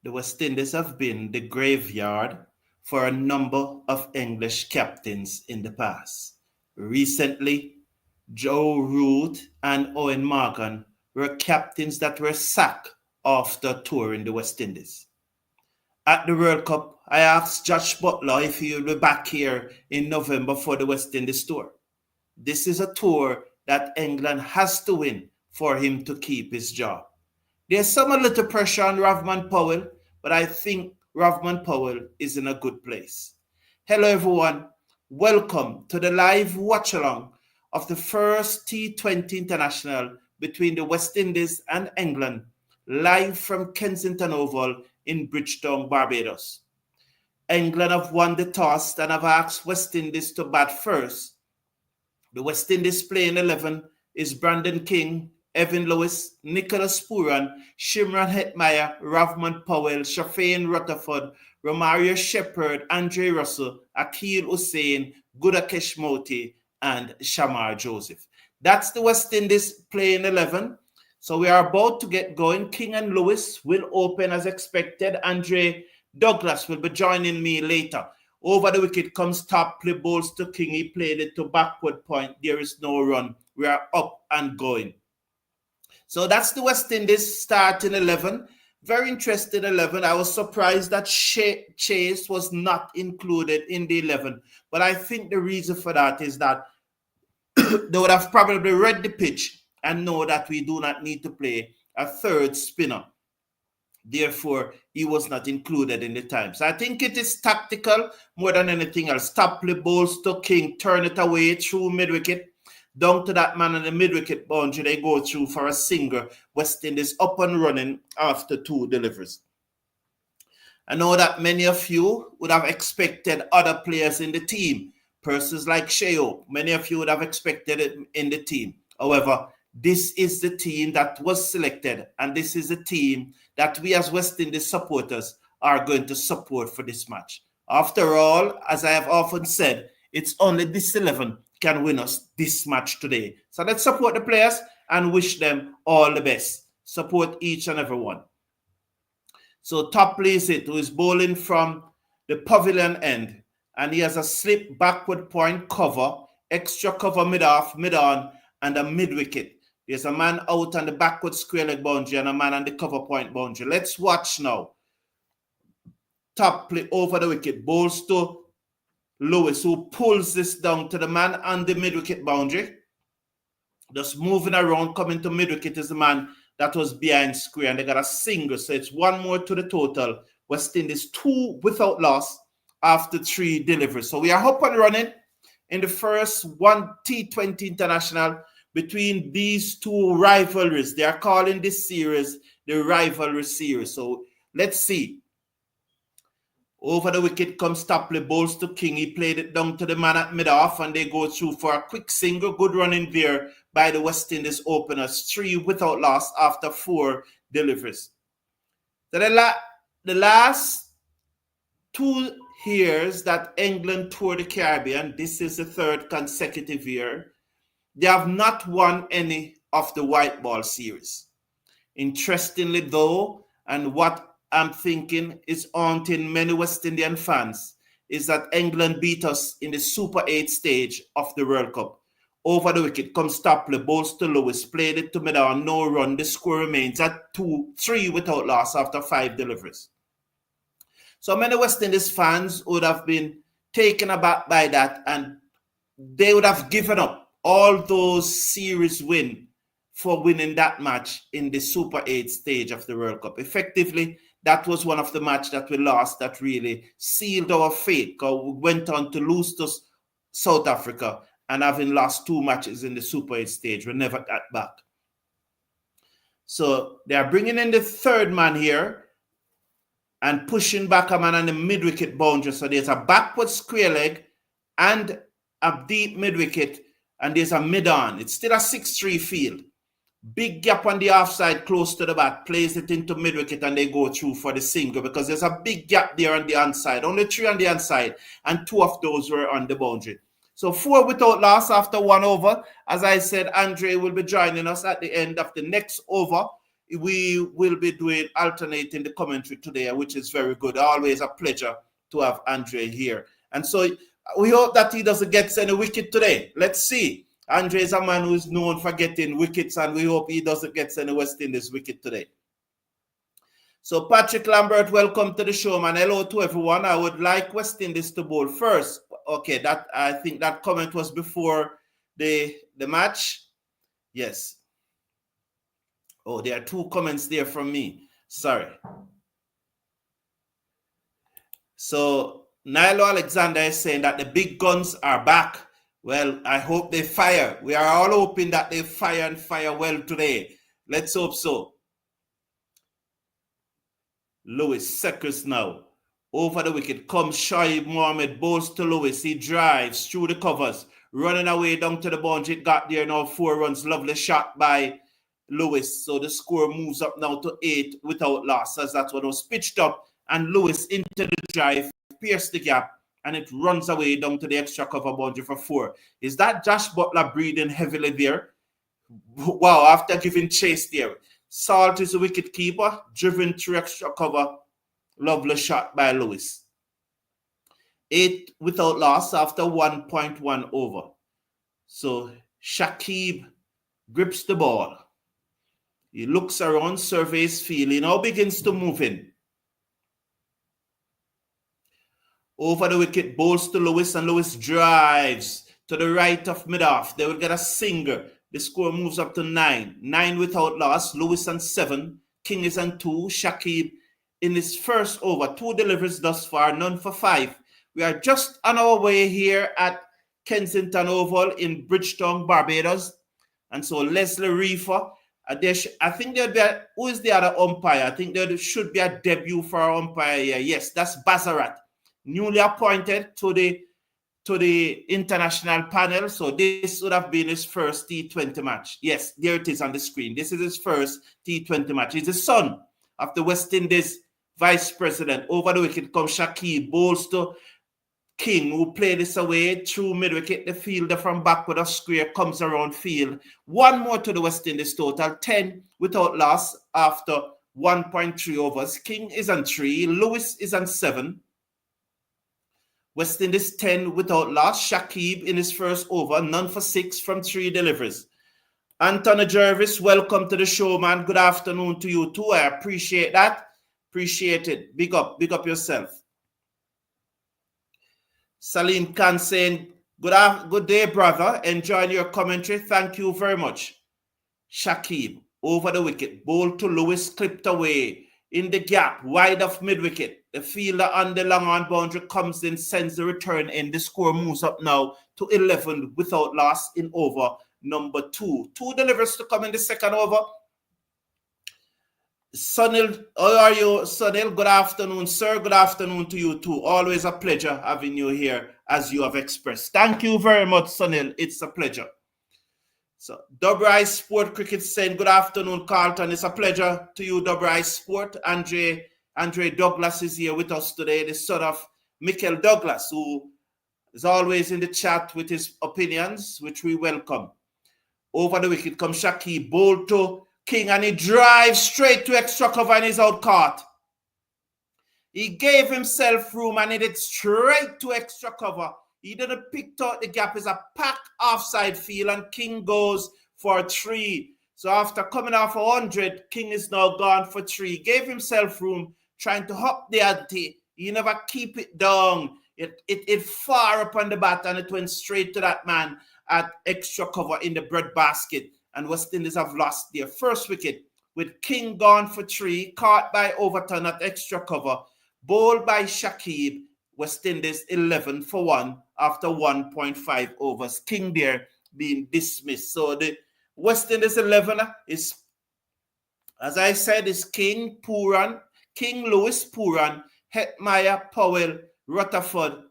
the West Indies have been the graveyard for a number of English captains in the past. Recently, Joe Root and Owen Morgan were captains that were sacked after touring the West Indies. At the World Cup, I asked Josh Butler if he will be back here in November for the West Indies tour. This is a tour that England has to win for him to keep his job. There's some a little pressure on Rovman Powell, but I think Rovman Powell is in a good place. Hello everyone, welcome to the live watch-along of the first T20 International between the West Indies and England, live from Kensington Oval in Bridgetown, Barbados. England have won the toss and have asked West Indies to bat first. The West Indies playing 11 is Brandon King, Evan Lewis, Nicholas Pooran, Shimron Hetmyer, Rovman Powell, Shafane Rutherford, Romario Shepherd, Andre Russell, Akil Hussain, Gudakesh Moti, and Shamar Joseph. That's the West Indies playing 11. So we are about to get going. King and Lewis will open as expected. Andre Douglas will be joining me later. Over the wicket comes top play balls to King. He played it to backward point. There is no run. We are up and going. So that's the West Indies starting 11. Very interested 11. I was surprised that Chase was not included in the 11. But I think the reason for that is that they would have probably read the pitch and know that we do not need to play a third spinner. Therefore, he was not included in the time. So I think it is tactical more than anything else. Top play balls to King, turn it away through mid-wicket. Down to that man on the mid-wicket boundary, they go through for a single. West Indies up and running after 2 deliveries. I know that many of you would have expected other players in the team. Persons like Sheo, many of you would have expected it in the team. However, this is the team that was selected, and this is the team that we as West Indies supporters are going to support for this match. After all, as I have often said, it's only this 11 can win us this match today. So let's support the players and wish them all the best. Support each and every one. So top plays it, who is bowling from the pavilion end, and he has a slip backward point cover, extra cover mid-off, mid-on, and a mid-wicket. There's a man out on the backward square leg boundary and a man on the cover point boundary. Let's watch now. Top play over the wicket. Bowls to Lewis, who pulls this down to the man on the mid-wicket boundary. Just moving around, coming to mid-wicket is the man that was behind square, and they got a single. So it's 1 more to the total. West Indies 2 without loss after 3 deliveries. So we are up and running in the first one T20 International between these 2 rivalries. They are calling this series the rivalry series. So let's see. Over the wicket comes Tapley, bowls to King. He played it down to the man at mid-off, and they go through for a quick single. Good running there by the West Indies openers. 3 without loss after 4 deliveries. So the last 2 years that England toured the Caribbean, this is the 3rd consecutive year, they have not won any of the white ball series. Interestingly though, and what I'm thinking is haunting many West Indian fans, is that England beat us in the Super 8 stage of the World Cup. Over the wicket comes Tapley, bowls to Lewis, played it to mid-on, no run. The score remains at 3 without loss after 5 deliveries. So many West Indies fans would have been taken aback by that, and they would have given up all those series win for winning that match in the Super 8 stage of the World Cup. Effectively, that was one of the matches that we lost that really sealed our fate, because we went on to lose to South Africa, and having lost 2 matches in the Super 8 stage, we never got back. So they are bringing in the 3rd man here and pushing back a man on the mid-wicket boundary. So there's a backward square leg and a deep mid-wicket, and there's a mid-on. It's still a 6-3 field. Big gap on the offside close to the bat, plays it into mid-wicket, and they go through for the single because there's a big gap there on the onside. Only 3 on the onside, and 2 of those were on the boundary. So 4 without loss after 1 over. As I said, Andre will be joining us at the end of the next over. we will be doing alternating the commentary today, which is very good. Always a pleasure to have Andre here. And so we hope that he doesn't get any wicket today. Let's see. Andre is a man who is known for getting wickets, and we hope he doesn't get any West Indies wicket today. So Patrick Lambert, welcome to the show, man. Hello to everyone. I would like West Indies to bowl first. Okay, that I think that comment was before the match. Yes. Oh, there are two comments there from me. Sorry. So Nilo Alexander is saying that the big guns are back. Well, I hope they fire. We are all hoping that they fire and fire well today. Let's hope so. Lewis Seckers now. Over the wicket comes Shoaib Mohammed, bowls to Lewis. He drives through the covers, running away down to the boundary. It got there now, 4 runs. Lovely shot by Lewis. So the score moves up now to 8 without loss, as that one was pitched up. And Lewis into the drive, pierced the gap, and it runs away down to the extra cover boundary for 4. Is that Josh Butler breathing heavily there? Wow, after giving chase there. Salt is the wicket keeper, driven through extra cover. Lovely shot by Lewis. 8 without loss after 1.1 over. So Shakib grips the ball. He looks around, surveys field. He now begins to move in. Over the wicket, bowls to Lewis, and Lewis drives to the right of mid-off. They will get a single. The score moves up to 9. 9 without loss. Lewis on 7. King is on 2. Shakib in his first over. 2 deliveries thus far, none for 5. We are just on our way here at Kensington Oval in Bridgetown, Barbados. And so Leslie Reefer, I think there'll be who is the other umpire? I think there should be a debut for our umpire here. Yes, that's Bazarat, newly appointed to the international panel. So this would have been his first T20 match. Yes, there it is on the screen. This is his first T20 match. He's the son of the West Indies vice president. Over the wicket comes Shakib, bowls to King, who played this away through mid-wicket. The fielder from back with a square comes around field. 1 more to the West Indies total. 10 without loss after 1.3 overs. King is on 3. Lewis is on 7. West Indies 10 without loss. Shakib in his first over, none for 6 from 3 deliveries. Anthony Jervis, welcome to the show, man. Good afternoon to you too. I appreciate that. Appreciate it. Big up yourself. Salim Khan saying, good day, brother. Enjoying your commentary. Thank you very much. Shakib over the wicket. Bowl to Lewis, clipped away. In the gap, wide of mid-wicket. The fielder on the long-on boundary comes in, sends the return in. The score moves up now to 11 without loss in over number 2. 2 deliveries to come in the second over. Sunil, how are you, Sunil? Good afternoon, sir. Good afternoon to you too. Always a pleasure having you here, as you have expressed. Thank you very much, Sunil. It's a pleasure. So, Double Ice Sport Cricket saying, good afternoon, Carlton. It's a pleasure to you, Double Ice Sport. Andre Douglas is here with us today, the son of Michael Douglas, who is always in the chat with his opinions, which we welcome. Over the wicket comes Shakib, bowled to King, and he drives straight to extra cover and he's out caught. He gave himself room and he did straight to extra cover. He didn't pick out the gap. It's a packed offside field, and King goes for 3. So after coming off 100, King is now gone for 3. Gave himself room, trying to hop the ante. He never keep it down. It far up on the bat, and it went straight to that man at extra cover in the bread basket. And West Indies have lost their first wicket with King gone for 3, caught by Overton at extra cover, bowled by Shakib. West Indies 11 for 1 after 1.5 overs. King there being dismissed. So the West Indies 11 is, as I said, is King, Pooran, King, Lewis, Pooran, Hetmeyer, Powell, Rutherford,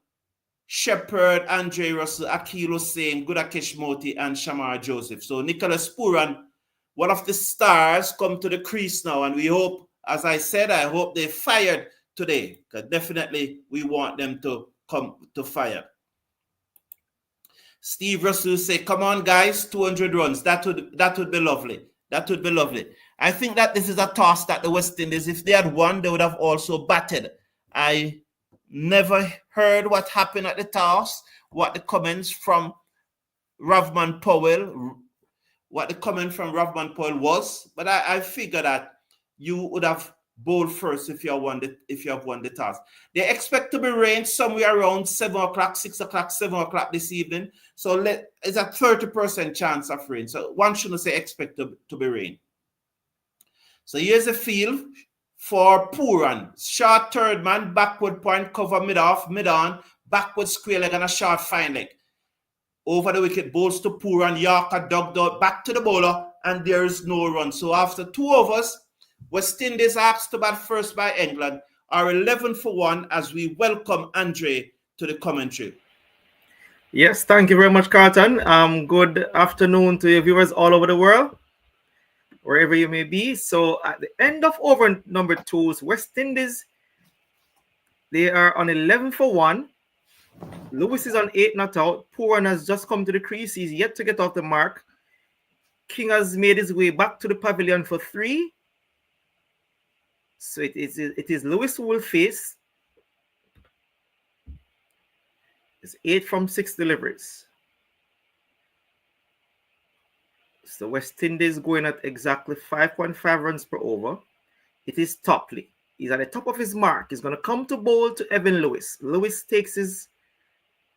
Shepherd, Andre Russell, Akil Hussain, Gudakesh Moti, and Shamar Joseph. So Nicholas Pooran, one of the stars, come to the crease now, and we hope, as I said, I hope they fired today, because definitely we want them to come to fire. Steve Russell say, come on guys, 200 runs. That would be lovely. That would be lovely. I think that this is a toss that the West Indies, if they had won, they would have also batted. I never heard what happened at the toss, what the comments from Ravman Powell was, but I figure that you would have bowled first if you have won the toss. They expect to be rain somewhere around 7 o'clock, 6 o'clock, 7 o'clock this evening. So it's a 30% chance of rain. So one shouldn't say expect to be rain. So here's a field for Pooran. Short third man, backward point, cover mid-off, mid-on, backward square leg and a short fine leg. Over the wicket, bowls to Pooran, Yorker dugged out, back to the bowler, and there is no run. So after 2 overs, West Indies asked to bat first by England are 11 for 1 as we welcome Andre to the commentary. Yes, thank you very much, Carlton. Good afternoon to your viewers all over the world, wherever you may be. So at the end of over number 2, West Indies, they are on 11 for 1. Lewis is on 8 not out. Pooran has just come to the crease. He's yet to get off the mark. King has made his way back to the pavilion for 3. So it is Lewis who will face. It's 8 from 6 deliveries. So West Indies going at exactly 5.5 runs per over. It is Topley. He's at the top of his mark. He's going to come to bowl to Evan Lewis. Lewis takes his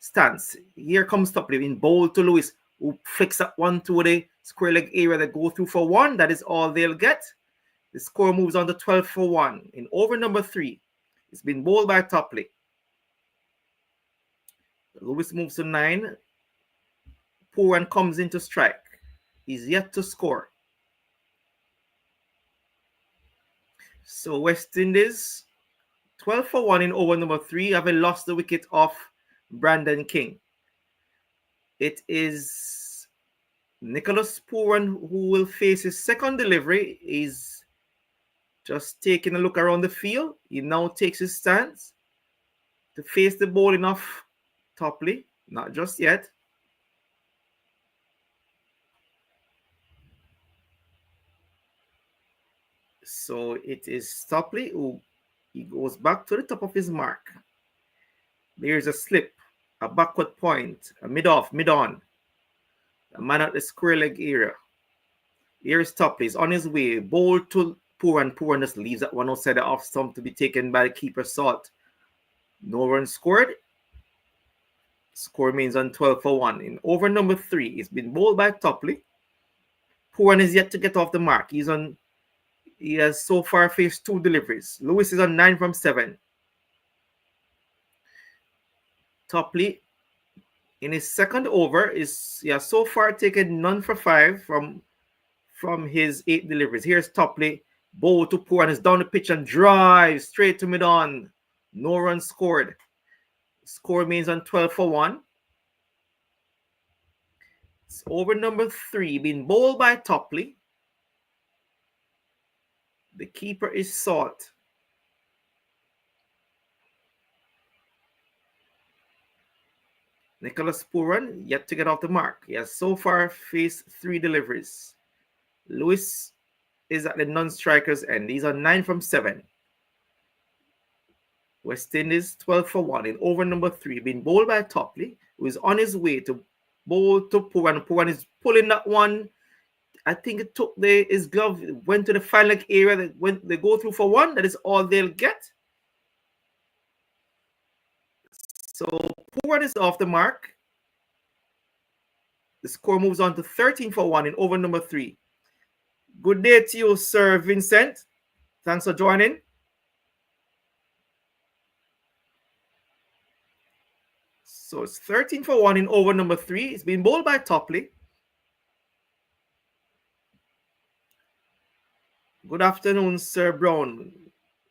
stance. Here comes Topley in bowl to Lewis, who flicks up one to the square leg area that go through for 1. That is all they'll get. The score moves on to 12 for 1 in over number 3. It's been bowled by Topley. Lewis moves to 9. Pooran comes into strike. He's yet to score. So West Indies, 12 for 1 in over number 3, having lost the wicket of Brandon King. It is Nicholas Pooran who will face his second delivery. He's just taking a look around the field. He now takes his stance to face the bowling of Topley. Not just yet. So it is Topley who he goes back to the top of his mark. There's a slip, a backward point, a mid-off, mid-on. A man at the square leg area. Here is Topley. He's on his way. Bowl to Pooran. Pooran just leaves that one outside the off stump to be taken by the keeper Salt. No run scored. Score remains on 12 for 1. In over number 3, it's been bowled by Topley. Pooran is yet to get off the mark. He has so far faced 2 deliveries. Lewis is on 9 from 7. Topley, in his second over, he has so far taken none for 5 from his 8 deliveries. Here's Topley, bowl to Pooran, is down the pitch and drives straight to mid-on. No run scored. Score remains on 12 for 1. It's over number 3, being bowled by Topley. The keeper is Salt. Nicholas Pooran yet to get off the mark. He has so far faced 3 deliveries. Lewis is at the non-strikers end. He's on 9 from 7. West Indies 12 for 1 in over number 3, being bowled by Topley, who is on his way to bowl to Pooran. Pooran is pulling that one. I think it took his glove, went to the fine leg area. They go through for 1. That is all they'll get. So Pooran is off the mark. The score moves on to 13 for 1 in over number 3. Good day to you, Sir Vincent. Thanks for joining. So it's 13 for 1 in over number 3. It's been bowled by Topley. Good afternoon, Sir Brown.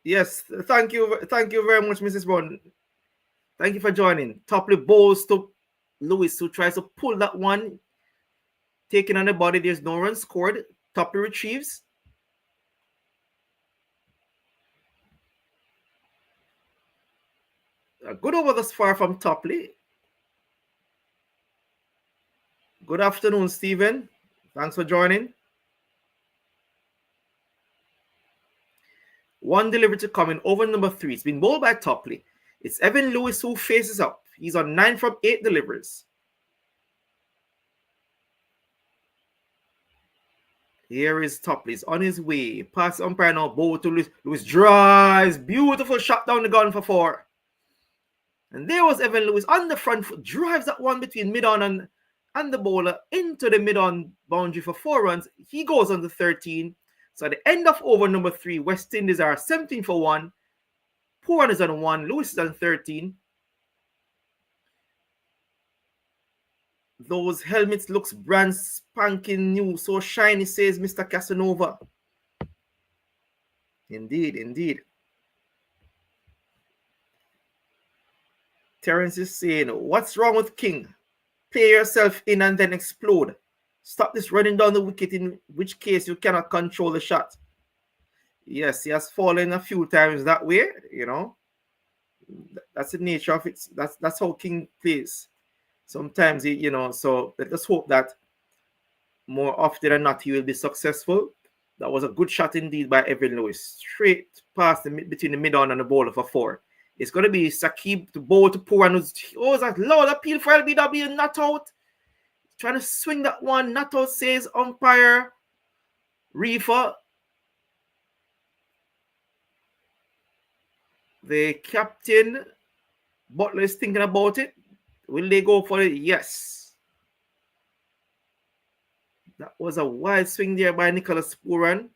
Yes, thank you very much, Mrs. Brown. Thank you for joining. Topley bowls to Lewis, who tries to pull that one. Taken on the body, there's no run scored. Topley retrieves. A good over thus far from Topley. Good afternoon, Stephen. Thanks for joining. One delivery to come in over number 3. It's been bowled by Topley. It's Evan Lewis who faces up. He's on 9 from 8 deliveries. Here is Topley. He's on his way. Pass umpire now. Bowl to Lewis. Lewis drives. Beautiful shot down the gun for 4. And there was Evan Lewis on the front foot. Drives that one between mid-on and the bowler into the mid-on boundary for 4 runs. He goes on to 13. So at the end of over number 3, West Indies are 17 for 1. Pooran is on 1. Lewis is on 13. Those helmets looks brand spanking new. So shiny, says Mr. Casanova. Indeed, indeed. Terence is saying, what's wrong with King? Play yourself in and then explode. Stop this running down the wicket, in which case you cannot control the shot. Yes, he has fallen a few times that way, you know. That's the nature of it. That's how King plays. Sometimes, so let us hope that more often than not he will be successful. That was a good shot indeed by Evan Lewis. Straight past between the mid-on and the bowler for 4. It's going to be Saqib to bowl to Pooran. Oh, that loud appeal for LBW, not out. Trying to swing that one, not out, says umpire Reefer. The captain, Butler, is thinking about it. Will they go for it? Yes. That was a wild swing there by Nicholas Pooran.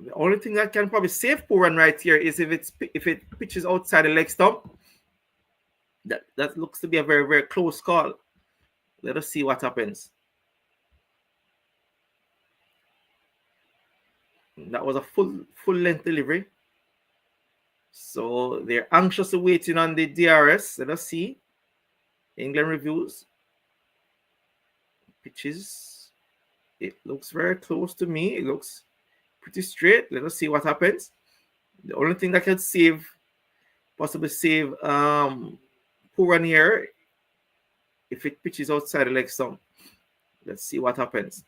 The only thing that can probably save Pooran right here is if it pitches outside the leg stump. That looks to be a very, very close call. Let us see what happens. That was a full length delivery. So they're anxiously waiting on the DRS. Let us see. England reviews. Pitches. It looks very close to me. It looks pretty straight. Let us see what happens. The only thing that can possibly save Pooran here, if it pitches outside the leg stump. Let's see what happens.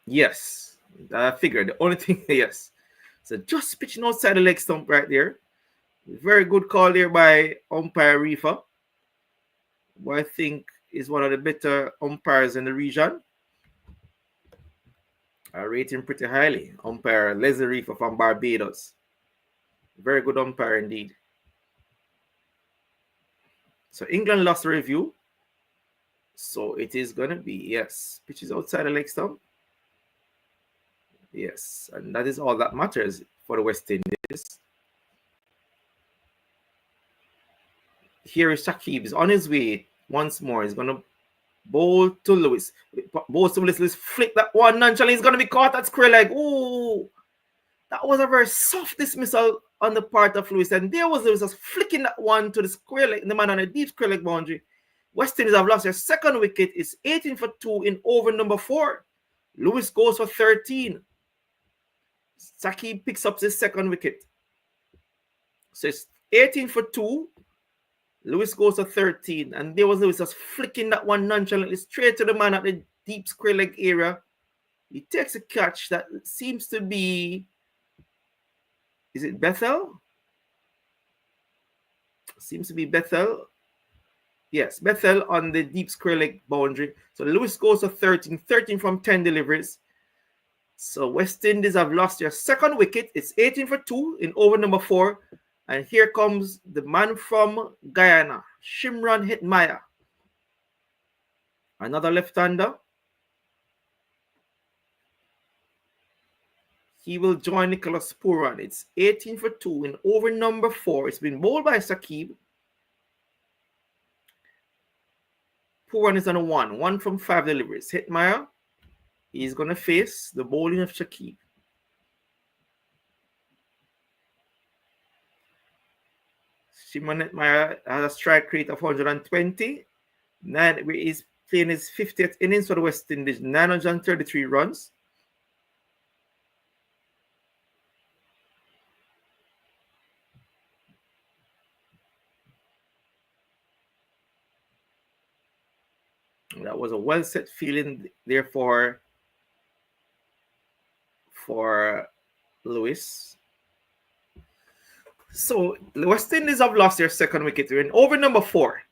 Yes, I figured. The only thing, yes. So just pitching outside the leg stump right there. Very good call there by umpire Reefer, who I think is one of the better umpires in the region. I rate him pretty highly. Umpire Leslie Reefer from Barbados. Very good umpire indeed. So England lost the review. So it is going to be, yes, pitches outside the leg stump. Yes, and that is all that matters for the West Indies. Here is Saqib. He's on his way once more. He's going to bowl to Lewis. Bowl to Lewis. Flick that one nonchalantly. He's going to be caught at square leg. Ooh, that was a very soft dismissal on the part of Lewis. And there was Lewis just flicking that one to the square leg, the man on a deep square leg boundary. West Indies have lost their second wicket. It's 18 for 2 in over number 4. Lewis goes for 13. Saqib picks up his second wicket. So it's 18 for 2. Lewis goes to 13. And there was Lewis just flicking that one nonchalantly straight to the man at the deep square leg area. He takes a catch that seems to be... Is it Bethel? Seems to be Bethel. Yes, Bethel on the deep square leg boundary. So Lewis goes to 13. 13 from 10 deliveries. So West Indies have lost their second wicket. It's 18 for 2 in over number 4. And here comes the man from Guyana, Shimron Hetmyer. Another left-hander. He will join Nicholas Pooran. It's 18 for 2 in over number 4. It's been bowled by Saqib. Pooran is on a 1. 1 from 5 deliveries. Hetmyer. He's going to face the bowling of Saqib. Shimon Hetmyer has a strike rate of 120. He's playing his 50th innings for the West Indies. 933 runs. that was a well set fielding there for Lewis. So the West Indies have lost their second wicket. They're in over number 4.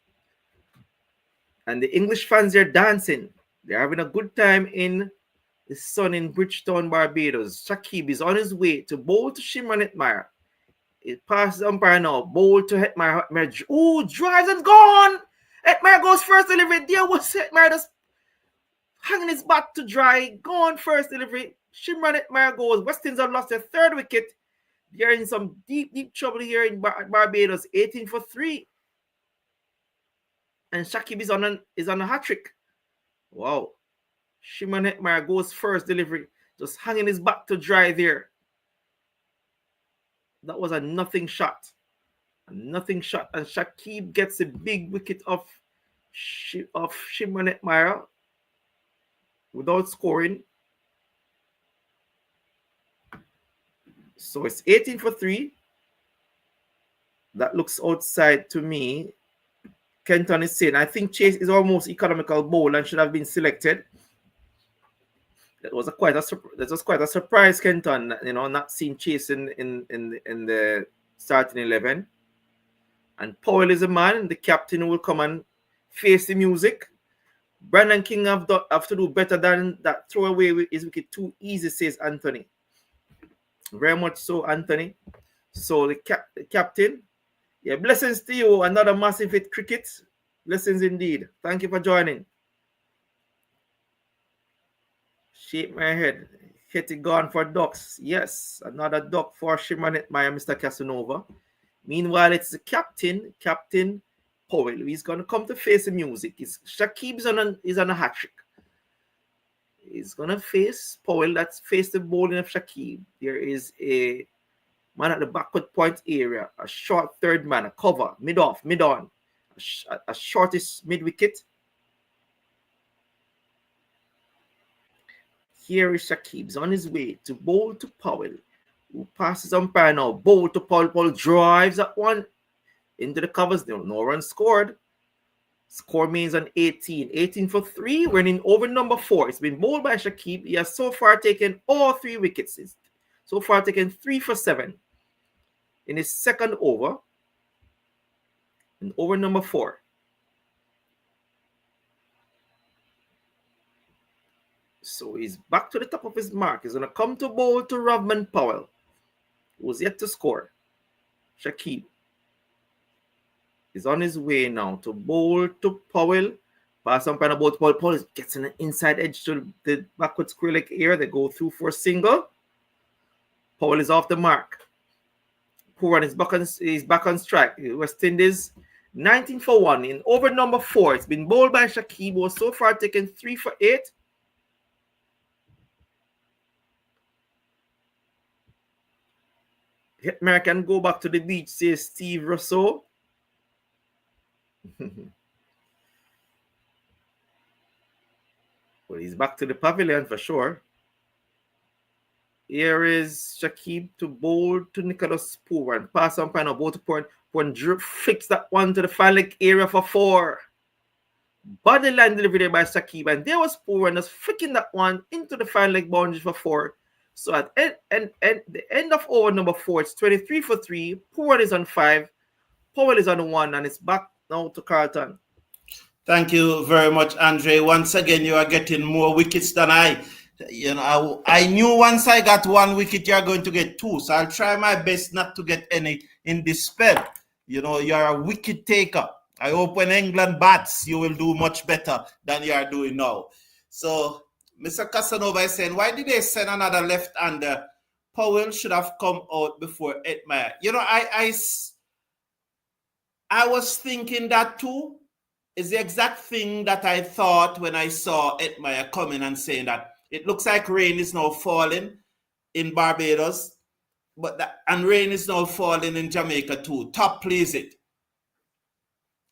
And the English fans are dancing. They're having a good time in the sun in Bridgetown, Barbados. Shakib is on his way to bowl to Shimron Hetmyer. It passes umpire now. Bowl to Hetmyer. Oh, drives and gone. Hetmyer goes first delivery. There was Hetmyer just hanging his bat to dry. Gone first delivery. Shimron Hetmyer goes. West Indies have lost their third wicket. They're in some deep trouble here in Barbados. 18 for 3. And Shakib is on a hat trick. Wow. Shimron Hetmyer goes first delivery. Just hanging his back to dry there. That was a nothing shot. A nothing shot. And Shakib gets a big wicket of Shimron Hetmyer without scoring. So it's 18 for 3. That looks outside to me. Kenton is saying, I think Chase is almost economical bowl and should have been selected. That was quite a surprise, Kenton. Not seeing Chase in the starting 11. And Powell is a man, the captain who will come and face the music. Brandon King have to do better than that. Throw away his wicket too easy, says Anthony. Very much so, Anthony. So the captain. Yeah, blessings to you. Another massive hit cricket. Blessings indeed. Thank you for joining. Shake my head. Hit it gone for ducks. Yes, another duck for Shimron Hetmyer, Mr. Casanova. Meanwhile, it's the captain, Captain Powell. He's going to come to face the music. Shakib is on a hat trick. He's going to face Powell. That's face the bowling of Shakib. There is a man at the backward point area, a short third man, a cover, mid-off, mid-on, a shortest mid-wicket. Here is Shakib on his way to bowl to Powell, who passes umpire now. Bowl to Powell. Powell drives that one into the covers. No run scored. Score means on 18. 18 for 3. We're in over number 4. It's been bowled by Shakib. He has so far taken all 3 wickets. So far taken 3 for 7 in his second over. In over number 4. So he's back to the top of his mark. He's going to come to bowl to Rovman Powell, who's yet to score. Shakib is on his way now to bowl to Powell. Pass umpire about to Powell. Powell gets an inside edge to the backward square leg area. They go through for a single. Powell is off the mark. Poor is back on strike. West Indies 19 for 1 in over number 4. It's been bowled by Shakib, who has so far taken 3 for 8. Hetmyer can go back to the beach, says Steve Rousseau. Well, he's back to the pavilion for sure. Here is Shakib to bowl to Nicholas Poor and pass on final bowl to point. Fix that one to the final leg area for 4. Body line delivery there by Shakib, and there was Poor and just flicking that one into the final leg boundary for 4. So at the end of over number 4, it's 23 for 3. Poor is on 5. Powell is on 1, and it's back now to Carlton. Thank you very much, Andre. Once again, you are getting more wickets than I. I knew once I got 1 wicket, you are going to get 2. So I'll try my best not to get any in this spell. You're a wicket taker. I hope when England bats, you will do much better than you are doing now. So Mr. Casanova is saying, why did they send another left-hander? Powell should have come out before Hetmyer. I was thinking that too. Is the exact thing that I thought when I saw Hetmyer coming and saying that it looks like rain is now falling in Barbados, and rain is now falling in Jamaica too. Top plays it.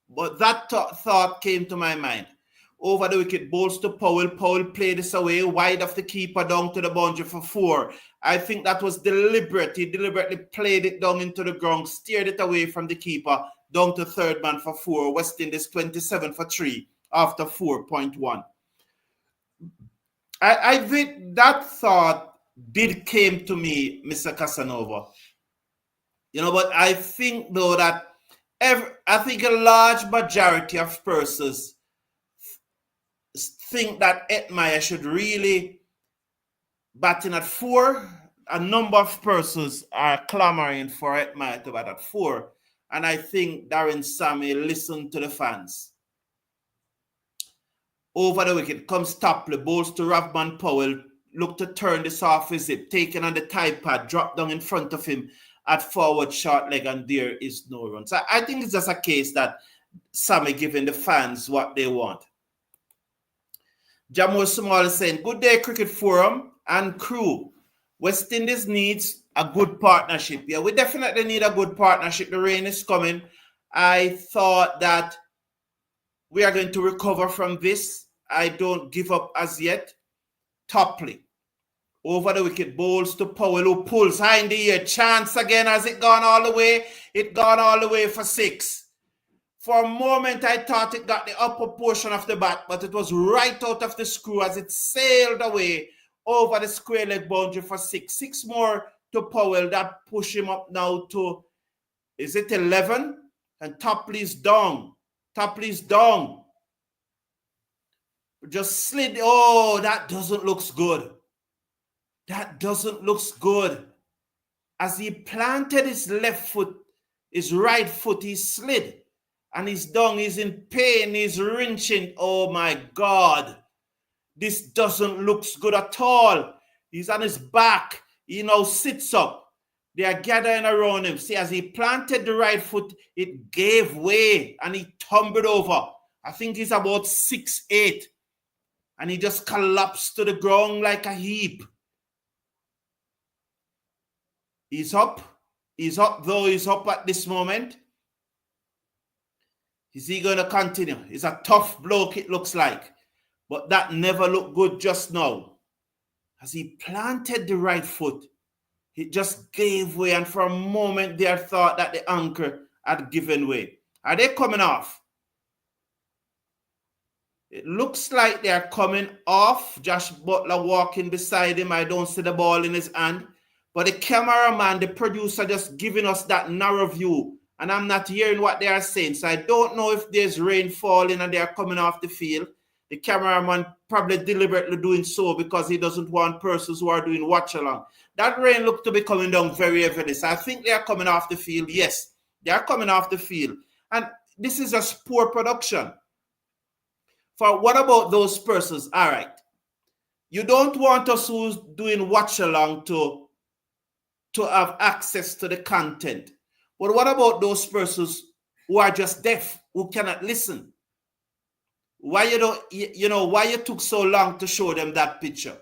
But that thought came to my mind. Over the wicket, bowls to Powell. Powell played this away, wide of the keeper, down to the boundary for 4. I think that was deliberate. He deliberately played it down into the ground, steered it away from the keeper, down to third man for 4. West Indies 27 for 3 after 4.1. I think that thought did came to me, Mr. Casanova. But I think though that I think a large majority of persons think that Edmire should really batting at 4. A number of persons are clamoring for Edmire to bat at 4. And I think Darren Sammy listened to the fans. Over the wicket comes Topley, bowls to Ravman Powell, look to turn this off his zip, taken on the tie pad, drop down in front of him at forward short leg, and there is no run. So I think it's just a case that Sammy giving the fans what they want. Jamal Small is saying, good day, Cricket Forum and crew. West Indies needs a good partnership. Yeah, we definitely need a good partnership. The rain is coming. I thought that we are going to recover from this. I don't give up as yet. Topley. Over the wicket, bowls to Powell, who pulls high in the air. Chance again. Has it gone all the way? It gone all the way for 6. For a moment, I thought it got the upper portion of the bat, but it was right out of the screw as it sailed away over the square leg boundary for 6. 6 more to Powell. That push him up now to, is it 11? And Topley's down. Topley's down. Just slid. Oh, that doesn't look good. That doesn't look good. As he planted his left foot, his right foot, he slid. And he's down, he's in pain, he's wrenching. Oh my God. This doesn't look good at all. He's on his back. He now sits up. They are gathering around him. See, as he planted the right foot, it gave way and he tumbled over. I think he's about 6'8". And he just collapsed to the ground like a heap. He's up. He's up, though. He's up at this moment. Is he going to continue? He's a tough bloke, it looks like. But that never looked good just now. As he planted the right foot, it just gave way. And for a moment, they thought that the anchor had given way. Are they coming off? It looks like they are coming off. Josh Butler walking beside him. I don't see the ball in his hand. But the cameraman, the producer, just giving us that narrow view. And I'm not hearing what they are saying. So I don't know if there's rain falling and they are coming off the field. The cameraman probably deliberately doing so because he doesn't want persons who are doing watch along. That rain looked to be coming down very heavily. So I think they are coming off the field. Yes, they are coming off the field. And this is a poor production. For what about those persons? All right. You don't want us who's doing watch along to have access to the content. But what about those persons who are just deaf, who cannot listen? Why why you took so long to show them that picture?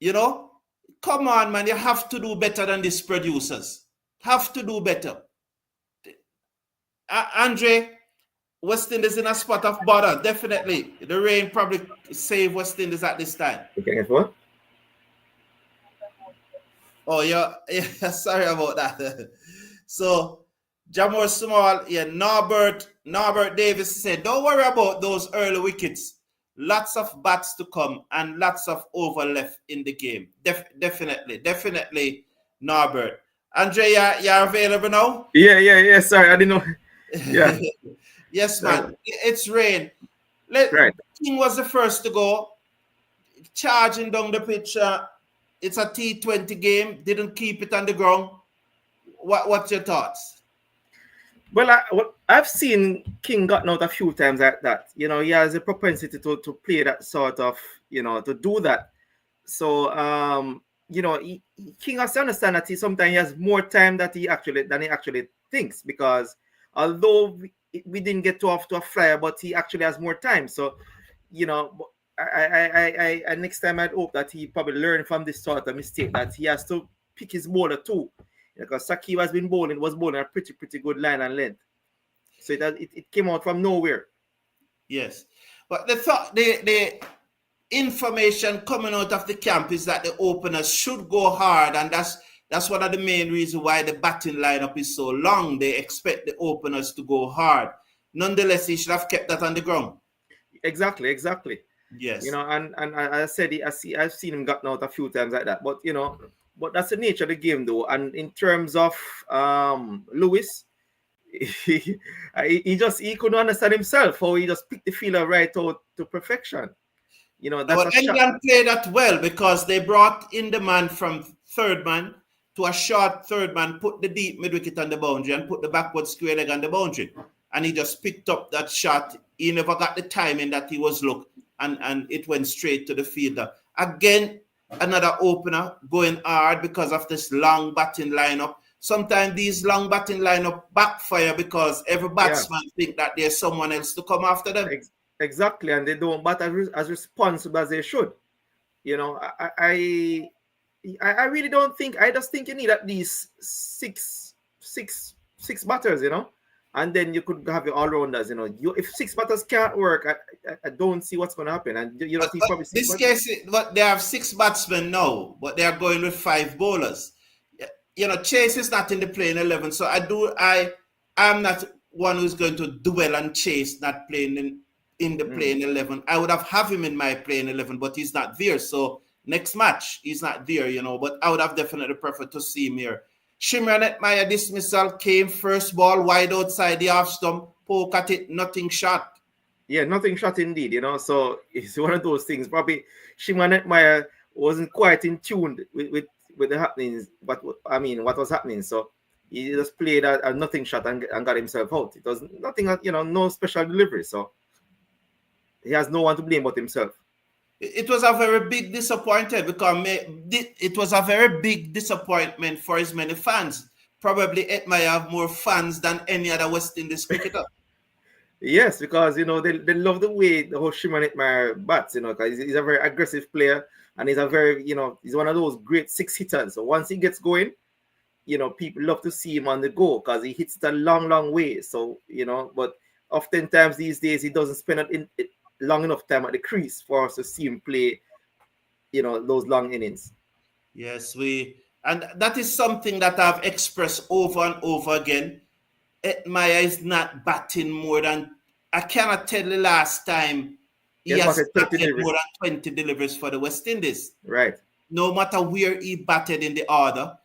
Come on, man, you have to do better than these producers. Have to do better. Andre, West Indies in a spot of bother, definitely. The rain probably saved West Indies at this time. Okay, guess what? Oh, yeah, sorry about that. So, Jamor Small, Norbert Davis said, don't worry about those early wickets. Lots of bats to come and lots of over left in the game. Definitely, Norbert. Andre, you're available now? Yeah. Sorry, I didn't know. Yeah. Yes, man. It's rain. Right. King was the first to go, charging down the pitch. It's a T20 game. Didn't keep it on the ground. What's your thoughts? Well, I've seen King gotten out a few times like that. He has a propensity to play that sort of, to do that. So, King has to understand that sometimes he has more time than he actually thinks, because although we didn't get off to a flyer, but he actually has more time. So, I next time I'd hope that he probably learn from this sort of mistake, that he has to pick his bowler too. Because Saki was bowling a pretty good line and length. So it came out from nowhere. Yes. But the information coming out of the camp is that the openers should go hard, and that's one of the main reasons why the batting lineup is so long. They expect the openers to go hard. Nonetheless, he should have kept that on the ground. Exactly, exactly. Yes. And I said I've seen him gotten out a few times like that. But but that's the nature of the game, though. And in terms of Lewis, he, he couldn't understand himself how he just picked the fielder right out to perfection. That's Our a shot. England played that well because they brought in the man from third man to a short third man, put the deep mid wicket on the boundary and put the backward square leg on the boundary. And he just picked up that shot. He never got the timing that he was looked, and it went straight to the fielder. Again, another opener going hard because of this long batting lineup. Sometimes these long batting lineup backfire because every Yeah, batsman think that there's someone else to come after them. exactly. And they don't bat as responsible as they should. You know, I really don't think. I just think you need at least six batters. And then you could have your all rounders. If six batters can't work, I don't see what's going to happen. And you But, don't think but probably six this batters. case, but they have six batsmen now, but they are going with five bowlers. Chase is not in the playing 11, so I'm not one who's going to dwell on Chase not playing in the Mm. playing 11. I would have him in my playing 11, but he's not there. So next match, he's not there, but I would have definitely preferred to see him here. Shimron Meyer dismissal came first ball wide outside the off stump, poke at it, nothing shot. Yeah, nothing shot indeed. So it's one of those things. Probably Shimon Meyer wasn't quite in tune with the happenings. What was happening? So he just played a nothing shot and got himself out. It was nothing. No special delivery. So he has no one to blame but himself. It was a very big disappointment because it was a very big disappointment for his many fans. Probably Etmaya have more fans than any other West Indies cricketer. Yes, because they love the way the whole Shimon Meyer bats. Because he's a very aggressive player and he's a very he's one of those great six hitters. So once he gets going, people love to see him on the go because he hits it a long, long way. So, but oftentimes these days he doesn't spend it long enough time at the crease for us to see him play, those long innings. Yes, and that is something that I've expressed over and over again. Etmaya is not batting more than, I cannot tell the last time He he has has batted 30 batted more deliveries. than 20 deliveries for the West Indies. Right. No matter where he batted in the order,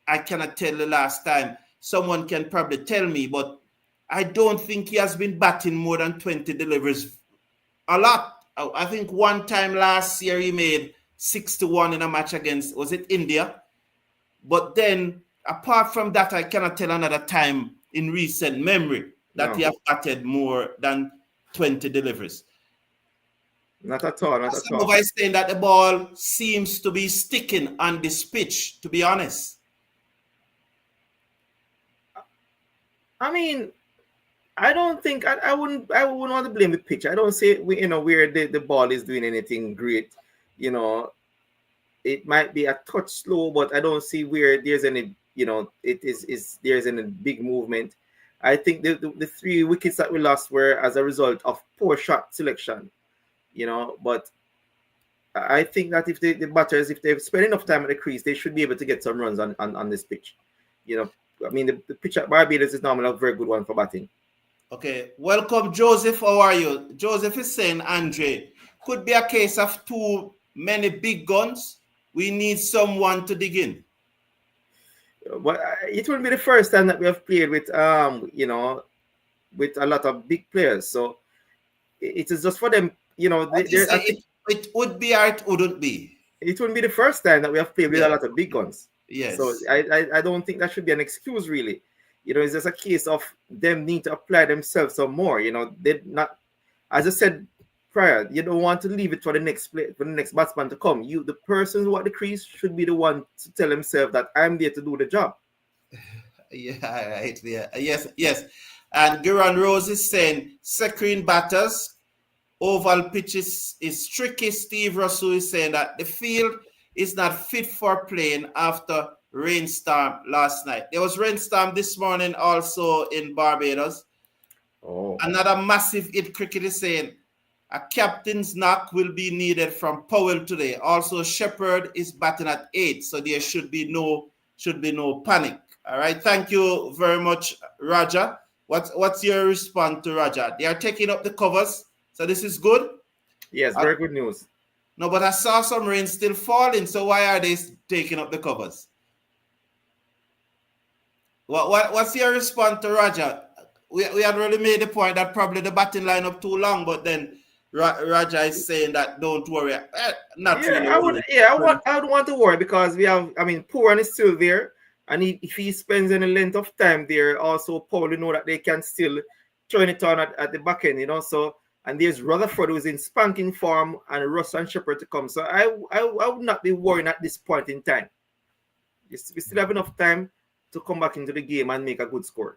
I cannot tell the last time. Someone can probably tell me, but I don't think he has been batting more than 20 deliveries. A lot. I think one time last year he made 6-1 in a match against, was it India? But then, apart from that, I cannot tell another time in recent memory that he No, has batted more than 20 deliveries. not at all. Not at Some of all. us saying that the ball seems to be sticking on this pitch, to be honest. I mean, I don't think I wouldn't want to blame the pitch. I don't say where the ball is doing anything great. You know, it might be a touch slow, but I don't see where there's any it is there's any big movement. I think the three wickets that we lost were as a result of poor shot selection. But I think that if the batters, if they've spent enough time at the crease, they should be able to get some runs on this pitch. The pitch at Barbados is normally a very good one for batting. Okay, welcome, Joseph. How are you? Joseph is saying, Andre, could be a case of too many big guns. We need someone to dig in. But it will be the first time that we have played with a lot of big players. So it is just for them. I think it would be or it wouldn't be. It wouldn't be the first time that we have played with Yeah. a lot of big guns. So Yes. I don't think that should be an excuse, really. It's just a case of them need to apply themselves some more. They not, as I said prior, you don't want to leave it for the next batsman to come. The person who at the crease should be the one to tell himself that I'm there to do the job. Yeah, right. Yeah. Yes, yes. And Giran Rose is saying, screen batters, oval pitches is tricky. Steve Russell is saying that the field is not fit for playing after rainstorm last night. There was rainstorm this morning also in Barbados. Oh. Another massive hit cricket is saying a captain's knock will be needed from Powell today. Also, Shepherd is batting at 8, so there should be no panic. All right. Thank you very much, Raja. What's your response to Raja? They are taking up the covers So this is good. Yes, very good news. No, but I saw some rain still falling. So why are they taking up the covers? What's your response to Raja? We had really made the point that probably the batting line up too long, but then Raja is saying that don't worry. Not really worried. I would want to worry because we have, I mean, Pooran is still there, and if he spends any length of time there, also Paul, know that they can still turn it on at the back end, So, and there's Rutherford who's in spanking form, and Russ and Shepherd to come. So I would not be worrying at this point in time. We still have enough time to come back into the game and make a good score.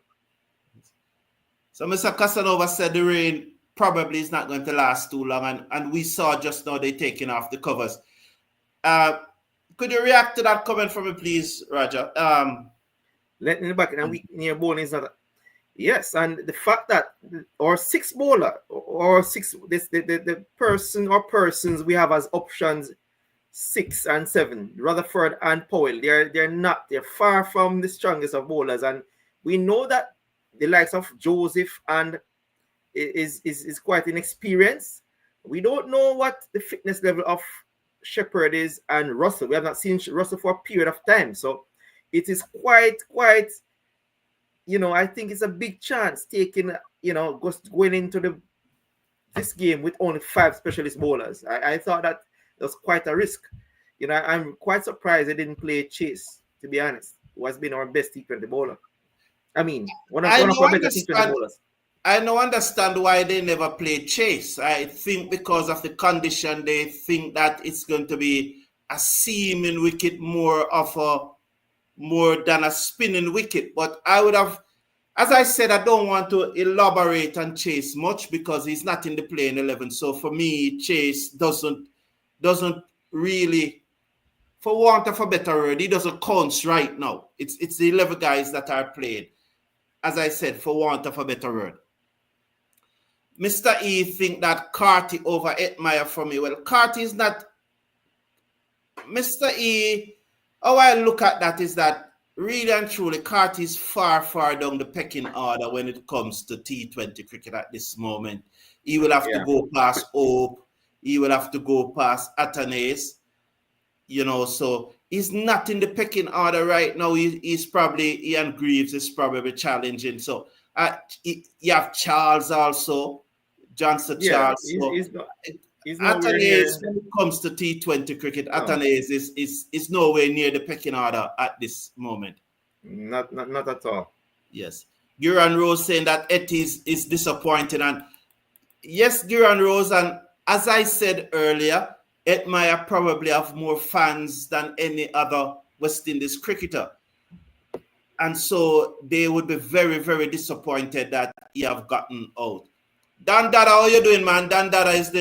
So Mr. Casanova said the rain probably is not going to last too long, and we saw just now they're taking off the covers. Could you react to that comment from me, please, Raja? Let in the back and we near bowling is not. Yes, and the fact that our six bowler or six the person or persons we have as options 6 and 7, Rutherford and Powell, they're far from the strongest of bowlers, and we know that the likes of Joseph and is quite inexperienced. We don't know what the fitness level of Shepherd is and Russell. We have not seen Russell for a period of time, so it is quite. I think it's a big chance taking, going into this game with only 5 specialist bowlers. I thought that was quite a risk. I'm quite surprised they didn't play Chase, to be honest, who has been our best T20 bowler. I mean, one of our better T20 bowlers. I don't understand why they never played Chase. I think because of the condition, they think that it's going to be a seaming wicket more than a spinning wicket. But I would have, as I said, I don't want to elaborate on Chase much because he's not in the playing 11. So for me, Chase doesn't really, for want of a better word, he doesn't count right now. It's the 11 guys that are playing. As I said, for want of a better word. Mr. E think that Carty over Edmire for me. Well, Carty is not. Mr. E, how I look at that is that really and truly, Carty is far, far down the pecking order when it comes to T20 cricket at this moment. He will have to go past Hope. He will have to go past Athanaze. So he's not in the pecking order right now. He's probably, Ian Greaves is probably challenging. So you have Charles also, Johnson Charles. He's Athanaze, when it comes to T20 cricket, Athanaze is nowhere near the pecking order at this moment. Not at all. Yes. Duran Rose saying that Etis is disappointing. And yes, Duran Rose, and as I said earlier, Edmire probably have more fans than any other West Indies cricketer. And so they would be very, very disappointed that he have gotten out. Dan Dada, how you doing, man? Dan Dada is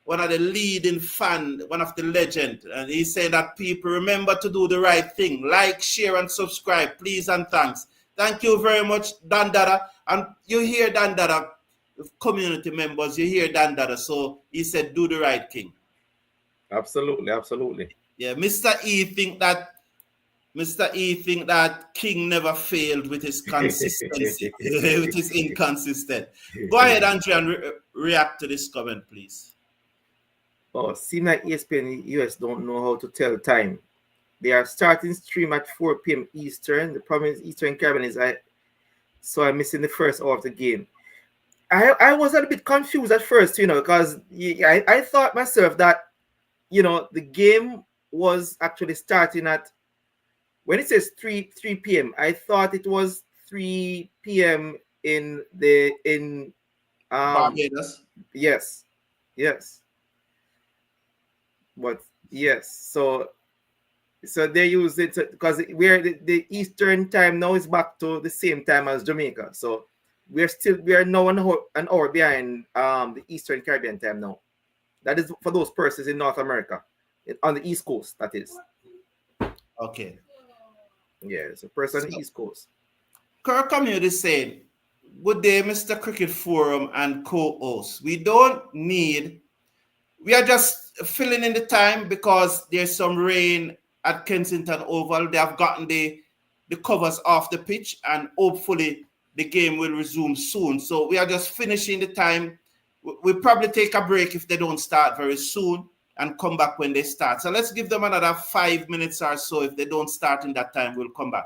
one of the leading fan, one of the legend. And he's saying that people remember to do the right thing. Like, share, and subscribe, please and thanks. Thank you very much, Dan Dada. And you hear Dan Dada, community members, you hear Dan Dada. So he said, do the right thing. Absolutely. Yeah, Mr. E think that King never failed with his consistency, with his inconsistent. Go ahead, Andrea, and react to this comment, please. Oh, seems like ESPN US don't know how to tell time. They are starting stream at 4 p.m. Eastern. The problem is Eastern Caribbean is I'm missing the first hour of the game. I was a little bit confused at first, because I thought myself that, the game was actually starting at, when it says 3 p.m., I thought it was 3 p.m. in Barbados. Yes. But yes, so they use it because the Eastern time now is back to the same time as Jamaica. So we are now an hour behind the Eastern Caribbean time now. That is for those persons in North America, on the East Coast, that is. Okay. Yeah, it's a person on the East Coast. Kirk Community is saying, good day, Mr. Cricket Forum and co-hosts. We are just filling in the time because there's some rain at Kensington Oval. They have gotten the covers off the pitch, and hopefully the game will resume soon. So we are just finishing the time. we'll probably take a break if they don't start very soon and come back when they start. So let's give them another 5 minutes or so. If they don't start in that time, we'll come back.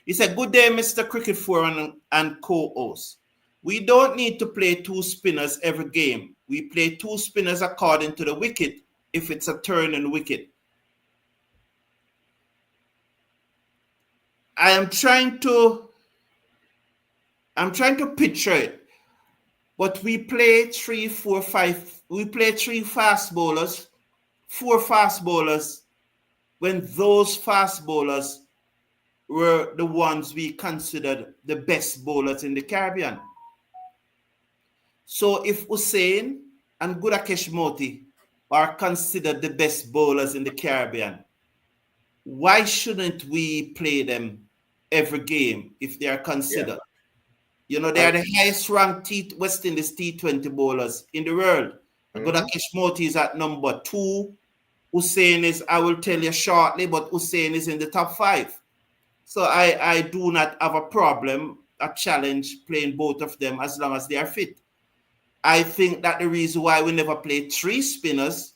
He said, good day, Mr. Cricket Forum and co-host. We don't need to play 2 spinners every game. We play 2 spinners according to the wicket if it's a turning wicket. I'm trying to picture it. But we play 3, 4, 5. We play 3 fast bowlers, 4 fast bowlers, when those fast bowlers were the ones we considered the best bowlers in the Caribbean. So if Hussein and Gudakesh Moti are considered the best bowlers in the Caribbean, why shouldn't we play them every game if they are considered? Yeah. You know, they are the highest ranked West Indies T20 bowlers in the world. Gudakesh Moti is at number 2. Hussein is, I will tell you shortly, but Hussein is in the top 5. So I do not have a problem, a challenge playing both of them as long as they are fit. I think that the reason why we never play 3 spinners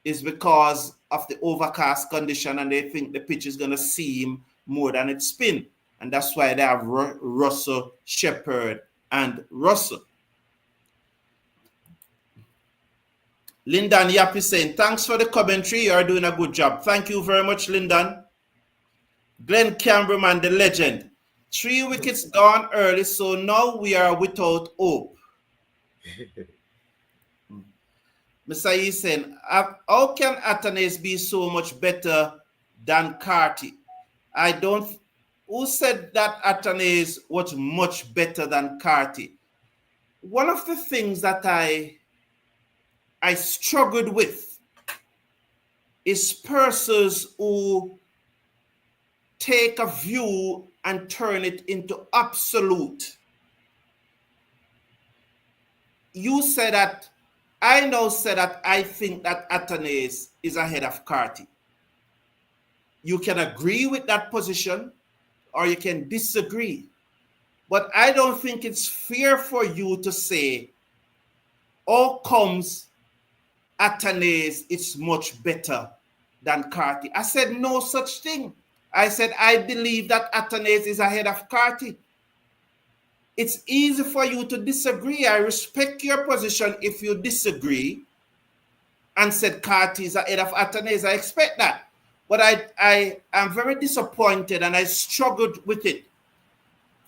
is because of the overcast condition, and they think the pitch is going to seam more than it spin. And that's why they have Russell, Shepherd, and Russell. Lyndon Yap is saying, thanks for the commentary. You are doing a good job. Thank you very much, Lyndon. Glenn Camberman, the legend. 3 wickets gone early, so now we are without hope. Mr. E saying, how can Athanaze be so much better than Carty? I don't... Who said that Athanaze was much better than Carty? One of the things that I struggled with is persons who take a view and turn it into absolute. You said that, I now said that I think that Athanaze is ahead of Carty. You can agree with that position or you can disagree. But I don't think it's fair for you to say, how comes Athanaze is much better than Carty? I said no such thing. I said I believe that Athanaze is ahead of Carty. It's easy for you to disagree. I respect your position if you disagree and said Carty is ahead of Athanaze. I expect that. But I am very disappointed and I struggled with it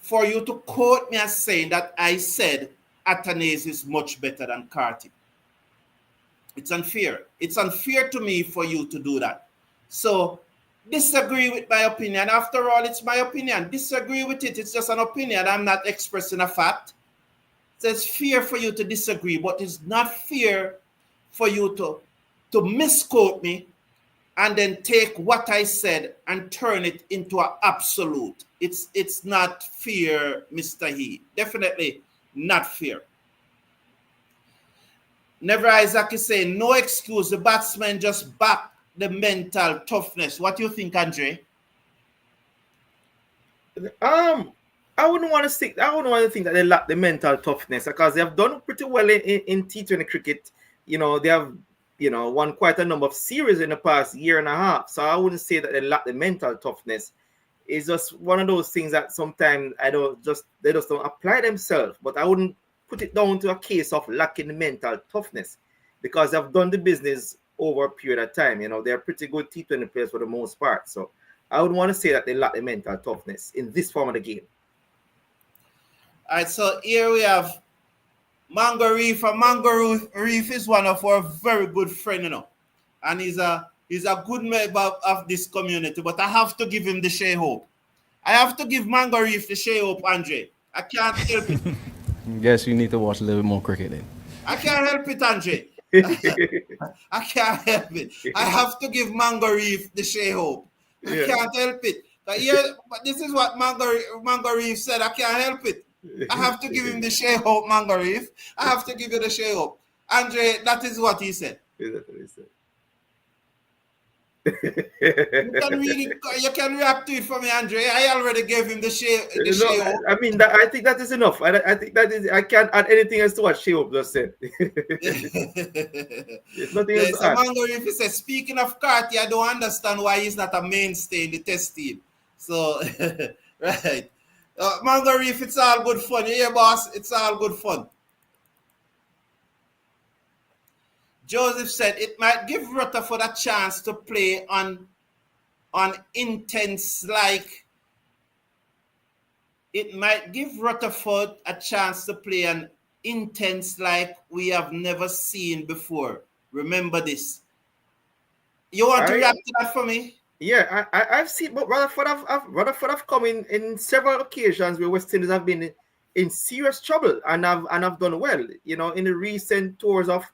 for you to quote me as saying that I said Athanaze is much better than Carty. It's unfair. It's unfair to me for you to do that. So disagree with my opinion. After all, it's my opinion. Disagree with it. It's just an opinion. I'm not expressing a fact. So it's fair for you to disagree, but it's not fair for you to misquote me and then take what I said and turn it into an absolute. It's not fair, Mr. He. Definitely not fair. Never Isaac is saying, no excuse. The batsman just back the mental toughness. What do you think, Andre? I wouldn't want to think that they lack the mental toughness because they have done pretty well in T20 cricket. You know, they have won quite a number of series in the past year and a half. So I wouldn't say that they lack the mental toughness. It's just one of those things that sometimes they just don't apply themselves. But I wouldn't put it down to a case of lacking the mental toughness because they've done the business over a period of time. You know, they're pretty good T20 players for the most part. So I would want to say that they lack the mental toughness in this form of the game. All right, so here we have Mango Reef. Mango Reef is one of our very good friends, you know, and he's a good member of this community. But I have to give him the share hope. I have to give Mango Reef the share hope, Andre. I can't help it. Guess you need to watch a little bit more cricket then. I can't help it, Andre. I can't help it. I have to give Mango Reef the share hope. I can't help it. But this is what Mango Reef said. I can't help it. I have to give him the share hope, Mango Reef. I have to give you the share hope. Andre, that is what he said. That's what he said. You can really, you can react to it for me, Andre. I already gave him the share. The No, share. I mean that. I think that is enough. I think that is. I can't add anything else to what Shehope just said. There's nothing else Yes, to add. among the if he says, speaking of Carty, I don't understand why he's not a mainstay in the test team. So, right. Mango Reef, it's all good fun. Yeah, boss, it's all good fun. Joseph said it might give Rutherford a chance to play on intense like it might give Rutherford a chance to play an intense like we have never seen before. Remember this. You want to react to that for me? Yeah, I've seen, but Rutherford have come in several occasions where West Indies have been in serious trouble and have done well. You know, in the recent tours of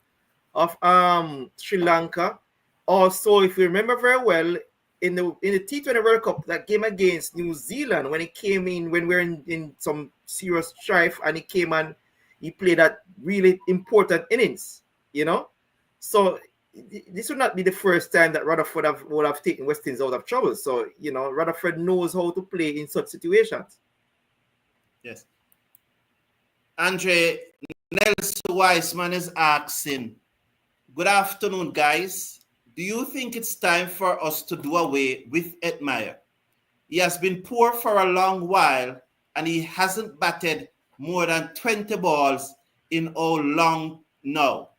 Sri Lanka. Also, if you remember very well, in the T20 World Cup, that game against New Zealand, when he came in, when we were in some serious strife, and he came and he played that really important innings, you know. So this would not be the first time that Rutherford would have taken West Indies out of trouble. So, you know, Rutherford knows how to play in such situations. Yes. Andre Nelson Weisman is asking, good afternoon, guys. Do you think it's time for us to do away with Edmire? He has been poor for a long while and he hasn't batted more than 20 balls in how long now?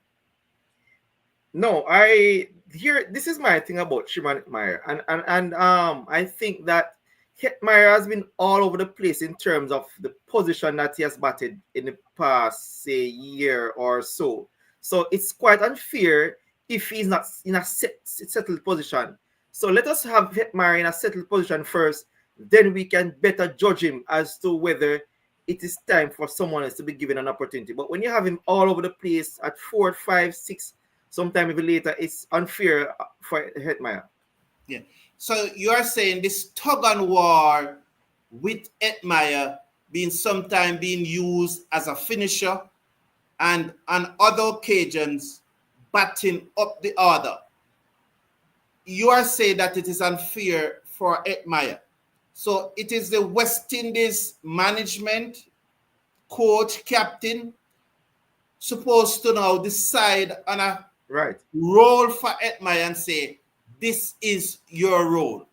No, this is my thing about Shimon Hetmeyer, and I think that Hetmeyer has been all over the place in terms of the position that he has batted in the past, say, year or so. So it's quite unfair if he's not in a settled position. So let us have Hetmeyer in a settled position first, then we can better judge him as to whether it is time for someone else to be given an opportunity. But when you have him all over the place at 4, 5, 6, sometime even later, it's unfair for Hetmeyer. Yeah. So you are saying this tug and war with Hetmeyer sometime being used as a finisher and on other occasions batting up the order. You are saying that it is unfair for Hetmeyer. So it is the West Indies management, coach, captain supposed to now decide on a role for Hetmeyer and say, this is your role.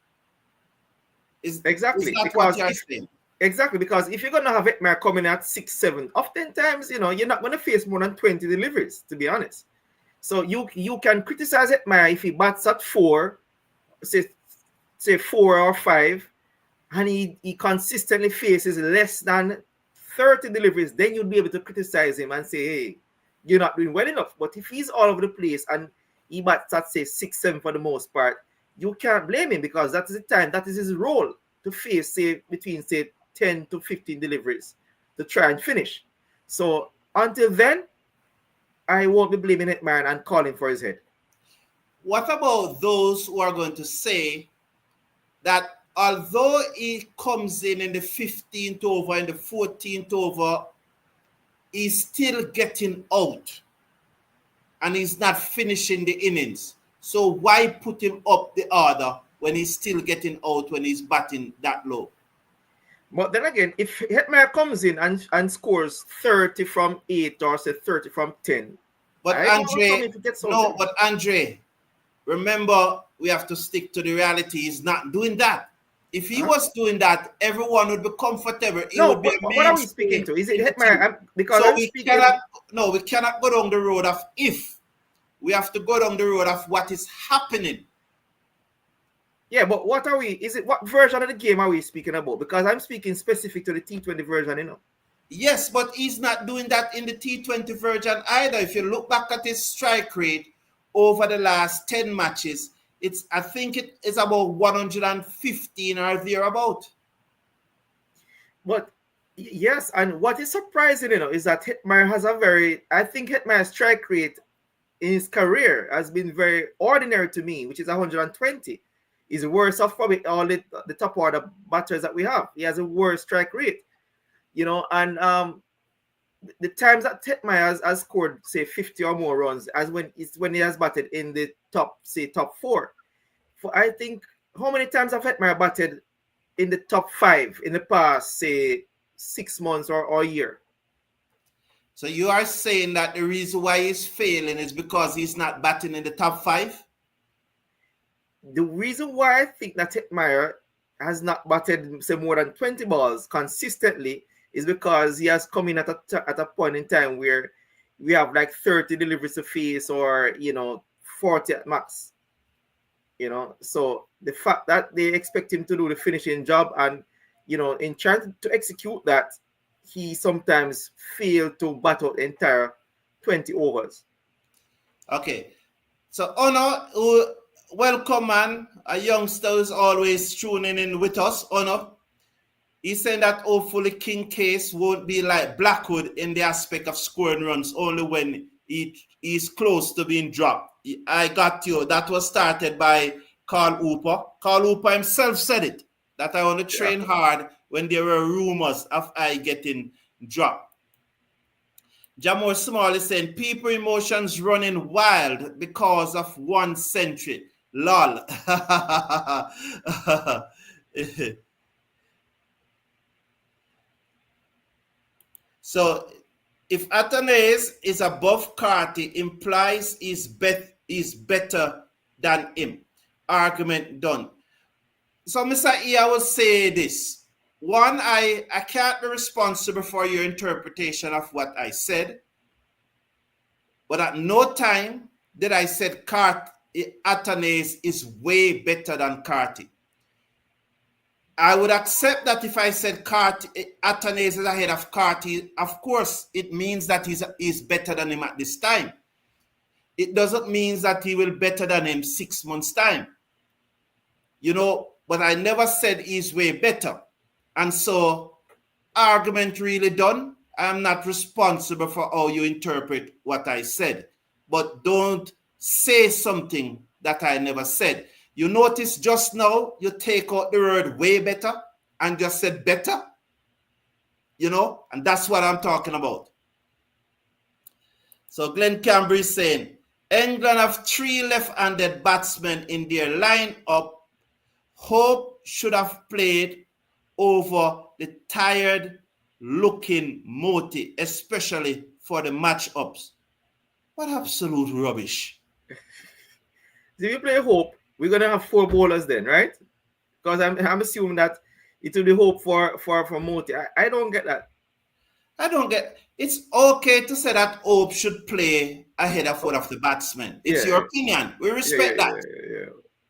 Exactly. Is that what you're saying? Exactly, because if you're going to have Hetmeyer coming at 6, 7, oftentimes, you know, you're not going to face more than 20 deliveries, to be honest. So you can criticize Hetmeyer if he bats at 4, say 4 or 5, and he consistently faces less than 30 deliveries, then you'd be able to criticize him and say, hey, you're not doing well enough. But if he's all over the place and he bats at, say, 6, 7 for the most part, you can't blame him because that is the time, that is his role to face, say, between, say, 10 to 15 deliveries to try and finish. So until then, I won't be blaming Hetmeyer and calling for his head. What about those who are going to say that although he comes in the 15th over, in the 14th over, he's still getting out and he's not finishing the innings? So why put him up the order when he's still getting out when he's batting that low? But then again, if Hetmeyer comes in and scores 30 from 8 or say 30 from 10, but Andre, remember, we have to stick to the reality. He's not doing that. If he was doing that, everyone would be comfortable. It would be what are we speaking to? Is it Hetmeyer? Because so we cannot go down the road of if. We have to go down the road of what is happening. Yeah, but what version of the game are we speaking about? Because I'm speaking specific to the T20 version, you know. Yes, but he's not doing that in the T20 version either. If you look back at his strike rate over the last 10 matches, I think it is about 115 or thereabout. But yes, and what is surprising, you know, is that Hetmeyer has I think Hetmeyer's strike rate in his career has been very ordinary to me, which is 120. Is worse off probably all the top order batters that we have. He has a worse strike rate, you know, and the times that Hetmeyer has scored, say, 50 or more runs, as when he has batted in the top 4. I think, how many times have Hetmeyer batted in the top 5 in the past, say, 6 months or a year? So you are saying that the reason why he's failing is because he's not batting in the top 5? The reason why I think that Hetmeyer has not batted, say, more than 20 balls consistently is because he has come in at a point in time where we have like 30 deliveries to face, or 40 at max. So the fact that they expect him to do the finishing job, and in trying to execute that, he sometimes failed to bat out the entire 20 overs. Okay. So Honor, welcome, man. A youngster is always tuning in with us. Honor, he's saying that hopefully King Case won't be like Blackwood in the aspect of scoring runs only when he's close to being dropped. I got you. That was started by Carl Hooper. Carl Hooper himself said it, that I want to train hard when there were rumors of I getting dropped. Jamor Small is saying people emotions running wild because of 1 century. Lol. So if Athanaze is above Carty, implies he's better than him. Argument done. So Mr. E, I will say this. One, I can't be responsible for your interpretation of what I said. But at no time did I say Athanaze is way better than Carty. I would accept that if I said Athanaze is ahead of Carty, of course, it means that he's better than him at this time. It doesn't mean that he will be better than him 6 months' time. But I never said he's way better. And so, argument really done. I'm not responsible for how you interpret what I said. But don't say something that I never said. You notice just now, you take out the word way better and just said better. And that's what I'm talking about. So Glenn Camber is saying, England have 3 left-handed batsmen in their lineup. Hope should have played over the tired-looking Moti, especially for the match-ups. What absolute rubbish. If you play Hope, we're going to have 4 bowlers then, right? Because I'm assuming that it will be Hope for Moti. I don't get that. It's okay to say that Hope should play ahead of one of the batsmen. It's your opinion. We respect that.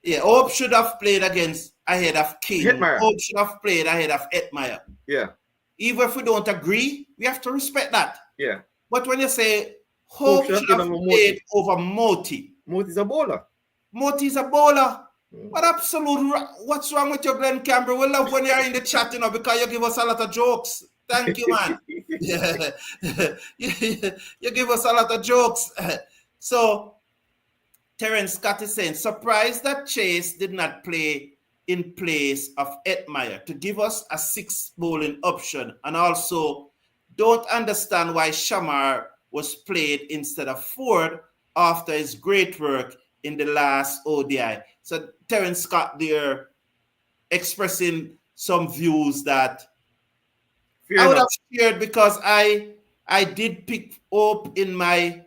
Yeah, Hope should have played ahead of King. Hetmeyer. Hope should have played ahead of Hetmeyer. Yeah. Even if we don't agree, we have to respect that. Yeah. But when you say Hope should have played over Moti. Moti's a bowler. Moti's a bowler. What's wrong with your Glenn Campbell? We love when you're in the chat, because you give us a lot of jokes. Thank you, man. Yeah. You give us a lot of jokes. So, Terence Scott is saying, surprised that Chase did not play in place of Hetmeyer to give us a 6 bowling option, and also don't understand why Shamar was played instead of Ford after his great work in the last ODI. So Terence Scott there expressing some views that I would have shared, because I did pick I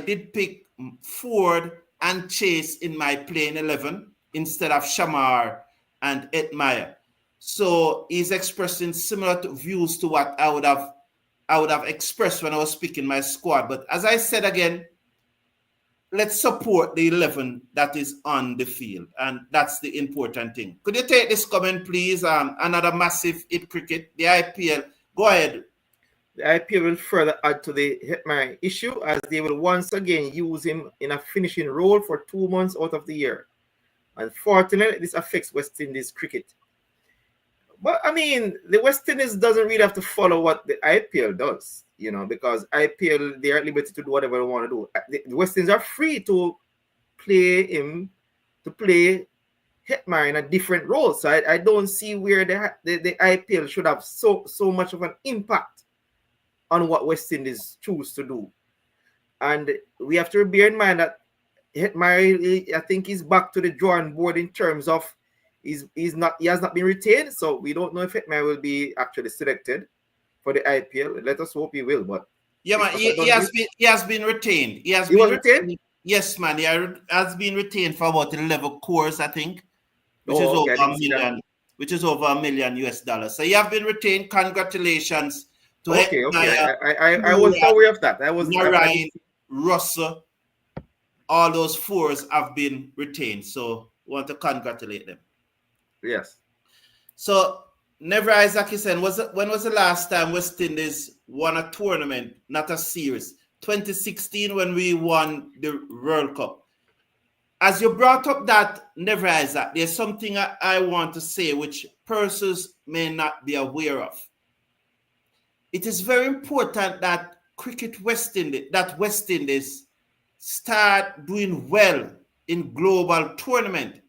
did pick Ford and Chase in my playing 11 instead of Shamar and Hetmeyer. So he's expressing similar views to what I would have expressed when I was picking my squad. But as I said again, let's support the 11 that is on the field, and that's the important thing. Could you take this comment, please? Another massive hit cricket, the IPL. Go ahead. The IPL will further add to the Hetmeyer issue, as they will once again use him in a finishing role for 2 months out of the year. Unfortunately, this affects West Indies cricket. But I mean, the West Indies doesn't really have to follow what the IPL does, because IPL, they are at liberty to do whatever they want to do. The West Indies are free to play Hetmeyer in a different role. So I don't see where the IPL should have so much of an impact on what West Indies choose to do. And we have to bear in mind that Hetmeyer, I think he's back to the drawing board in terms of he has not been retained, so we don't know if Hetmeyer will be actually selected for the IPL. Let us hope he will, but Yeah, man, it's not a done deal. he has been retained. He has He been was retained? retained. Yes, man, has been retained for about 11 cores, I think, which is Oh, over okay, I a didn't see that. million, which is over $1 million US. So you have been retained. Congratulations to Okay, Maya, I wasn't aware of that. I Narayan, didn't see. Russell. All those fours have been retained. So want to congratulate them. Yes. So Never Isaac is saying, when was the last time West Indies won a tournament, not a series? 2016 when we won the World Cup. As you brought up that, Never Isaac, there's something I want to say which persons may not be aware of. It is very important that West Indies start doing well in global tournament.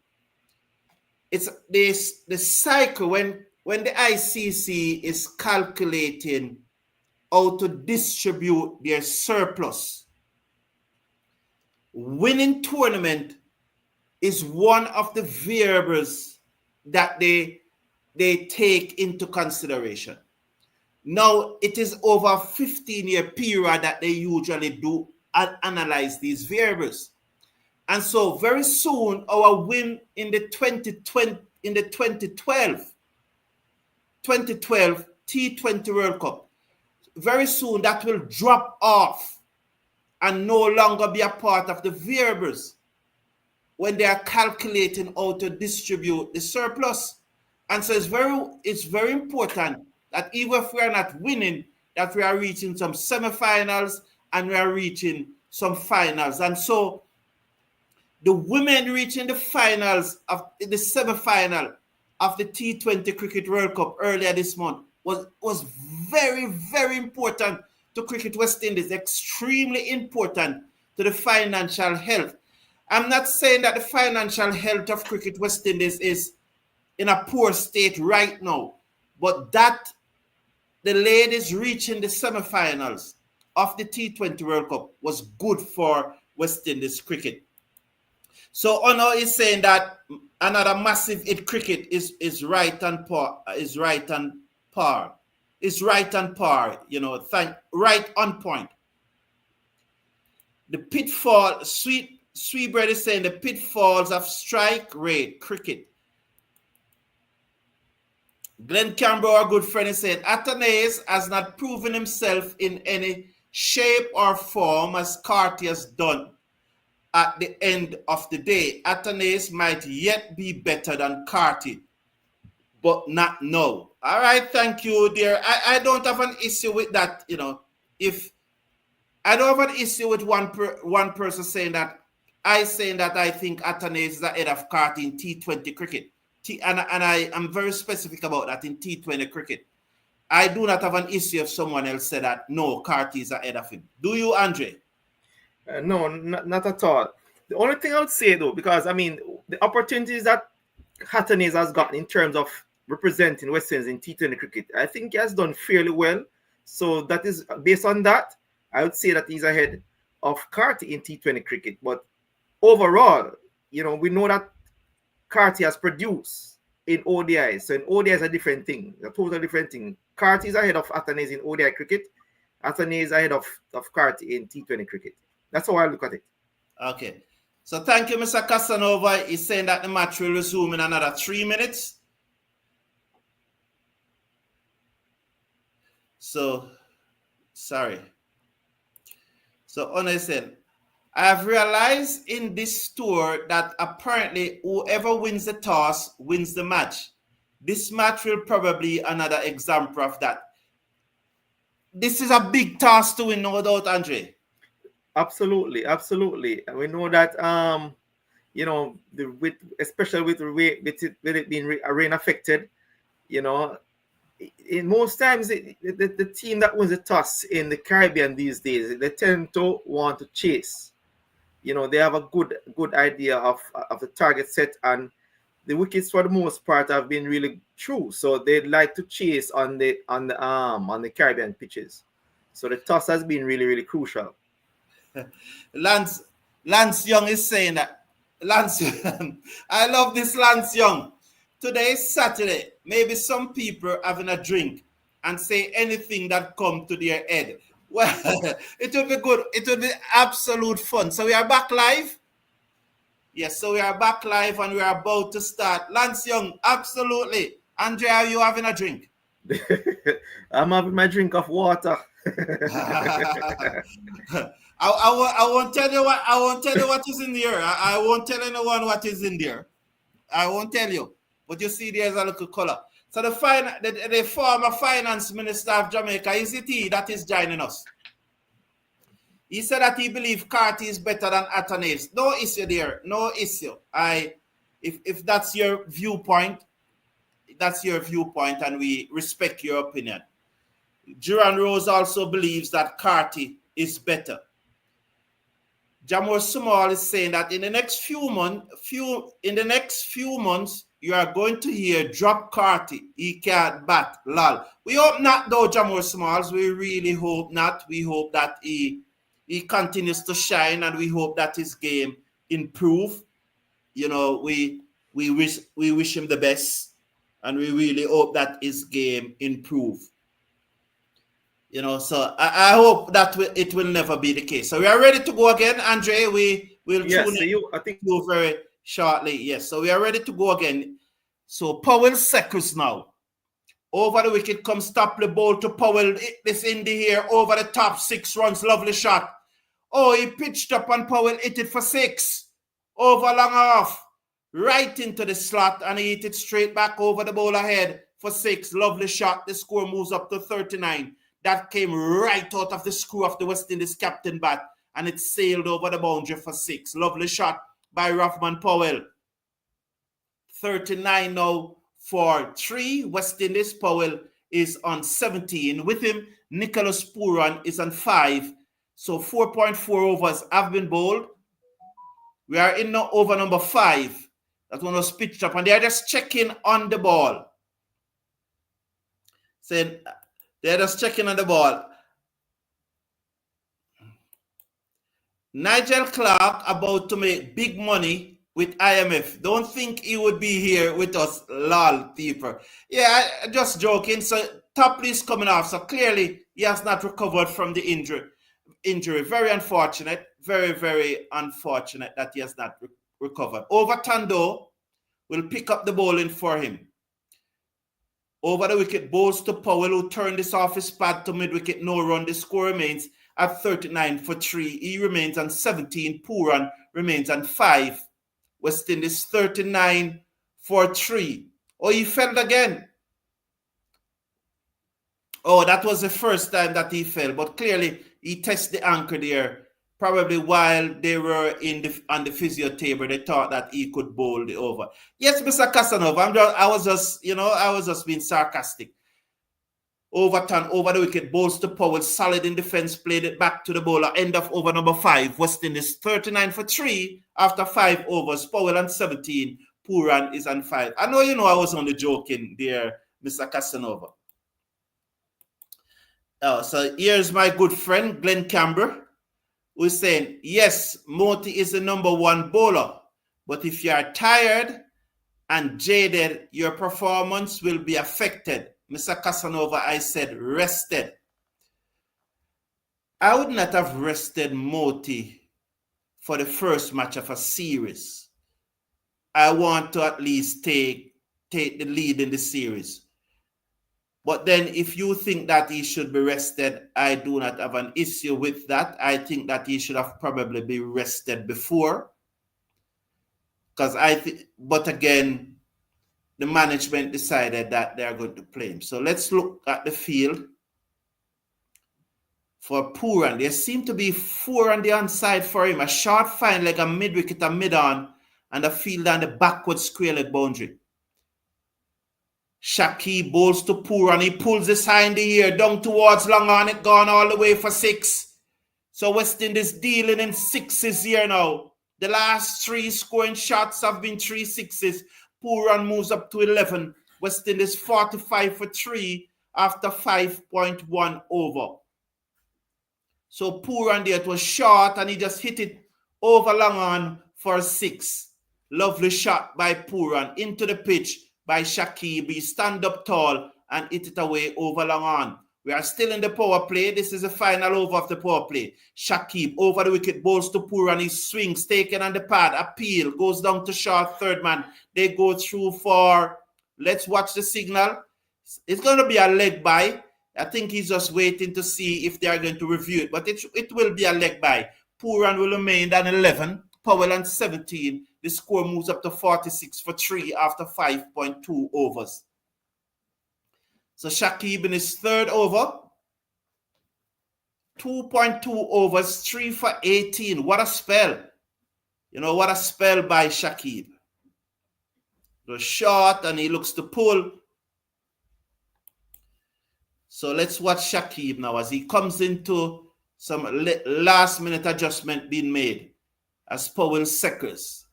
It's this the cycle when the ICC is calculating how to distribute their surplus. Winning tournament is one of the variables that they take into consideration. Now, it is over a 15-year period that they usually do analyze these variables. And so very soon, our win in the 2012 T20 World Cup, very soon that will drop off and no longer be a part of the variables when they are calculating how to distribute the surplus. And so it's very important that even if we are not winning, that we are reaching some semifinals and we are reaching some finals. And so the women reaching the finals of the semi-final of the T20 Cricket World Cup earlier this month was very, very important to Cricket West Indies, extremely important to the financial health. I'm not saying that the financial health of Cricket West Indies is in a poor state right now, but that the ladies reaching the semi-finals of the T20 World Cup was good for West Indies cricket. So Ono is saying that another massive hit cricket is right on par, right on point. The pitfall, Sweetbread is saying the pitfalls of strike rate cricket. Glenn Campbell, our good friend, is saying Athanaze has not proven himself in any shape or form as Carty has done. At the end of the day, Athanaze might yet be better than Carty, but not now. All right, thank you, dear. I don't have an issue with that. If I don't have an issue with one person saying that I think Athanaze is ahead of Carty in T20 cricket. And I am very specific about that in T20 cricket. I do not have an issue if someone else said that no, Carty is ahead of him. Do you, Andre? No, not at all. The only thing I would say though, because I mean, the opportunities that Hattonese has gotten in terms of representing West Indies in T20 cricket, I think he has done fairly well. So that is based on that, I would say that he's ahead of Carty in T20 cricket. But overall, we know that Carty has produced in ODI. So in ODI is a different thing, a totally different thing. Carty is ahead of Hattonese in ODI cricket. Hattonese is ahead of Carty in T20 cricket. That's how I look at it. Okay. So thank you, Mr. Casanova. He's saying that the match will resume in another 3 minutes. So, sorry. So, Ona said, I have realized in this tour that apparently whoever wins the toss wins the match. This match will probably be another example of that. This is a big task to win, no doubt, Andre. Absolutely. And we know that especially with it being rain affected, in most times the team that wins the toss in the Caribbean these days, they tend to want to chase. They have a good idea of the target set, and the wickets for the most part have been really true. So they'd like to chase on the Caribbean pitches. So the toss has been really, really crucial. Lance Lance Young is saying that. Lance Young, I love this Lance Young. Today is Saturday. Maybe some people having a drink and say anything that come to their head. Well, it will be good. It will be absolute fun. So we are back live. Yes, so we are back live and we are about to start. Lance Young, absolutely. Andrea, are you having a drink? I'm having my drink of water. I won't tell you what is in there. I won't tell anyone what is in there. I won't tell you. But you see there's a little color. So the former finance minister of Jamaica, is it he that is joining us? He said that he believes Carty is better than Athanaze. No issue there. No issue. If that's your viewpoint, and we respect your opinion. Duran Rose also believes that Carty is better. Jamor Sumal is saying that in the next few months, you are going to hear drop Carty. He can't bat. Lol. We hope not, though, Jamor Smalls. We really hope not. We hope that he continues to shine, and we hope that his game improve. You know, we wish him the best, and we really hope that his game improve. You know, so I hope that it will never be the case. So we are ready to go again, Andre. We will tune in you very shortly. Yes, so we are ready to go again. So Powell seconds now. Over the wicket comes Topley ball to Powell. This in the here over the top, 6 runs, lovely shot. Oh, he pitched up and Powell hit it for 6. Over long off, right into the slot, and he hit it straight back over the bowler head for 6. Lovely shot. The score moves up to 39. That came right out of the screw of the West Indies captain bat, and it sailed over the boundary for 6. Lovely shot by Rahman Powell. 39 now for 3. West Indies. Powell is on 17. With him, Nicholas Pooran is on 5. So 4.4 overs have been bowled. We are in now over number 5. That one was pitched up, and they are just checking on the ball. Saying they're just checking on the ball. Nigel Clark about to make big money with IMF. Don't think he would be here with us, lol, people. Yeah, just joking. So Topley is coming off. So clearly he has not recovered from the injury. Very unfortunate. Very, very unfortunate that he has not recovered. Overton, though, will pick up the bowling for him. Over the wicket, bowls to Powell, who turned this off his pad to mid-wicket, no run. The score remains at 39 for 3. He remains on 17. Pooran remains on 5. West Indies 39 for 3. Oh, he fell again. Oh, that was the first time that he fell, but clearly he tested the anchor there. Probably while they were on the physio table, they thought that he could bowl the over. Yes, Mr. Casanova, I was just being sarcastic. Overton over the wicket, bowls to Powell, solid in defense, played it back to the bowler. End of over number 5. West Indies 39 for 3 after 5 overs. Powell on 17. Pooran is on 5. I know I was only joking there, Mr. Casanova. So here's my good friend Glenn Camber, who's saying, yes, Moti is the number 1 bowler, but if you are tired and jaded, your performance will be affected. Mr. Casanova, I said rested. I would not have rested Moti for the first match of a series. I want to at least take the lead in the series. But then if you think that he should be rested, I do not have an issue with that. I think that he should have probably been rested before. But again, the management decided that they are going to play him. So let's look at the field for Pooran. There seem to be 4 on the onside for him. A short fine leg, a mid-wicket, a mid-on, and a field on the backward square leg boundary. Shaki bowls to Pooran. He pulls this high in the air down towards long on. It gone all the way for 6. So West Indies dealing in 6s here now. The last 3 scoring shots have been 3 6s. Pooran moves up to 11. West Indies 45 for 3 after 5.1 over. So Pooran there, it was short and he just hit it over long on for 6. Lovely shot by Pooran into the pitch by Shakib. He stand up tall and hit it away over long on. We are still in the power play. This is the final over of the power play. Shakib over the wicket, bowls to Pooran. He swings, taken on the pad, appeal, goes down to short, third man. They go through for, let's watch the signal. It's going to be a leg by. I think he's just waiting to see if they are going to review it, but it will be a leg by. Pooran will remain on 11, Powell on 17. The score moves up to 46 for 3 after 5.2 overs. So Shakib in his third over, 2.2 overs, 3 for 18. What a spell. What a spell by Shakib. The shot, and he looks to pull. So let's watch Shakib now as he comes into some last-minute adjustment being made as Powell secors.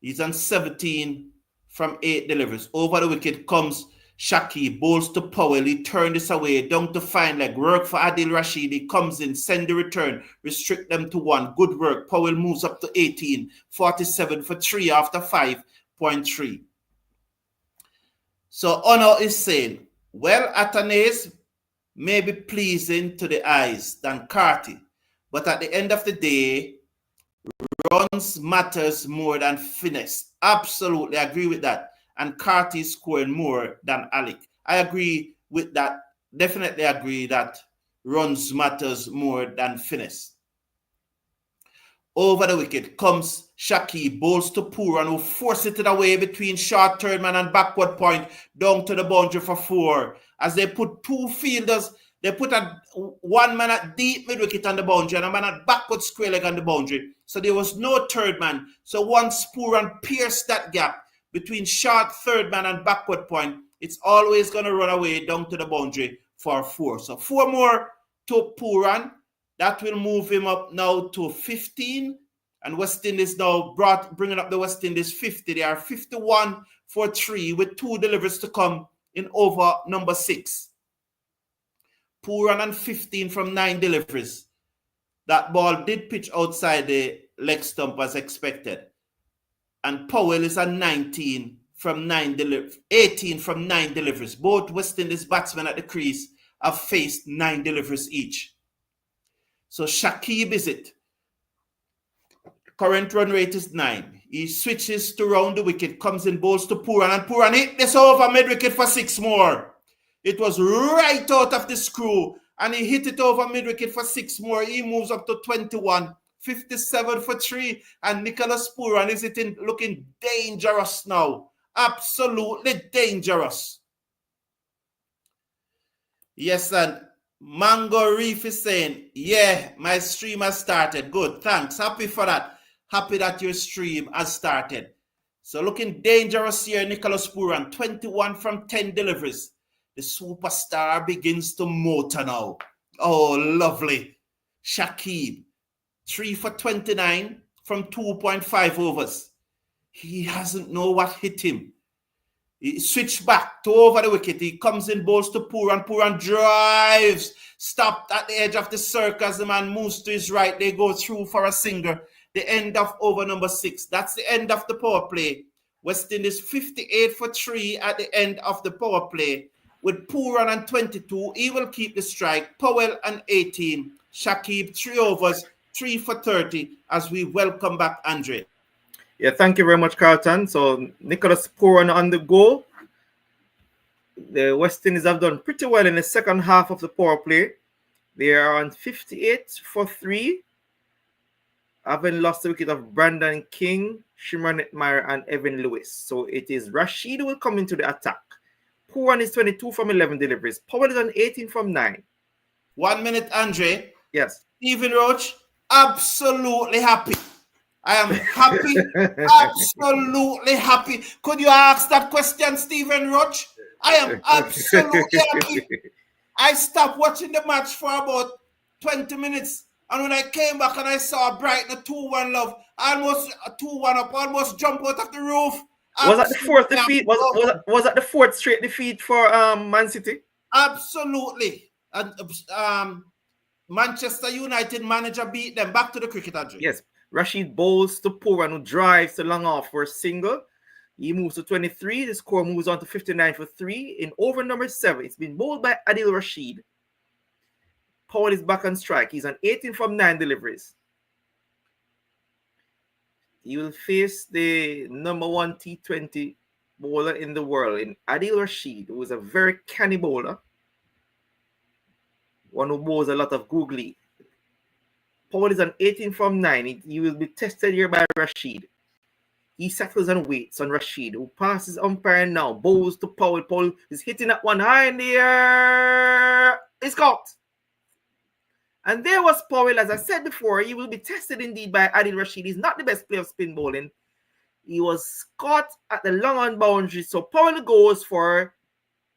He's on 17 from 8 deliveries. Over the wicket comes Shakib, bowls to Powell. He turned this away, down to fine leg. Work for Adil Rashid. He comes in, send the return, restrict them to 1. Good work. Powell moves up to 18, 47 for 3 after 5.3. So Honor is saying, well, Athanaze may be pleasing to the eyes than Carty, but at the end of the day, runs matters more than finesse. Absolutely agree with that. And Carty is scoring more than Alec. I agree with that. Definitely agree that runs matters more than finesse. Over the wicket comes Shakib, bowls to Pooran, who forces it away between short third man and backward point down to the boundary for 4. As they put 2 fielders, they put one man at deep mid wicket on the boundary and a man at backward square leg on the boundary. So there was no third man. So once Pooran pierced that gap between short third man and backward point, it's always going to run away down to the boundary for 4. So 4 more to Pooran. That will move him up now to 15. And West Indies now bringing up the West Indies 50. They are 51 for 3 with 2 deliveries to come in over number 6. Pooran on 15 from 9 deliveries. That ball did pitch outside the leg stump as expected. And Powell is on 18 from 9 deliveries. Both West Indies batsmen at the crease have faced 9 deliveries each. So Shakib is it. Current run rate is 9. He switches to round the wicket, comes in, bowls to Pooran, and Pooran hit this over mid-wicket for 6 more. It was right out of the screw, and he hit it over mid-wicket for 6 more. He moves up to 21, 57 for 3, and Nicholas Pooran is looking dangerous now. Absolutely dangerous. Yes, and Mango Reef is saying, yeah, my stream has started. Good, thanks. Happy for that. Happy that your stream has started. So looking dangerous here, Nicholas Pooran, 21 from 10 deliveries. The superstar begins to motor now. Oh, lovely. Shakib, 3 for 29 from 2.5 overs. He hasn't know what hit him. He switched back to over the wicket. He comes in, bowls to Pooran. Pooran drives, stopped at the edge of the circle as the man moves to his right. They go through for a single. The end of over number 6. That's the end of the power play. West Indies 58 for 3 at the end of the power play. With Pooran on 22, he will keep the strike. Powell on 18. Shakib 3 overs, 3 for 30 as we welcome back Andre. Yeah, thank you very much, Carlton. So Nicholas Pooran on the goal. The West Indies have done pretty well in the second half of the power play. They are on 58 for 3, having lost the wicket of Brandon King, Shimron Hetmyer, and Evan Lewis. So it is Rashid who will come into the attack. Pooran is 22 from 11 deliveries. Powell is on 18 from 9. 1 minute, Andre. Yes. Stephen Roach, absolutely happy. I am happy, absolutely happy. Could you ask that question, Stephen Roach? I am absolutely happy. I stopped watching the match for about 20 minutes. And when I came back and I saw Brighton 2-1 love, almost 2-1 up, almost jump out of the roof. Was that the fourth defeat? Was that the fourth straight defeat for Man City? Absolutely. And Manchester United manager beat them. Back to the cricket, Adri. Yes, Rashid bowls to Pooran, who drives the long off for a single. He moves to 23. The score moves on to 59 for 3. In over number 7, it's been bowled by Adil Rashid. Powell is back on strike. He's on 18 from 9 deliveries. He will face the number 1 T20 bowler in the world, in Adil Rashid, who is a very canny bowler. One who bowls a lot of googly. Powell is on 18 from 9. He will be tested here by Rashid. He settles and waits on Rashid, who passes umpire now. Bowls to Powell. Powell is hitting that one high in the air. It's caught. And there was Powell. As I said before, he will be tested indeed by Adil Rashid. He's not the best player of spin bowling. He was caught at the long on boundary. So Powell goes for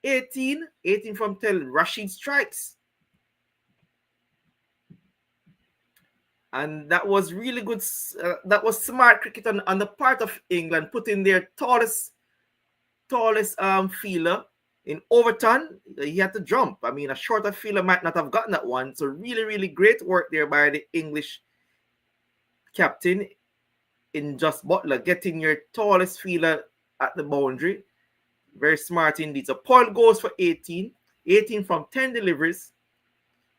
18 from 10. Rashid strikes. And that was really good. That was smart cricket on the part of England, putting their tallest fielder in Overton. He had to jump. I mean, a shorter fielder might not have gotten that one. So really, really great work there by the English captain in Just Butler, getting your tallest fielder at the boundary. Very smart indeed. So Paul goes for 18 from 10 deliveries.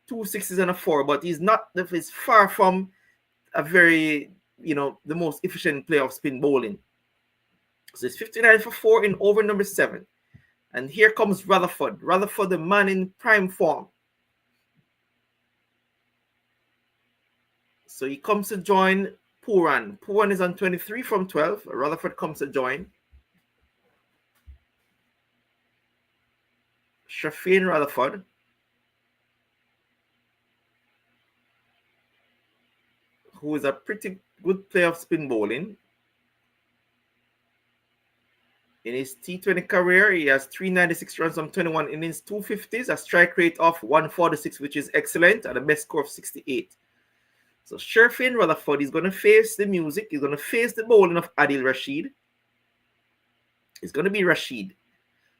2 sixes and a 4, but he's far from a very, the most efficient player of spin bowling. So it's 59 for 4 in over number 7. And here comes Rutherford. Rutherford, the man in prime form. So he comes to join Pooran. Pooran is on 23 from 12. Rutherford comes to join. Shafin Rutherford. Who is a pretty good player of spin bowling. In his T20 career, he has 396 runs from 21 innings, 250s, a strike rate of 146, which is excellent, and a best score of 68. So Sherfin Rutherford is going to face the music. He's going to face the bowling of Adil Rashid. It's going to be Rashid.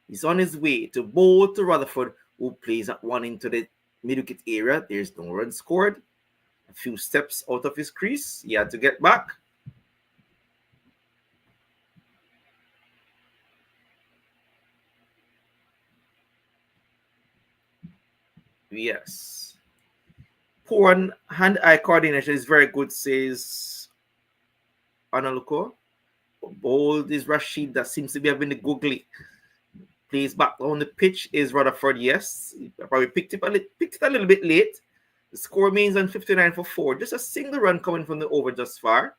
He's on his way to bowl to Rutherford, who plays that one into the mid-wicket area. There's no run scored. A few steps out of his crease. He had to get back. Yes. Poor hand-eye coordination is very good, says Analuko. Bold is Rashid, that seems to be having the googly. Plays back on the pitch is Rutherford, yes. He probably picked it a little bit late. The score means on 59 for 4. Just a single run coming from the over just far.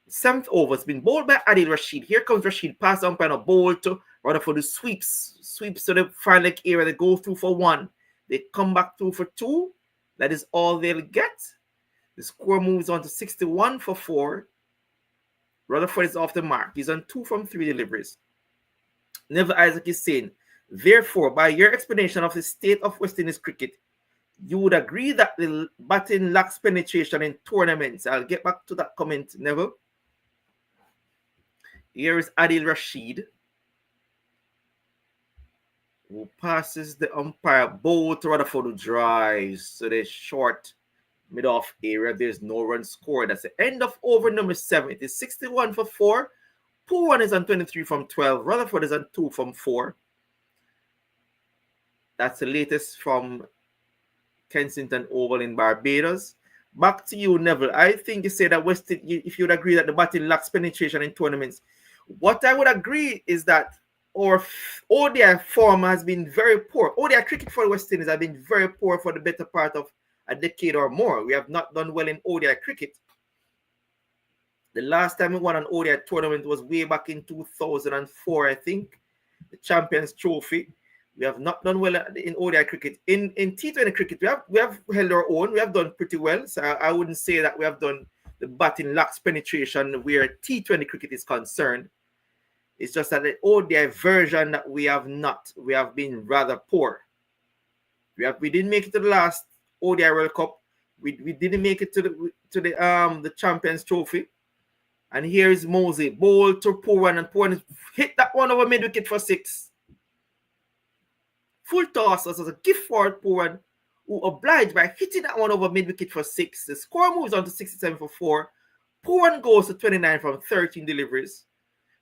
7th over has been bowled by Adil Rashid. Here comes Rashid. Pass umpire and a bowl to Rutherford, who sweeps to the far leg area. They go through for 1. They come back through for 2. That is all they'll get. The score moves on to 61 for 4. Rutherford is off the mark. He's on 2 from 3 deliveries. Neville Isaac is saying, therefore, by your explanation of the state of West Indies cricket, you would agree that the batting lacks penetration in tournaments. I'll get back to that comment, Neville. Here is Adil Rashid, who passes the umpire. Bowl to Rutherford, who drives to the short mid-off area. There's no run scored. That's the end of over number 7. It is 61 for 4. Pooran is on 23 from 12. Rutherford is on 2 from 4. That's the latest from Kensington Oval in Barbados. Back to you, Neville. I think you say that if you would agree that the batting lacks penetration in tournaments. What I would agree is that our ODI form has been very poor. ODI cricket for West Indies has been very poor for the better part of a decade or more. We have not done well in ODI cricket. The last time we won an ODI tournament was way back in 2004, I think. The Champions Trophy. We have not done well in ODI cricket. In T20 cricket, we have held our own. We have done pretty well. So I wouldn't say that we have done the batting lacks penetration where T20 cricket is concerned. It's just that the ODI version that we have been rather poor. We didn't make it to the last ODI World Cup. We didn't make it to the Champions Trophy. And here is Mosey. Bowl to Pooran, and Pooran hit that one over mid-wicket for 6. Full toss as a gift for Pooran, who obliged by hitting that one over mid-wicket for 6. The score moves on to 67 for 4. Pooran goes to 29 from 13 deliveries.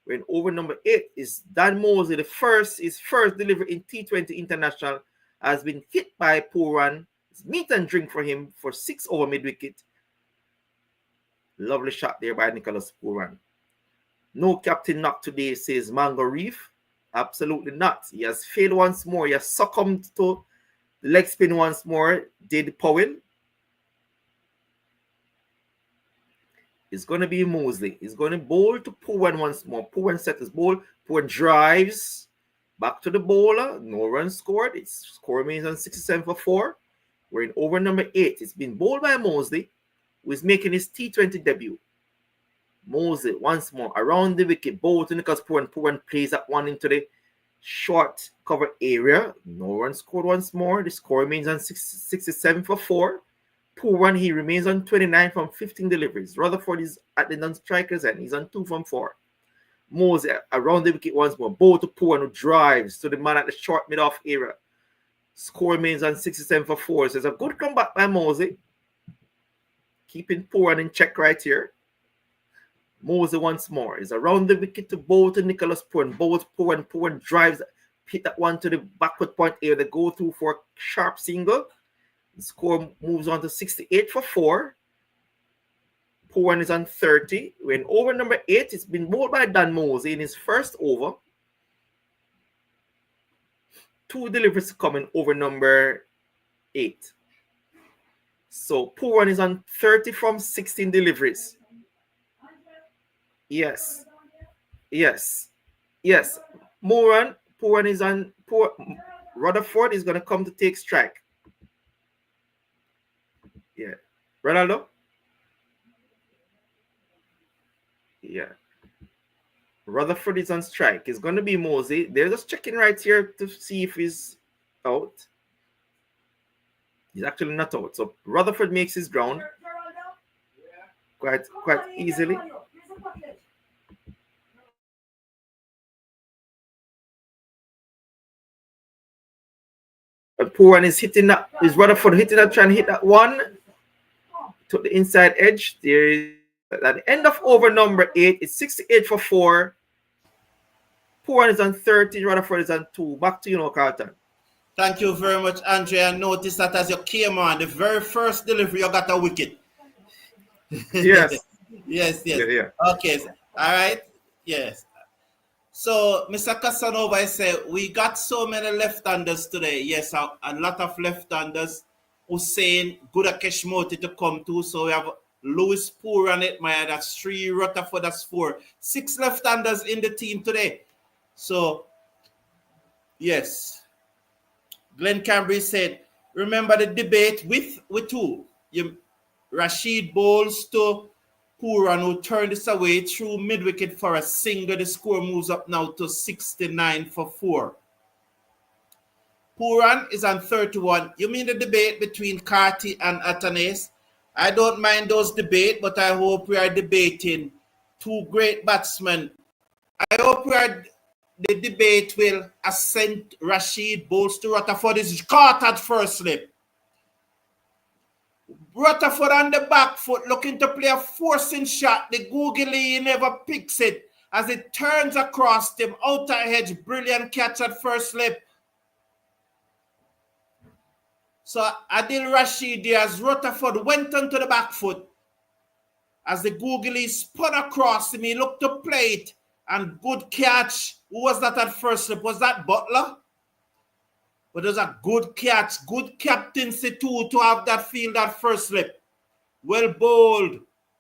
When over number 8 is Dan Mosley. His first delivery in T20 International has been hit by Pooran. It's meat and drink for him for 6 over mid-wicket. Lovely shot there by Nicholas Pooran. No captain knock today, says Mango Reef. Absolutely not. He has failed once more. He has succumbed to the leg spin once more. Did Powell. It's going to be Mosley. He's going to bowl to Pooran once more. Pooran set his bowl. Pooran drives back to the bowler. No run scored. Its score remains on 67 for 4. We're in over number 8. It's been bowled by Mosley, who is making his T20 debut. Mosley once more around the wicket. Bowl to Nicholas Pooran. Pooran plays that one into the short cover area. No run scored once more. The score remains on 67 for 4. Pooran, he remains on 29 from 15 deliveries. Rutherford is at the non-strikers end. He's on 2 from 4. Mosley around the wicket once more. Bowl to Pooran, who drives to the man at the short mid-off area. Score remains on 67 for 4. So it's a good comeback by Mosley. Keeping Pooran in check right here. Mosley once more is around the wicket to bowl to Nicholas Pooran. Bowl to Pooran. Pooran drives, hit that one to the backward point area. They go through for a sharp single. The score moves on to 68 for 4. Pooran is on 30. When over number 8, it's been bowled by Dan Mosley in his first over. 2 deliveries coming over number 8. So Pooran is on 30 from 16 deliveries. Yes. Pooran is on. Rutherford is going to come to take strike. Yeah. Ronaldo? Yeah. Rutherford is on strike. It's going to be Mosley. They're just checking right here to see if he's out. He's actually not out. So Rutherford makes his ground quite easily. Pooran is hitting that. Is Rutherford hitting that? Trying to hit that one to the inside edge. There is at the end of over number 8. It's 68 for 4. Pooran is on 30. Rutherford is on 2. Back to you now, Carlton. Thank you very much, Andrea. Notice that as you came on, the very first delivery, you got a wicket. Yes. Yes. Yeah. Okay. All right. Yes. So, Mr. Casanova said, we got so many left-handers today. Yes, a lot of left-handers. Hussein, Gudakesh Moti to come to. So we have Lewis Pooran at my, that's 3, Rutherford, that's 4. 6 left-handers in the team today. So, yes. Glenn Cambry said, remember the debate with who? Rashid bowls to Pooran, who turned this away through mid-wicket for a single. The score moves up now to 69 for 4. Pooran is on 31. You mean the debate between Carty and Atanes? I don't mind those debates, but I hope we are debating 2 great batsmen. I hope the debate will ascend Rashid bowls to Rutherford is caught at first slip. Rutherford on the back foot looking to play a forcing shot. The googly never picks it as it turns across him. Outer edge, brilliant catch at first slip. So Adil Rashid as Rutherford went onto the back foot. As the googly spun across him, he looked to play it. And good catch. Who was that at first slip? Was that Butler? But it was a good catch. Good captaincy too to have that field at first slip. Well bowled.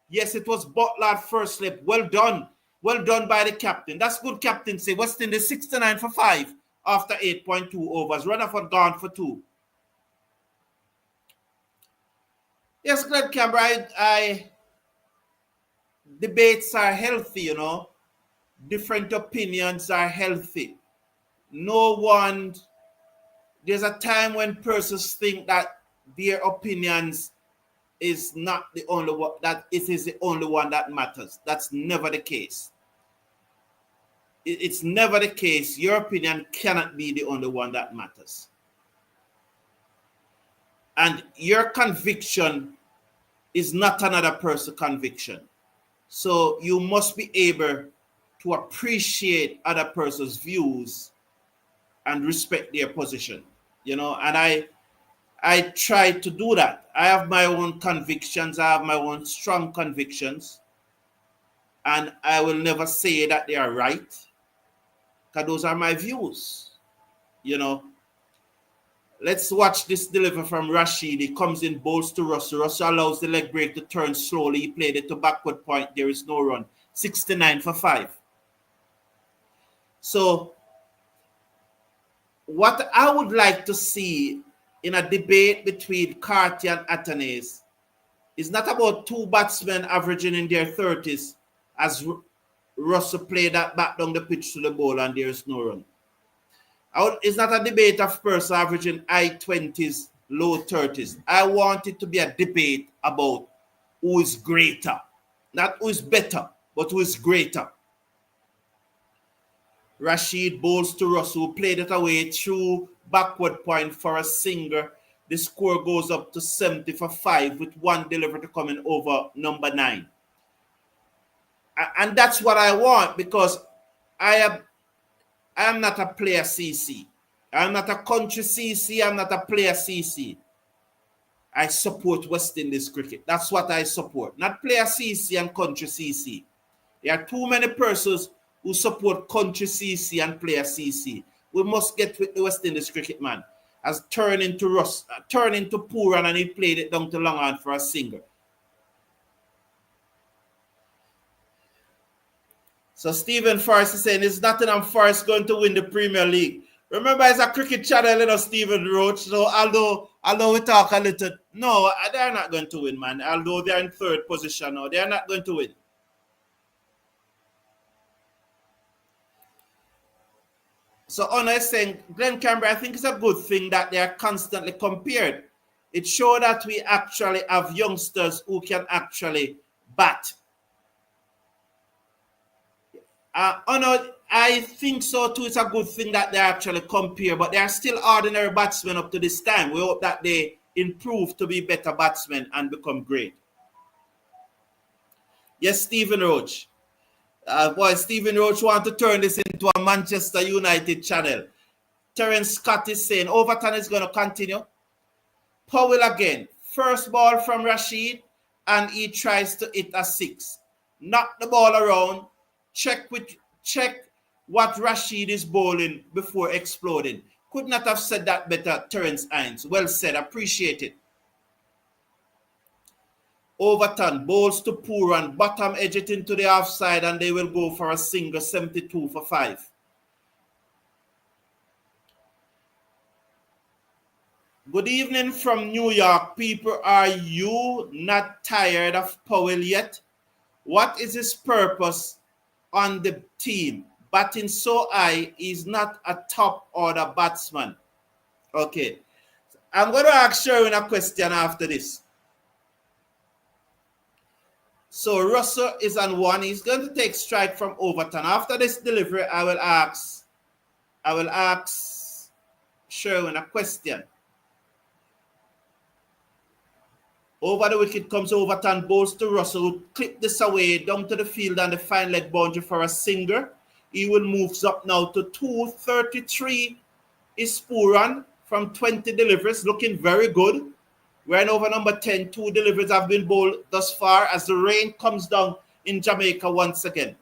Yes, it was Butler at first slip. Well done. Well done by the captain. That's good captaincy. West Indies 69 for 5 after 8.2 overs. Rutherford gone for 2. Yes, Glenn Campbell, debates are healthy, you know. Different opinions are healthy. No one, there's a time when persons think that their opinions is not the only one, that it is the only one that matters. That's never the case. It's never the case. Your opinion cannot be the only one that matters. And your conviction is not another person's conviction. So you must be able to appreciate other person's views and respect their position. And I try to do that. I have my own convictions. I have my own strong convictions. And I will never say that they are right, because those are my views. Let's watch this deliver from Rashid. He comes in, bowls to Russell. Russell allows the leg break to turn slowly. He played it to backward point. There is no run. 69 for 5. So what I would like to see in a debate between Carty and Athanaze is not about two batsmen averaging in their 30s as Russell played that back down the pitch to the ball and there is no run. It's not a debate of person averaging high 20s, low 30s. I want it to be a debate about who is greater. Not who is better, but who is greater. Rashid bowls to Russell, who played it away through backward point for a singer. The score goes up to 70 for 5 with one delivery to coming over number 9. And that's what I want, because I am not a player CC. I'm not a country CC. I'm not a player CC. I support West Indies cricket. That's what I support. Not player CC and country CC. There are too many persons who support country CC and player CC. We must get with the West Indies cricket man. As turn into Puran, and he played it down to long on for a single. So Stephen Forrest is saying, is Nottingham Forest going to win the Premier League? Remember, it's a cricket channel, Stephen Roach. So although we talk a little, no, they're not going to win, man. Although they're in third position now, they're not going to win. So Honor is saying, Glenn Campbell, I think it's a good thing that they are constantly compared. It shows that we actually have youngsters who can actually bat. I think so too. It's a good thing that they actually compare, but they are still ordinary batsmen up to this time. We hope that they improve to be better batsmen and become great. Yes, Stephen Roach. Stephen Roach want to turn this into a Manchester United channel. Terence Scott is saying Overton is going to continue. Powell again. First ball from Rashid, and he tries to hit a 6. Knock the ball around. Check what Rashid is bowling before exploding. Could not have said that better, Terence Hines. Well said. Appreciate it. Overton bowls to Puran, bottom edge it into the offside, and they will go for a single, 72 for 5. Good evening from New York, people. Are you not tired of Powell yet? What is his purpose on the team? Batting so high, he's not a top order batsman. Okay. I'm going to ask Sherwin a question after this. So Russell is on 1. He's going to take strike from Overton. After this delivery, I will ask Sherwin a question. Over the wicket comes Overton, bowls to Russell, who clip this away down to the field and the fine leg boundary for a single. He will move up now to 233. Is Puran from 20 deliveries, looking very good. We're in over number 10. 2 deliveries have been bowled thus far as the rain comes down in Jamaica once again.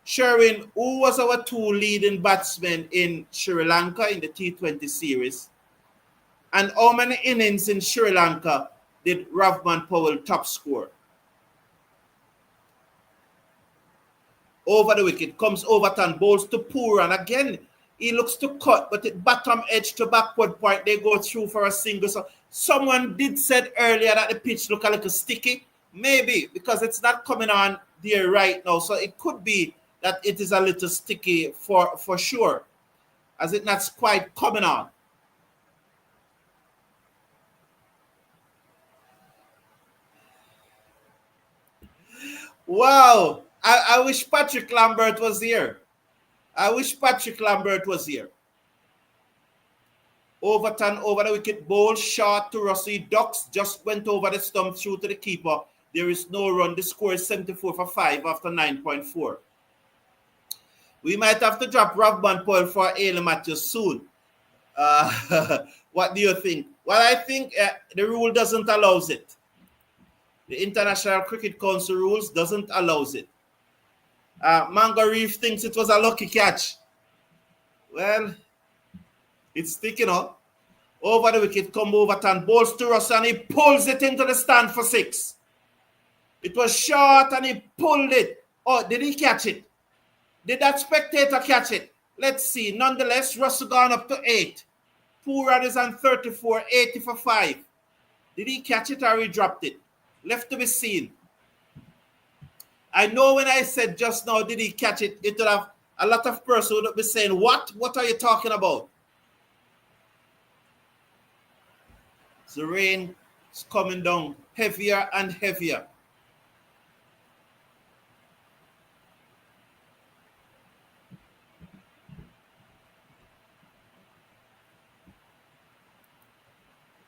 Sherwin, who was our 2 leading batsmen in Sri Lanka in the T20 series? And how many innings in Sri Lanka did Ravman Powell top score? Over the wicket comes Overton, bowls to Puran. Again, he looks to cut, but it bottom edge to backward point. They go through for a single. So someone did said earlier that the pitch look a little sticky. Maybe, because it's not coming on there right now. So it could be that it is a little sticky for sure, as it's not quite coming on. Wow. I wish Patrick Lambert was here. I wish Patrick Lambert was here. Overton over the wicket, bowl short to Rossi. Ducks just went over the stump through to the keeper. There is no run. The score is 74 for 5 after 9.4. We might have to drop Robban Paul for Ailey Matthews soon. What do you think? Well, I think the rule doesn't allow it. The International Cricket Council rules doesn't allow it. Mango Reef thinks it was a lucky catch. Well, it's sticking up. Over the wicket, come Overton, bowls to Russ, and he pulls it into the stand for 6. It was short, and he pulled it. Oh, did he catch it? Did that spectator catch it? Let's see. Nonetheless, Russ gone up to 8. Pooran is on 34, 80 for 5. Did he catch it or he dropped it? Left to be seen. I know when I said just now, did he catch it? It would have a lot of persons would be saying, what? What are you talking about? The rain is coming down heavier and heavier.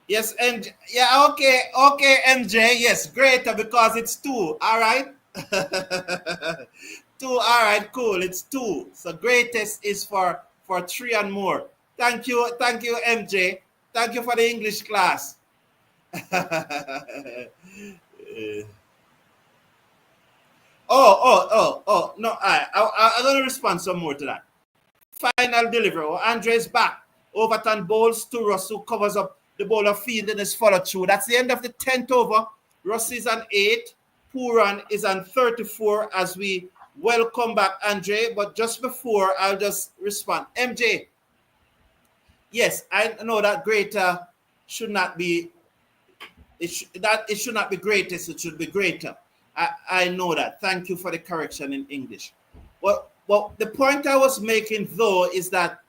Yes, and yeah, okay, MJ, yes, greater because it's 2, all right? 2, all right, cool, it's 2. So greatest is for 3 and more. Thank you, MJ. Thank you for the English class. No, I'm going to respond some more to that. Final delivery. Andre's back. Overton bowls to Russ, who covers up the bowler field and is followed through. That's the end of the 10th over. Russ is on 8. Pooran is on 34 as we welcome back Andre. But just before, I'll just respond. MJ, yes, I know that greater should not be, it should not be greatest, it should be greater. I know that. Thank you for the correction in English. Well, the point I was making, though, is that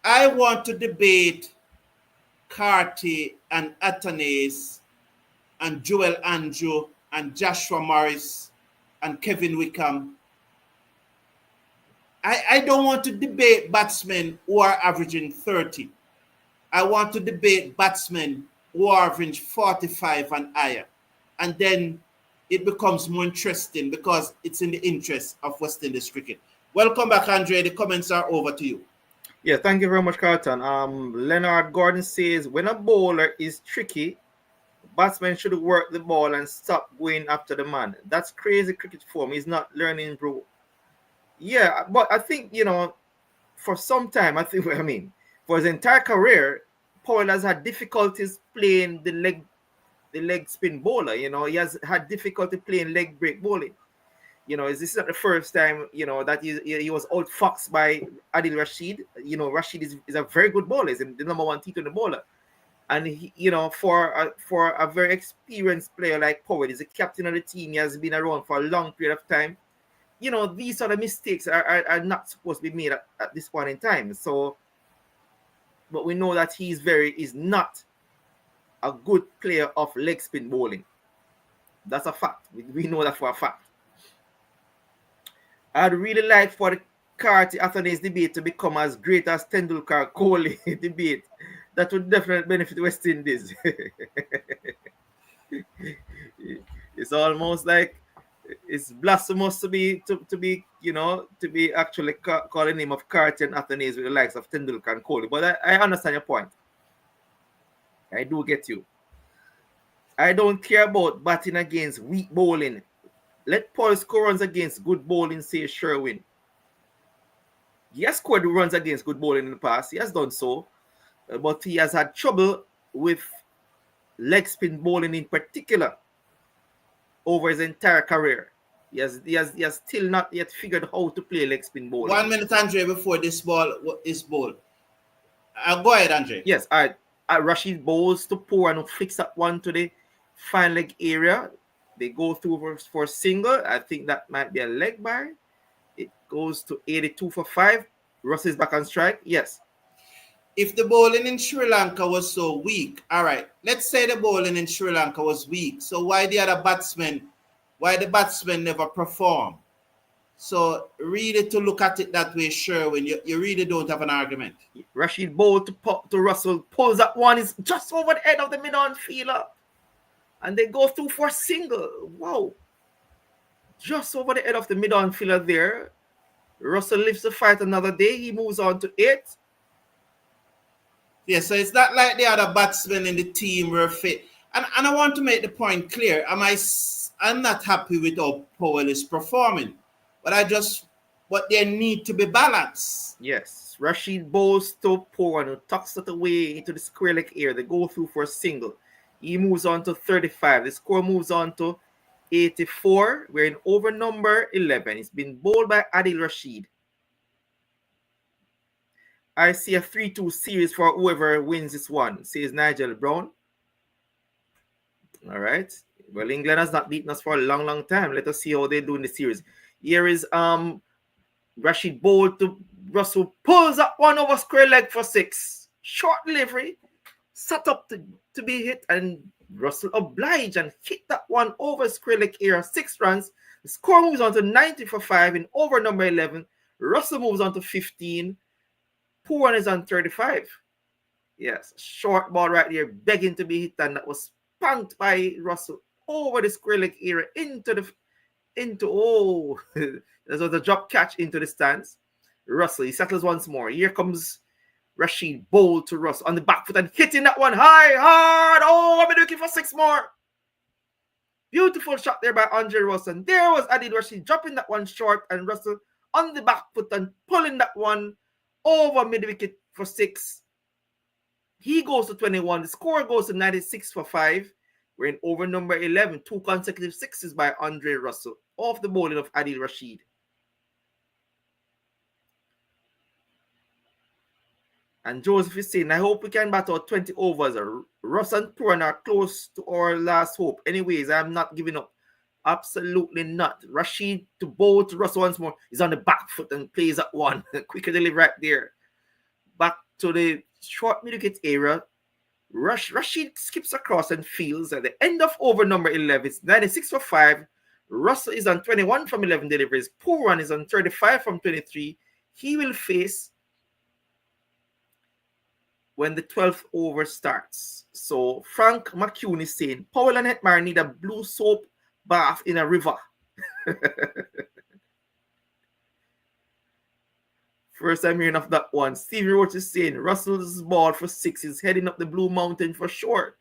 I want to debate Carty and Athanaze and Joel Andrew and Joshua Morris and Kevin Wickham. I don't want to debate batsmen who are averaging 30. I want to debate batsmen who are averaging 45 and higher. And then it becomes more interesting because it's in the interest of West Indies cricket. Welcome back, Andre. The comments are over to you. Yeah, thank you very much, Carlton. Leonard Gordon says, when a bowler is tricky, batsman should work the ball and stop going after the man. That's crazy cricket form. He's not learning, bro. Yeah, but I think, for some time, for his entire career, Paul has had difficulties playing the leg spin bowler. He has had difficulty playing leg break bowling. This is not the first time, that he was outfoxed by Adil Rashid. Rashid is a very good bowler. He's the number 1 T20 bowler. And, for a very experienced player like Powell, he's a captain of the team. He has been around for a long period of time. These sort of mistakes are not supposed to be made at this point in time. So, but we know that he's not a good player of leg spin bowling. That's a fact. We know that for a fact. I'd really like for the Carty Athanaze debate to become as great as Tendulkar Kohli debate. That would definitely benefit West Indies. It's almost like it's blasphemous to be actually calling the name of Carty and Athanaze with the likes of Tendulkar and Kohli. But I understand your point. I do get you. I don't care about batting against weak bowling. Let Paul score runs against good bowling, says Sherwin. He has scored runs against good bowling in the past. He has done so. But he has had trouble with leg spin bowling in particular over his entire career. He has still not yet figured how to play leg spin bowling. 1 minute, Andre, before this ball is bowled. Go ahead, Andre. Yes, Rashid bowls to Pooran, who flicks up one to the fine leg area. They go through for a single. I think that might be a leg by. It goes to 82 for 5. Russ is back on strike. Yes. If the bowling in Sri Lanka was so weak, all right, let's say the bowling in Sri Lanka was weak. So why the batsmen never perform? So really to look at it that way, sure, when you really don't have an argument. Rashid bowled to Russell, pulls that one, is just over the head of the mid-on fielder. And they go through for a single. Wow. Just over the head of the mid-on fielder there. Russell lives to fight another day. He moves on to 8. Yeah, so it's not like the other batsmen in the team were fit. And I want to make the point clear. I'm not happy with how Powell is performing. But there need to be balance. Yes. Rashid bowls to Powan, who tucks it away into the square leg area. They go through for a single. He moves on to 35. The score moves on to 84. We're in over number 11. It's been bowled by Adil Rashid. I see a 3-2 series for whoever wins this one, says Nigel Brown. All right. Well, England has not beaten us for a long, long time. Let us see how they do in the series. Here is Rashid bowled to Russell, pulls that one over square leg for 6. Short delivery, set up to be hit, and Russell obliged and hit that one over square leg area. 6 runs. The score moves on to 90 for 5 in over number 11. Russell moves on to 15. Poor one is on 35. Yes, short ball right there, begging to be hit, and that was spanked by Russell over the square leg area that was a drop catch into the stands. Russell, he settles once more. Here comes Rashid, bowled to Russell on the back foot and hitting that one high, hard. Oh, I'm looking for 6 more. Beautiful shot there by Andre Russell. And there was Adil Rashid dropping that one short, and Russell on the back foot and pulling that one over mid-wicket for 6. He goes to 21. The score goes to 96 for 5. We're in over number 11. 2 consecutive 6s by Andre Russell off the bowling of Adil Rashid. And Joseph is saying, I hope we can bat out 20 overs. Russ and Puran are close to our last hope. Anyways, I'm not giving up. Absolutely not. Rashid to bowl to Russ once more. He's on the back foot and plays at one. Quicker delivery right there. Back to the short mid-wicket area. Rashid skips across and fields at the end of over number 11. It's 96 for 5. Russell is on 21 from 11 deliveries. Puran is on 35 from 23. He will face when the 12th over starts. So Frank McCune is saying, Powell and Hetmar need a blue soap bath in a river. First I'm hearing of that one. Stevie Roach is saying, Russell's ball for 6 is heading up the Blue Mountain for sure.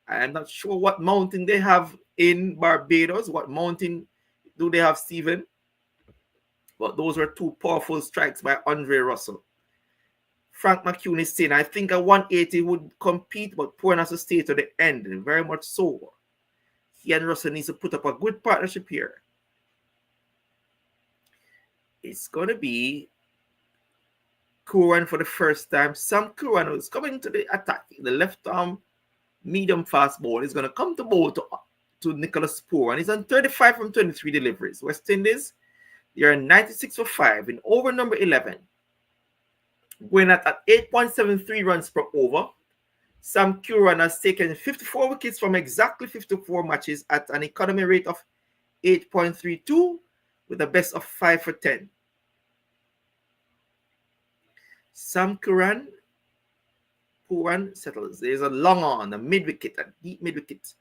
I'm not sure what mountain they have in Barbados. What mountain do they have, Stephen? But those were 2 powerful strikes by Andre Russell. Frank McCune is saying, I think a 180 would compete, but Poor has to stay to the end. Very much so. He and Russell needs to put up a good partnership here. It's going to be Curran for the first time. Sam Curran is coming to the attack. The left arm medium fast ball is going to come to bowl to Nicholas Poor. And he's on 35 from 23 deliveries. West Indies, they are 96 for 5 in over number 11. Going at 8.73 runs per over. Sam Curran has taken 54 wickets from exactly 54 matches at an economy rate of 8.32 with a best of 5 for 10. Sam Curran settles. There's a long on, a mid-wicket, a deep mid-wicket.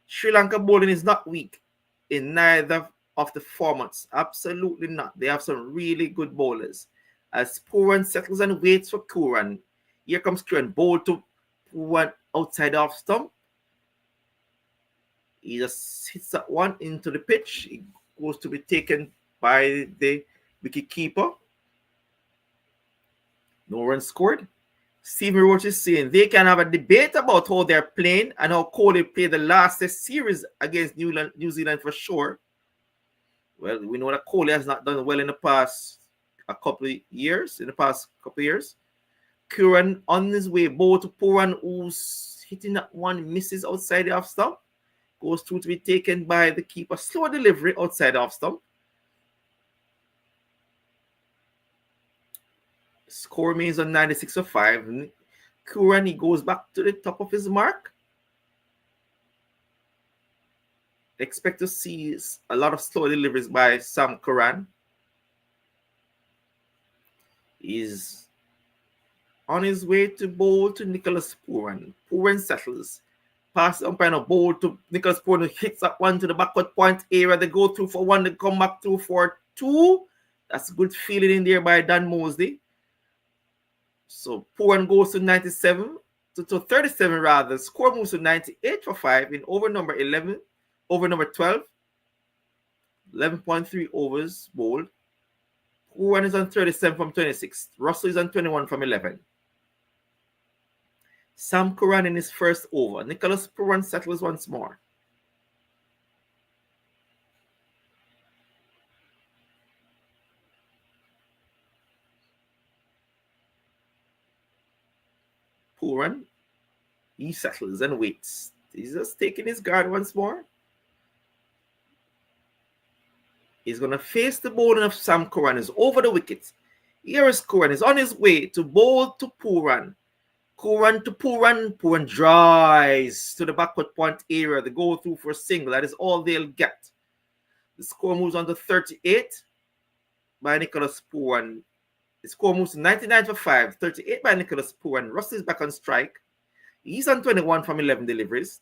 Sri Lanka bowling is not weak in neither of the formats. Absolutely not. They have some really good bowlers. As Puran settles and waits for Curran. Here comes Curran, bowl to Puran outside off stump. He just hits that one into the pitch. It goes to be taken by the wicket keeper. No run scored. Stephen Roach is saying they can have a debate about how they're playing and how Kohli played the last Test series against New Zealand for sure. Well, we know that Kohli has not done well in the past couple of years. Curran on his way, bowl to Puran, who's hitting that one, misses outside the off stump. Goes through to be taken by the keeper. Slow delivery outside off stump. Score remains on 96 for 5. Curran, he goes back to the top of his mark. Expect to see a lot of slow deliveries by Sam Curran. is on his way to bowl to Nicholas Pooran. Pooran settles. Pass the umpire, bowl to Nicholas Pooran, who hits that one to the backward point area. They go through for one, they come back through for two. That's a good feeling in there by Dan Mosley. So Pooran goes to 97, to 37 rather. Score moves to 98 for 5 in over number 11, over number 12. 11.3 overs bowled. Pooran is on 37 from 26. Russell is on 21 from 11. Sam Curran in his first over. Nicholas Pooran settles once more. Pooran, he settles and waits. He's just taking his guard once more. He's going to face the bowling of Sam Curran. Is over the wicket. Here is Curran. He's on his way to bowl to Pooran. Curran to Pooran. Pooran drives to the backward point area. They go through for a single. That is all they'll get. The score moves on to 38 by Nicholas Pooran. The score moves to 99 for 5. 38 by Nicholas Pooran. Russell is back on strike. He's on 21 from 11 deliveries.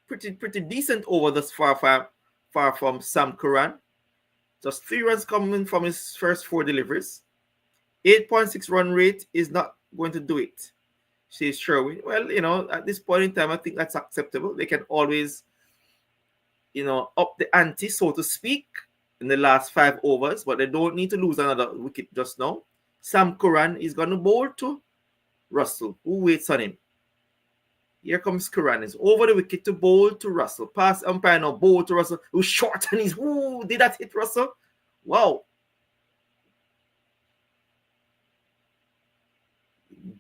Pretty decent over thus far from Sam Curran. Just 3 runs coming from his first 4 deliveries. 8.6 run rate is not going to do it, says Sherwin. Well, at this point in time, I think that's acceptable. They can always, up the ante, so to speak, in the last 5 overs, but they don't need to lose another wicket just now. Sam Curran is going to bowl to Russell, who waits on him. Here comes Curran. Is over the wicket to bowl to Russell. Pass umpire now, bowl to Russell, who's short and he's, did that hit Russell? Wow.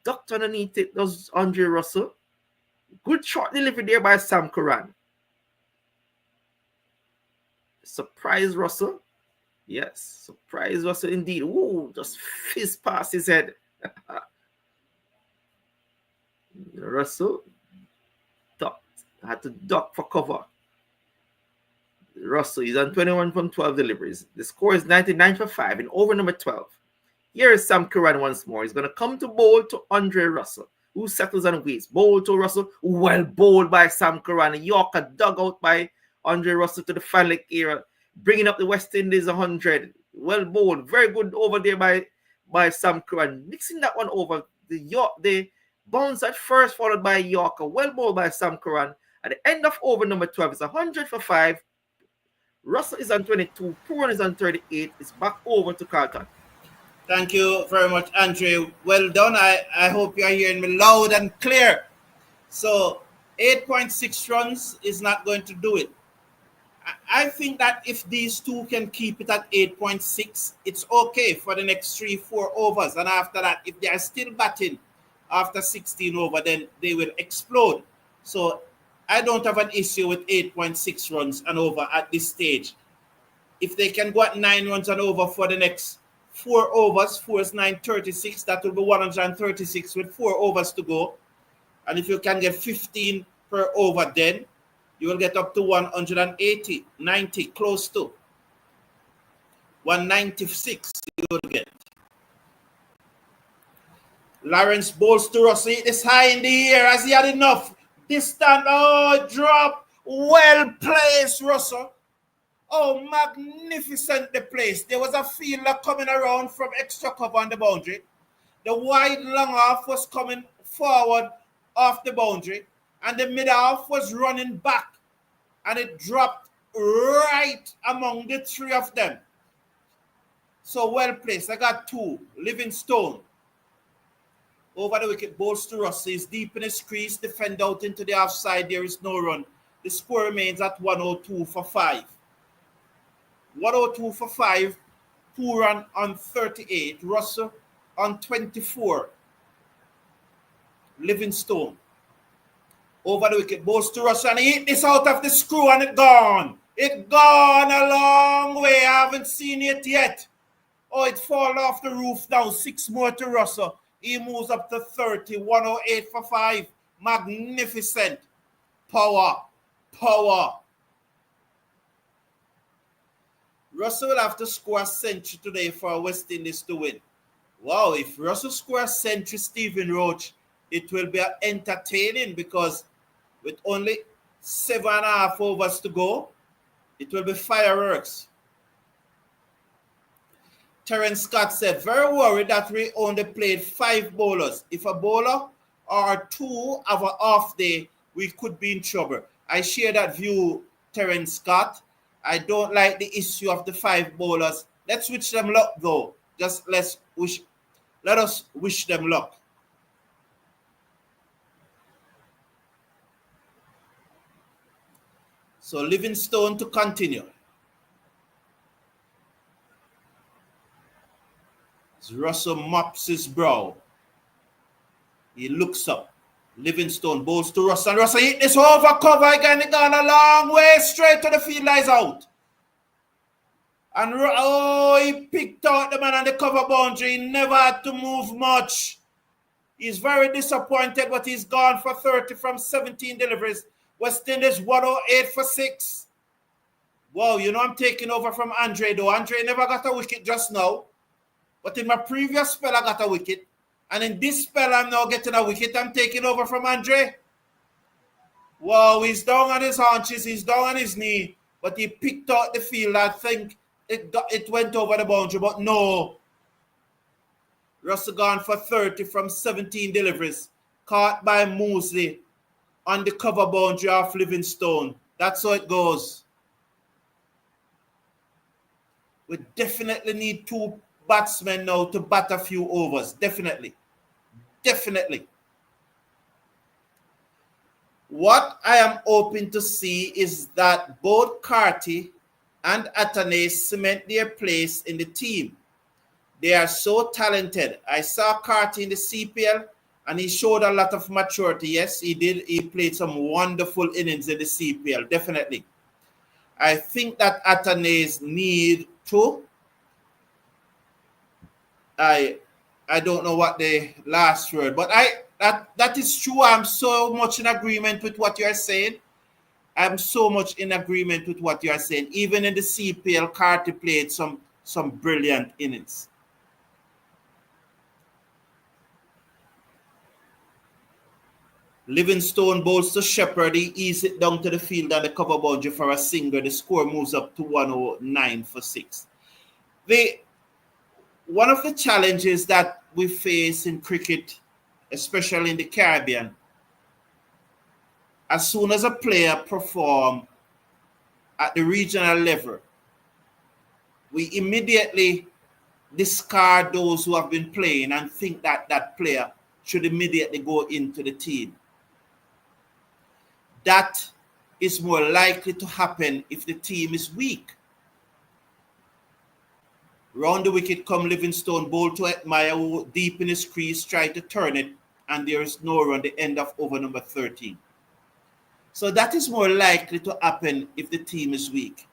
Ducked underneath it, does Andre Russell. Good short delivery there by Sam Curran. Surprise Russell. Yes, surprise Russell indeed. Just fist past his head. Russell ducked. Had to duck for cover. Russell is on 21 from 12 deliveries. The score is 99 for 5 in over number 12. Here is Sam Curran once more. He's going to come to bowl to Andre Russell, who settles and waits. Bowl to Russell. Well bowled by Sam Curran. A Yorker dug out by Andre Russell to the fan leg area, bringing up the West Indies 100. Well bowled. Very good over there by Sam Curran. Mixing that one over. The bounce at first, followed by Yorker. Well bowled by Sam Curran. At the end of over number 12, it's 100 for 5. Russell is on 22. Pooran is on 38. It's back over to Carlton. Thank you very much, Andre. Well done. I hope you are hearing me loud and clear. So 8.6 runs is not going to do it. I think that if these two can keep it at 8.6, it's okay for the next 3-4 overs. And after that, if they are still batting after 16 over, then they will explode. So I don't have an issue with 8.6 runs and over at this stage. If they can go at 9 runs and over for the next 4 overs, 4 is 936, that will be 136 with 4 overs to go. And if you can get 15 per over, then you will get up to 180, 90, close to 196 you will get. Lawrence bowls to Russell. It is high in the air as he had enough. Distant, drop. Well placed, Russell. Oh, magnificent the place. There was a fielder coming around from extra cover on the boundary. The wide long off was coming forward off the boundary. And the mid off was running back. And it dropped right among the 3 of them. So well placed. I got 2. Livingstone. Over the wicket, bowls to Russell. Is deep in his crease. Defend out into the offside. There is no run. The score remains at 102 for 5. 102 for 5. Pooran on 38. Russell on 24. Livingstone. Over the wicket, bowls to Russell. And he hit this out of the screw and it gone. It gone a long way. I haven't seen it yet. Oh, it fall off the roof now. 6 more to Russell. He moves up to 30. 108 for 5. Magnificent. Power. Russell will have to score a century today for West Indies to win. Wow, if Russell scores a century, Stephen Roach, it will be entertaining because with only 7.5 overs to go, it will be fireworks. Terence Scott said, very worried that we only played 5 bowlers. If a bowler or 2 have an off day, we could be in trouble. I share that view, Terence Scott. I don't like the issue of the 5 bowlers. Let's wish them luck, though. Just let us wish them luck. So Livingstone to continue. As Russell mops his brow. He looks up. Livingstone bowls to Russell. Russell hit this over cover again. He gone a long way straight to the field, lies out. And he picked out the man on the cover boundary. He never had to move much. He's very disappointed, but he's gone for 30 from 17 deliveries. West Indies 108 for 6. Wow, I'm taking over from Andre, though. Andre never got a wicket just now. But in my previous spell, I got a wicket. And in this spell, I'm now getting a wicket. I'm taking over from Andre. Wow, he's down on his haunches. He's down on his knee. But he picked out the field. I think it went over the boundary. But no. Russell gone for 30 from 17 deliveries. Caught by Mosley on the cover boundary of Livingstone. That's how it goes. We definitely need 2 batsmen now to bat a few overs. Definitely. What I am hoping to see is that both Carty and Atanay cement their place in the team. They are so talented. I saw Carty in the CPL and he showed a lot of maturity. Yes, he did. He played some wonderful innings in the CPL, definitely. I think that Atanay's need to, I don't know what the last word, but that is true. I'm so much in agreement with what you're saying. I'm so much in agreement with what you're saying. Even in the CPL, Carty played some brilliant innings. Livingstone bowls to Shepherd. He eases it down to the field and the cover boundary for a single. The score moves up to 109 for 6. One of the challenges that we face in cricket, especially in the Caribbean, as soon as a player performs at the regional level, we immediately discard those who have been playing and think that that player should immediately go into the team. That is more likely to happen if the team is weak. Round the wicket come Livingstone, bowl to Edmire, who deep in his crease, try to turn it, and there is no run, the end of over number 13. So that is more likely to happen if the team is weak.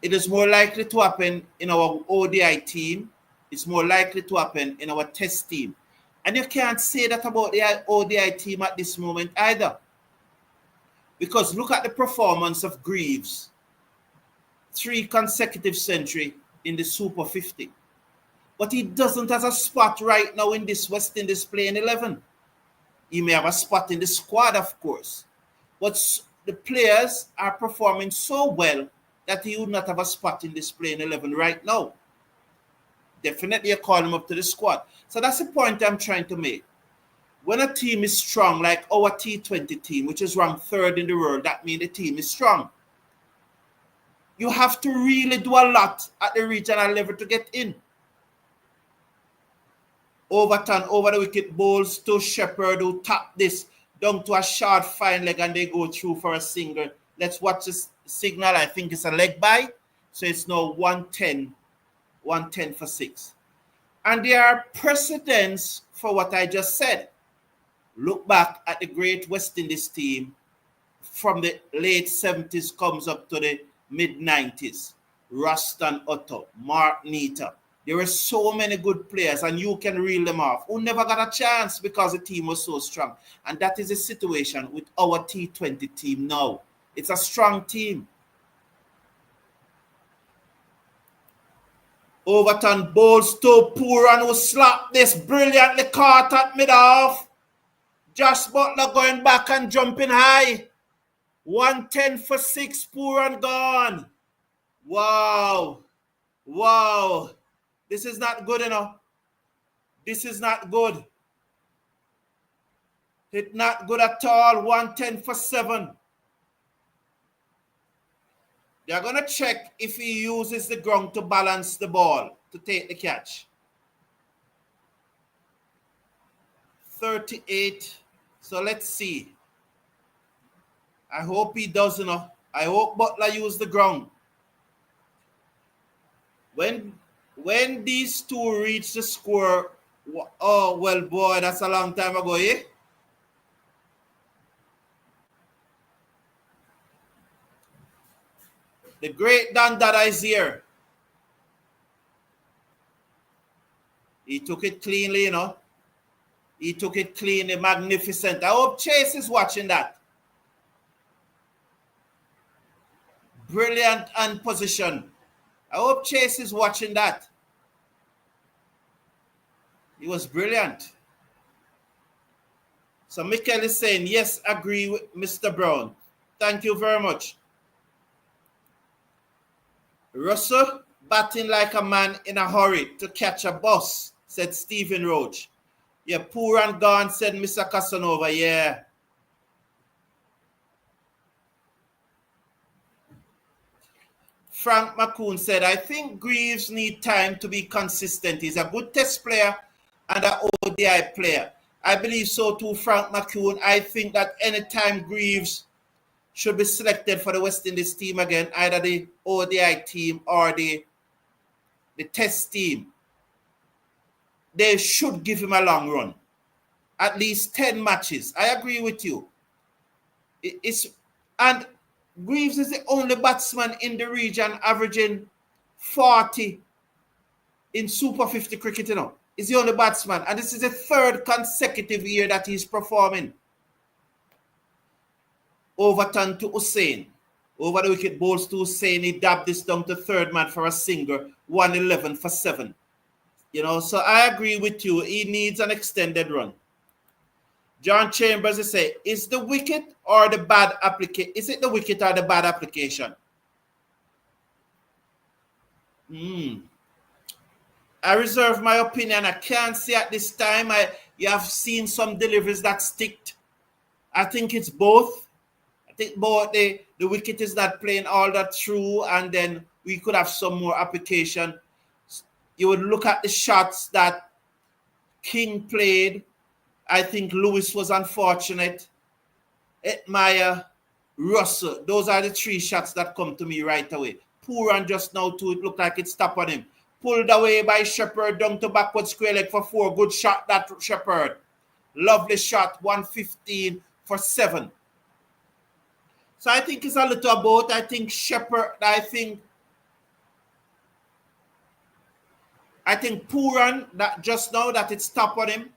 It is more likely to happen in our ODI team. It's more likely to happen in our test team. And you can't say that about the ODI team at this moment either. Because look at the performance of Greaves. 3 consecutive centuries in the Super 50. But he doesn't have a spot right now in this West Indies playing 11. He may have a spot in the squad, of course. But the players are performing so well that he would not have a spot in this playing 11 right now. Definitely you call him up to the squad. So that's the point I'm trying to make. When a team is strong, like our T20 team, which is ranked 3rd in the world, that means the team is strong. You have to really do a lot at the regional level to get in. Overton, over the wicket, bowls to Shepherd, who tap this down to a short fine leg and they go through for a single. Let's watch this signal. I think it's a leg by. So it's now 110 for 6. And there are precedents for what I just said. Look back at the great West Indies team from the late 70s comes up to the mid-90s. Ruston Otto, Mark Nita. There were so many good players and you can reel them off who never got a chance because the team was so strong. And that is the situation with our T20 team now. It's a strong team. Overton bowls to Pooran, who slapped this brilliantly caught at mid-off. Josh Butler going back and jumping high. 110 for 6, Pooran gone. Wow. Wow. This is not good enough. This is not good. It's not good at all. 110 for 7. They're going to check if he uses the ground to balance the ball to take the catch. 38. So let's see. I hope he does, I hope Butler use the ground. When these two reach the score, oh, well, boy, that's a long time ago, eh? The great Dan Dada is here. He took it cleanly, He took it cleanly, magnificent. I hope Chase is watching that. Brilliant and position. I hope Chase is watching that. He was brilliant. So Mikel is saying, yes, agree with Mr. Brown. Thank you very much. Russell batting like a man in a hurry to catch a bus, said Stephen Roach. Yeah, Pooran gone, said Mr. Casanova. Yeah. Frank McCoon said, I think Greaves need time to be consistent. He's a good test player and an ODI player. I believe so too, Frank McCoon. I think that anytime Greaves should be selected for the West Indies team again, either the ODI team or the test team, they should give him a long run. At least 10 matches. I agree with you. And Greaves is the only batsman in the region averaging 40 in Super 50 cricket, He's the only batsman. And this is the third consecutive year that he's performing. Overton to Hussain. Over the wicket, bowls to Hussain. He dabbed this down to third man for a single. 111 for 7. So I agree with you. He needs an extended run. John Chambers is saying, is the wicket or the bad application? Is it the wicket or the bad application? I reserve my opinion. I can't say at this time. You have seen some deliveries that sticked. I think it's both. I think both the wicket is not playing all that through, and then we could have some more application. You would look at the shots that King played. I think Lewis was unfortunate. Edmire, Russell. Those are the 3 shots that come to me right away. Pooran just now too. It looked like it stopped on him. Pulled away by Shepherd down to backward square leg for 4. Good shot that Shepherd. Lovely shot. 115 for 7. So I think it's a little about. I think Shepherd. I think Pooran that just now that it stopped on him.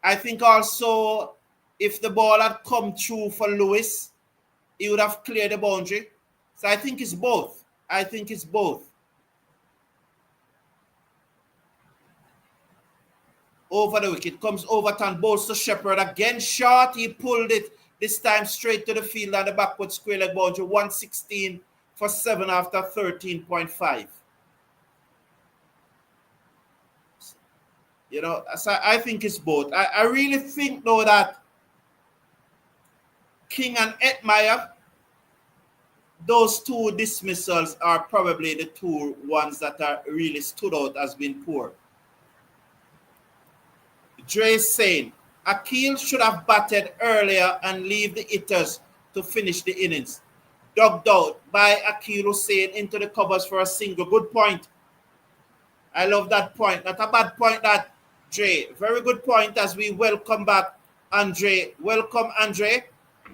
I think also if the ball had come through for Lewis, he would have cleared the boundary. So I think it's both. Over the wicket comes Overton, bowls to Shepherd again short. He pulled it this time straight to the field and the backward square leg boundary. 116 for 7 after 13.5. So I think it's both. I really think, though, that King and Edmire, those 2 dismissals are probably the 2 ones that are really stood out as being poor. Dre saying, Akil should have batted earlier and leave the hitters to finish the innings. Dug out by Akil Hussain into the covers for a single. Good point. I love that point. Not a bad point, that Dre. Very good point as we welcome back Andre. Welcome, Andre.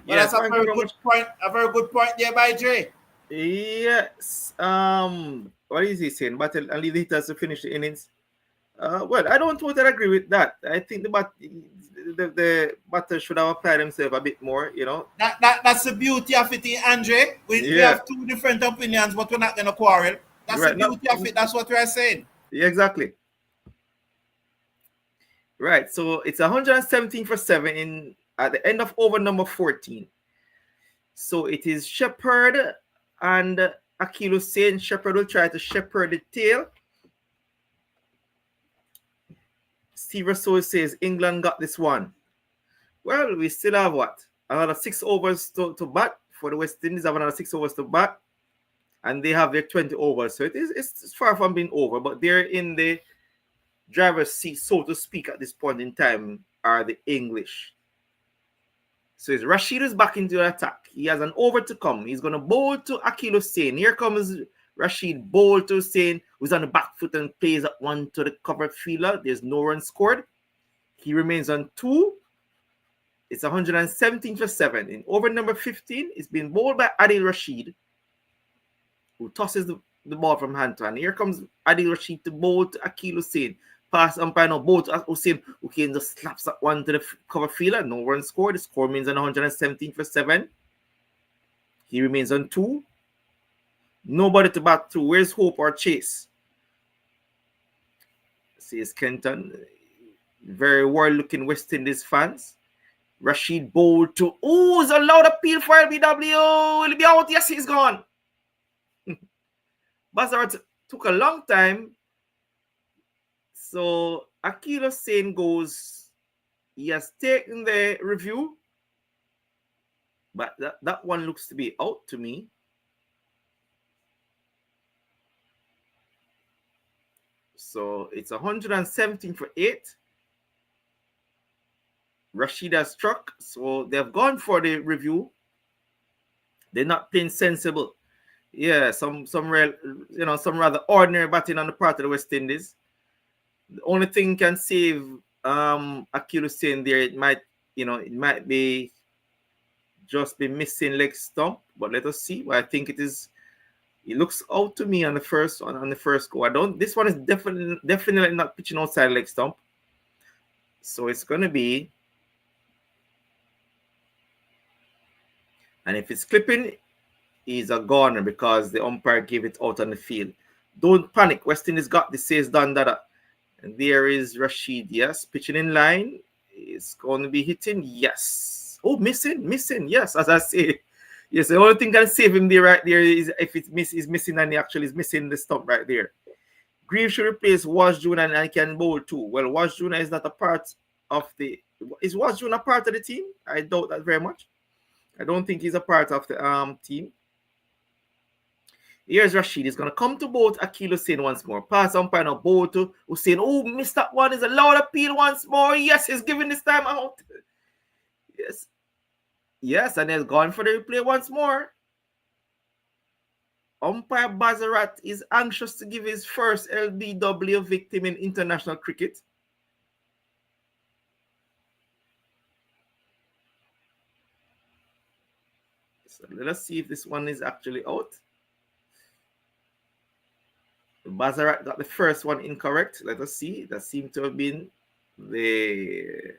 Well, Yes, that's a very good point. A very good point there by Dre. Yes. What is he saying? Battle and leave the hitters to finish the innings. Well, I don't totally agree with that. I think the batter should have applied himself a bit more. That's the beauty of it, Andre. We have 2 different opinions, but we're not going to quarrel. That's Right. the beauty of it. That's what we're saying. Yeah, exactly. Right. So it's 117 for 7 at the end of over number 14. So it is Shepherd and Akil Hussain. Shepherd will try to shepherd the tail. Steve Russell says England got this one. Well, we still have what? Another 6 overs to bat for the West Indies. Have another 6 overs to bat, and they have their 20 overs. So it's far from being over, but they're in the driver's seat, so to speak, at this point in time, are the English. So it's Rashid is back into the attack. He has an over to come. He's going to bowl to Akil Hussain. Here comes Rashid, bowl to Hussain, who's on the back foot and plays at one to the cover fielder. There's no run scored. He remains on 2. It's 117 for 7. In over number 15, it's been bowled by Adil Rashid, who tosses the ball from hand to hand. Here comes Adil Rashid to bowl to Akil Hussain. Pass umpire now, bowl to Hussain, who can just slaps that one to the cover fielder. No run scored. The score remains on 117 for 7. He remains on 2. Nobody to bat through. Where's Hope or Chase? Says Kenton. Very world-looking West Indies fans. Rashid bowled to... Oh, it's a loud appeal for LBW. Will he be out? Yes, he's gone. Bazarat took a long time. So Akil Hussain goes... He has taken the review. But that one looks to be out to me. So it's 117 for 8. Rashid has struck, so they've gone for the review. They're not playing sensible. Yeah, some rather ordinary batting on the part of the West Indies. The only thing can save Akil Hussain there, it might be just be missing leg stump, but let us see. Well, I think it is. It looks out to me on the first one, on the first go. This one is definitely not pitching outside leg stump. So it's going to be, and if it's clipping, he's a goner because the umpire gave it out on the field. Don't panic. West Indies got this, says Don Dada. And there is Rashid. Yes, pitching in line. It's going to be hitting. Yes. Oh, missing. Yes, as I say. Yes, the only thing can save him there right there is if he's missing and he actually is missing the stump right there. Grieve should replace Wash Jr. and I can bowl too. Well, Wash Jr. is not a part of the... Is Wash Jr. a part of the team? I doubt that very much. I don't think he's a part of the team. Here's Rashid. He's going to come to bowl to Akil Hussain once more. Pass umpire now, bowl to Hussain. Oh, missed that one. Is a loud appeal once more. Yes, he's giving this time out. Yes, and he's gone for the replay once more. Umpire Bazarat is anxious to give his first LBW victim in international cricket. So let us see if this one is actually out. Bazarat got the first one incorrect. Let us see. That seemed to have been the...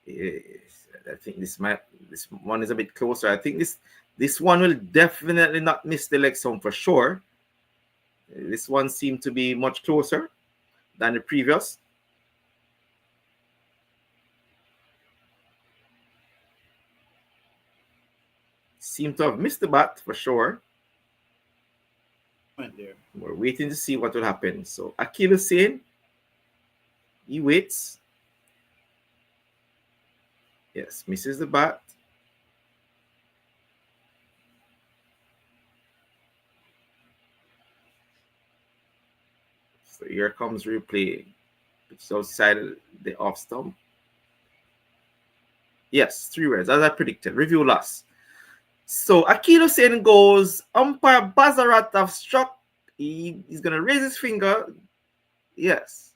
Yes, I think this one is a bit closer. I think this one will definitely not miss the leg stump for sure. This one seemed to be much closer than the previous. Seemed to have missed the bat for sure. Right there. We're waiting to see what will happen. So Akil Hussain, he waits. Yes, misses the bat. So here comes replay. It's outside the off stump. Yes, 3 runs, as I predicted. Review loss. So Akil Hussain goes. Umpire Bazarat have struck. He's going to raise his finger. Yes.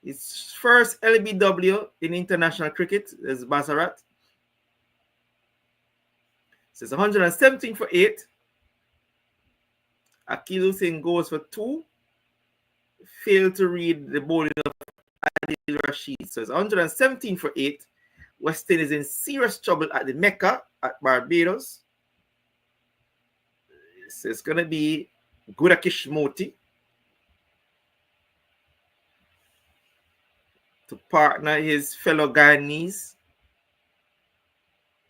His first LBW in international cricket is Bazarat. So it's 117 for 8. Akil Hussain goes for 2. Failed to read the bowling of Adil Rashid. So it's 117 for 8. West Indies is in serious trouble at the Mecca at Barbados. So it's going to be Gudakish Moti to partner his fellow Guyanese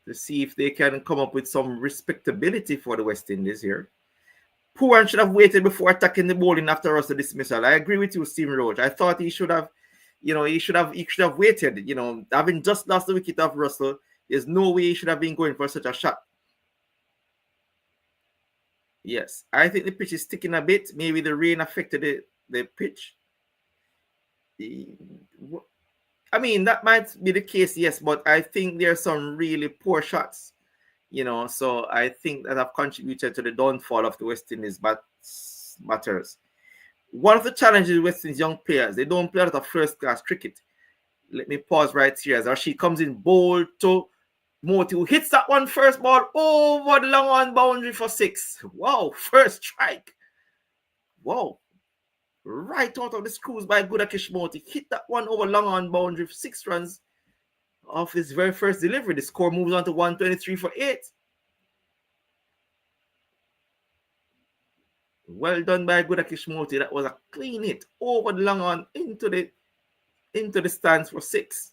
to see if they can come up with some respectability for the West Indies here. Pooran should have waited before attacking the bowling after Russell dismissal. I agree with you, Stephen Roach. I thought he should have, he should have waited. Having just lost the wicket of Russell, there's no way he should have been going for such a shot. Yes, I think the pitch is sticking a bit. Maybe the rain affected the pitch. I mean, that might be the case, yes, but I think there are some really poor shots, so I think that have contributed to the downfall of the West Indies batters. One of the challenges with West Indies young players, they don't play a lot of first-class cricket. Let me pause right here as Rashid comes in bold to Moti, who hits that one first ball over the long on boundary for 6. Wow, first strike. Wow. Right out of the screws by Gudakish Moti. Hit that one over long on boundary for 6 runs off his very first delivery. The score moves on to 123 for 8. Well done by Gudakish Moti. That was a clean hit over the long on into the stands for 6.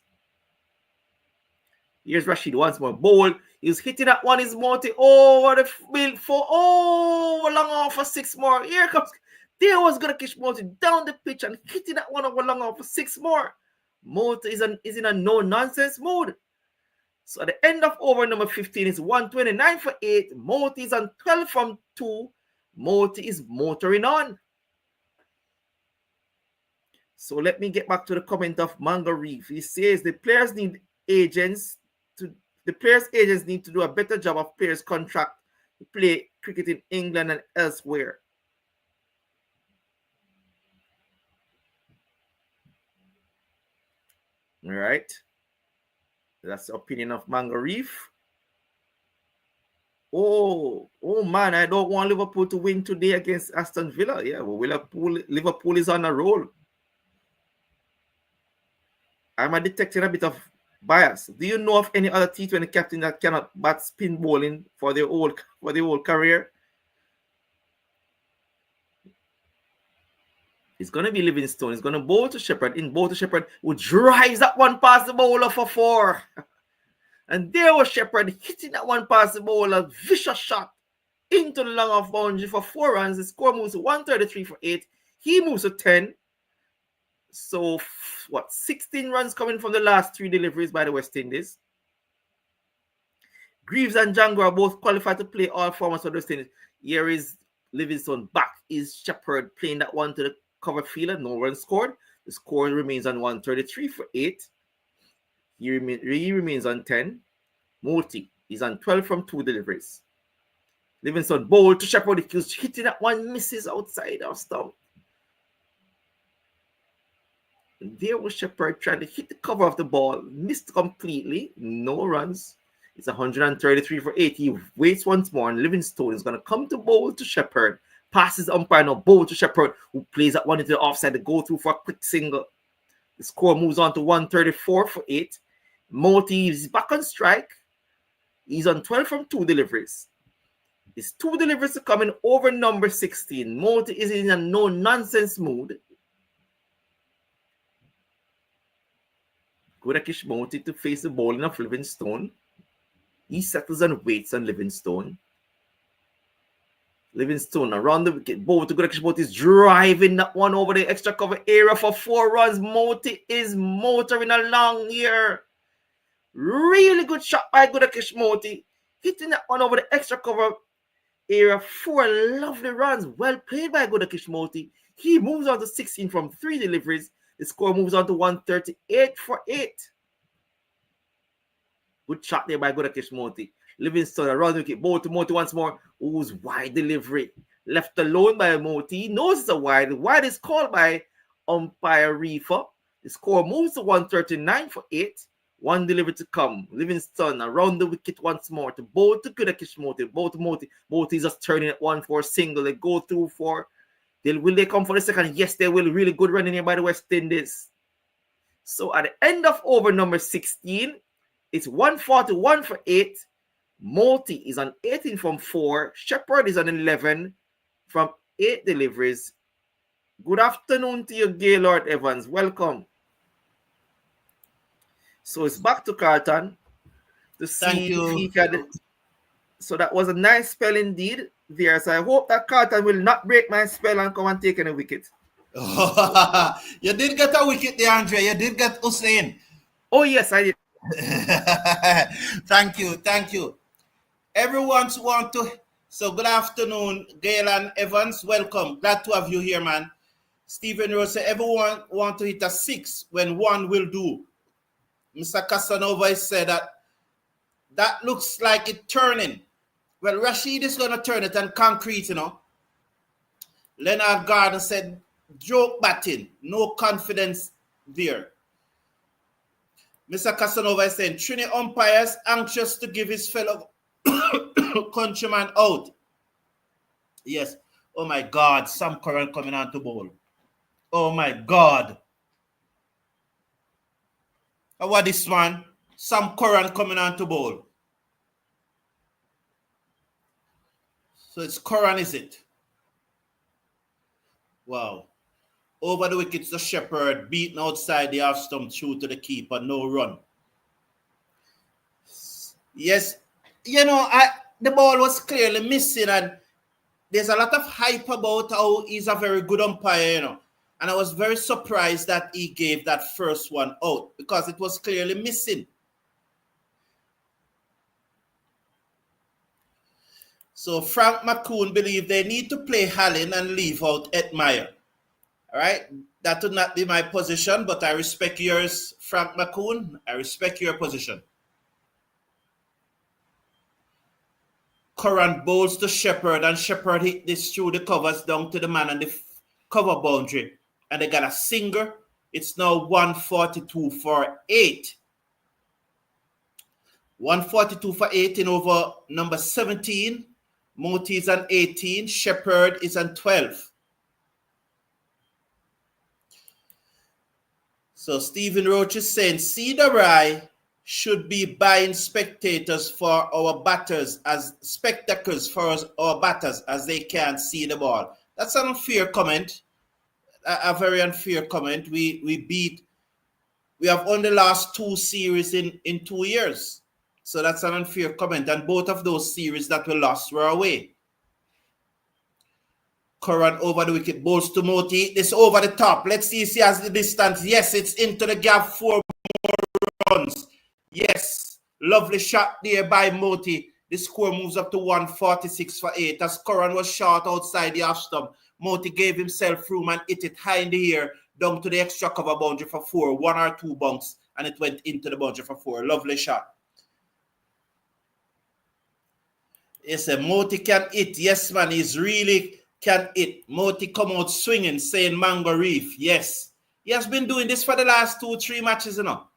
Here's Rashid once more. Bowl. He's hitting that one. Is Moti over the field for long on for 6 more. Here comes. There was Gudakish Moti down the pitch and hitting that one over long on for 6 more. Moti is in a no-nonsense mood. So at the end of over number 15 is 129 for 8. Moti is on 12 from 2. Moti is motoring on. So let me get back to the comment of Mango Reef. He says the players agents need to do a better job of players' contract to play cricket in England and elsewhere. All right. That's the opinion of Mango Reef. Oh man, I don't want Liverpool to win today against Aston Villa. Yeah, well, Liverpool is on a roll. I'm detecting a bit of bias. Do you know of any other T20 captain that cannot bat spin bowling for their whole career? It's going to be Livingstone. He's going to bowl to Shepherd. In bowl to Shepherd, who drives that one past the bowler for 4. And there was Shepherd hitting that one past the bowler. Vicious shot into the long off boundary for 4 runs. The score moves to 133 for 8. He moves to 10. So, 16 runs coming from the last 3 deliveries by the West Indies. Greaves and Django are both qualified to play all formats of the West Indies. Here is Livingstone back. Is Shepherd playing that one to the cover fielder? No run scored. The score remains on 133 for 8. He remains on 10. Moti is on 12 from 2 deliveries. Livingstone bowled to Shepherd. He was hitting that one, misses outside our stump. There was Shepherd trying to hit the cover of the ball, missed completely, no runs. It's 133 for 8. He waits once more, and Livingstone is going to come to bowl to Shepherd. Passes the umpire, now bowl to Shepherd, who plays that one into the offside to go through for a quick single. The score moves on to 134 for 8. Moti is back on strike. He's on 12 from 2 deliveries. It's 2 deliveries to come in over number 16. Moti is in a no-nonsense mood. Gudakish Moti to face the bowling of Livingstone. He settles and waits on Livingstone. Livingstone around the wicket. Bowl to Gudakish Moti is driving that one over the extra cover area for 4 runs. Moti is motoring along here. Really good shot by Gudakish Moti. Hitting that one over the extra cover area. 4 lovely runs. Well played by Gudakish Moti. He moves on to 16 from 3 deliveries. The score moves on to 138 for 8. Good shot there by Gudakish Moti. Livingstone around the wicket. Bowl to Moti once more. Who's wide delivery. Left alone by Moti. Knows it's a wide. Wide is called by umpire Reefer. The score moves to 139 for 8. 1 delivery to come. Livingstone around the wicket once more. To bowl to Gudakish Moti. Bowl to Moti. Moti is just turning it 1 for a single. They go through for. Will they come for the second? Yes, they will. Really good running here by the West Indies. So at the end of over number 16, it's 141 for 8. Moti is on 18 from 4. Shepherd is on 11 from 8 deliveries. Good afternoon to you, Gaylord Evans. Welcome. So it's back to Carlton to see if he can. So that was a nice spell indeed there. So I hope that Carlton will not break my spell and come and take any wicket. You did get a wicket there, Andre. You did get Hussein. Oh, yes, I did. Thank you. Everyone want to. So good afternoon, Gail and Evans. Welcome. Glad to have you here, man. Stephen Rose said, everyone want to hit a 6 when one will do. Mr. Casanova said that looks like it turning. Well, Rashid is going to turn it and concrete, you know. Leonard Gardner said, joke batting, no confidence there. Mr. Casanova is saying, Trini umpires anxious to give his fellow countryman out. Yes. Oh, my God. Sam Curran coming on to bowl. Oh, my God. What this one? Sam Curran coming on to bowl. So it's Curran, is it? Wow. Over the wickets, the Shepherd beaten outside the half stump through to the keeper. No run. Yes. You know, the ball was clearly missing, and there's a lot of hype about how he's a very good umpire, you know. And I was very surprised that he gave that first one out because it was clearly missing. So Frank McCoon believed they need to play Hallin and leave out Edmire. All right? That would not be my position, but I respect yours, Frank McCoon. I respect your position. Curran bowls to Shepherd, and Shepherd hit this through the covers down to the man on the cover boundary. And they got a singer. It's now 142 for 8. 142 for 8 in over number 17. Moti is on 18. Shepherd is on 12. So Stephen Roach is saying, Cedar Rye should be buying spectators for our batters as spectacles for our batters as they can't see the ball. That's an unfair comment. A very unfair comment. We have only lost 2 series in 2 years. So that's an unfair comment. And both of those series that we lost were away. Curran over the wicket, bowls to Moti. This over the top. Let's see if he has the distance. Yes, it's into the gap. 4 more runs. Yes, lovely shot there by Moti. The score moves up to 146 for 8. As Curran was short outside the half stump, Moti gave himself room and hit it high in the air down to the extra cover boundary for 4. 1 or 2 bunks, and it went into the boundary for 4. Lovely shot. Yes, Moti can hit. Yes, man, he's really can hit. Moti come out swinging, saying Mango Reef. Yes. He has been doing this for the last 2-3 matches, you know.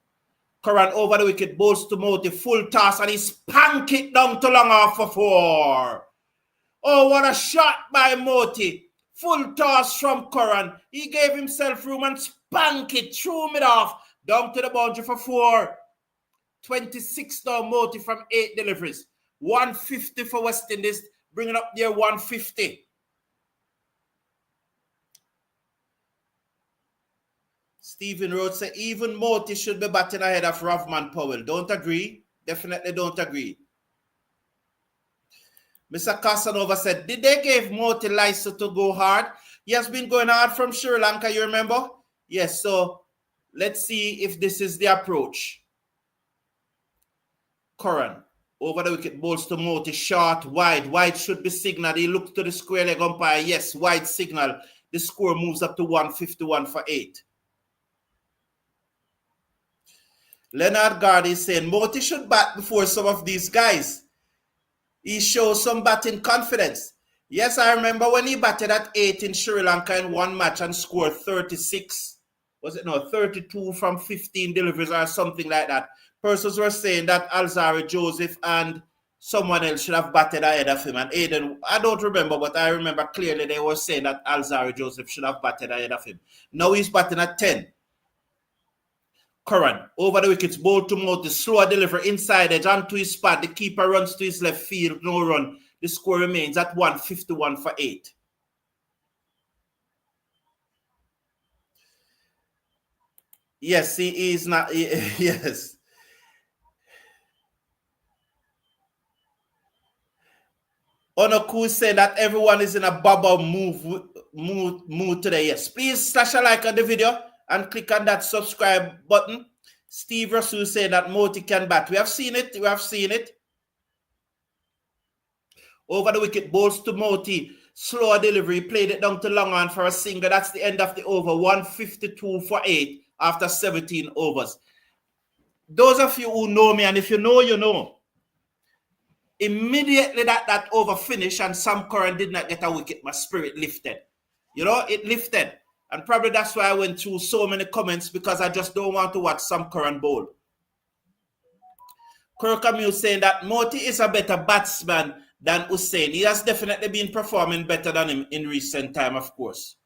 Curran over the wicket, bowls to Moti, full toss, and he spank it down to long off for 4. Oh, what a shot by Moti. Full toss from Curran. He gave himself room and spank it, threw it off, down to the boundary for 4. 26 now, Moti from 8 deliveries. 150 for West Indies, bringing up their 150. Stephen Rhodes said even Moti should be batting ahead of Rovman Powell. Don't agree. Definitely don't agree. Mr. Casanova said, did they give Moti license to go hard? He has been going hard from Sri Lanka, you remember? Yes, so let's see if this is the approach. Curran over the wicket, bowls to Moti, short, wide. Wide should be signaled. He looked to the square leg umpire. Yes, wide signal. The score moves up to 151 for 8. Leonard Gardy is saying Moti should bat before some of these guys. He shows some batting confidence. Yes, I remember when he batted at 8 in Sri Lanka in one match and scored 36. Was it no 32 from 15 deliveries or something like that? Persons were saying that Alzari Joseph and someone else should have batted ahead of him. And Aiden, I don't remember, but I remember clearly they were saying that Alzari Joseph should have batted ahead of him. Now he's batting at 10. Curran. Over the wickets, ball to Moti. Slower delivery inside edge onto his pad. The keeper runs to his left field. No run. The score remains at 151 for 8. Yes, he is not. Yes. Onoku saying that everyone is in a bubble mood today. Yes, please slash a like on the video and click on that subscribe button. Steve Russell saying that Moti can bat. We have seen it. We have seen it. Over the wicket, balls to Moti. Slower delivery. Played it down to long on for a single. That's the end of the over. 152 for 8 after 17 overs. Those of you who know me, and if you know, you know. Immediately that over finished and Sam Curran did not get a wicket, my spirit lifted. You know, it lifted. And probably that's why I went through so many comments, because I just don't want to watch Sam Curran bowl. Kirkamu saying that Moti is a better batsman than Hussain. He has definitely been performing better than him in recent time, of course.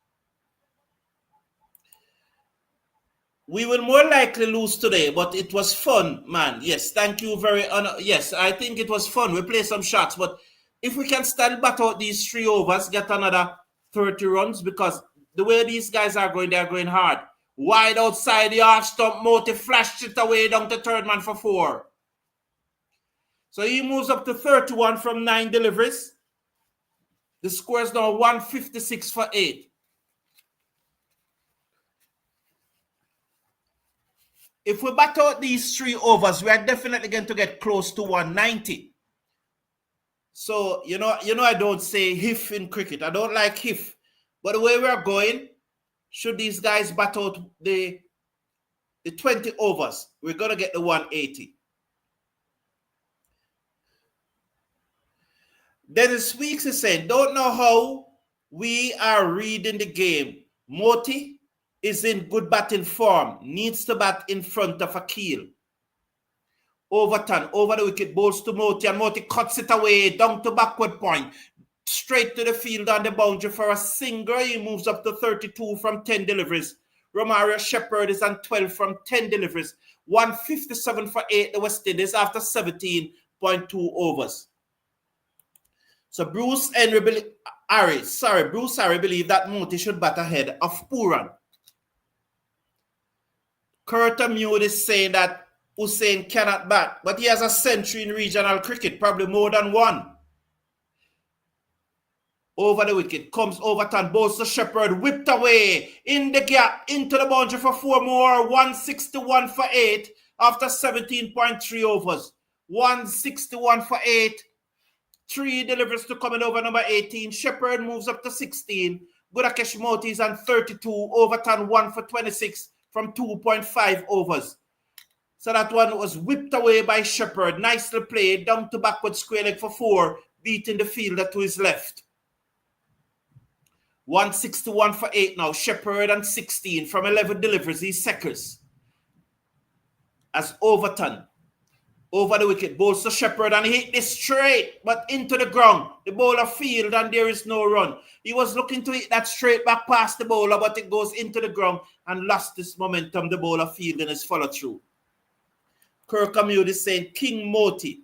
We will more likely lose today, but it was fun, man. Yes, thank you very much. Yes, I think it was fun. We played some shots, but if we can still bat out these 3 overs, get another 30 runs, because the way these guys are going, they're going hard. Wide outside the half stump, Moti flashed it away down to third man for 4. So he moves up to 31 from 9 deliveries. The score is now 156 for 8. If we bat out these 3 overs, we are definitely going to get close to 190. So, you know, I don't say if in cricket. I don't like if. But the way we are going, should these guys bat out the 20 overs, we're going to get the 180. Dennis Weeks is saying, don't know how we are reading the game. Moti is in good batting form, needs to bat in front of Akil. Overton, over the wicket, balls to Moti, and Moti cuts it away, down to backward point, straight to the field on the boundary for a single. He moves up to 32 from 10 deliveries. Romario Shepherd is on 12 from 10 deliveries. 157 for 8, the West Indies, after 17.2 overs. So Bruce Harry believed that Moti should bat ahead of Puran. Kurt Amute is saying that Hussain cannot bat, but he has a century in regional cricket, probably more than one. Over the wicket, comes Overton, balls to Shepherd, whipped away, in the gap, into the boundary for 4 more, 161 for 8, after 17.3 overs. 161 for 8, 3 deliveries to come in over number 18. Shepherd moves up to 16. Gudakesh Moti is on 32, Overton 1 for 26 from 2.5 overs. So that one was whipped away by Shepherd. Nicely played, down to backward square leg for 4, beating the fielder to his left. 161 for 8 now. Shepherd on 16 from 11 deliveries. He's seconds. As Overton, over the wicket, balls to Shepherd, and he hit this straight, but into the ground. The bowler field, and there is no run. He was looking to hit that straight back past the bowler, but it goes into the ground and lost this momentum. The bowler field in his follow through. Kirk Amute is saying, King Moti.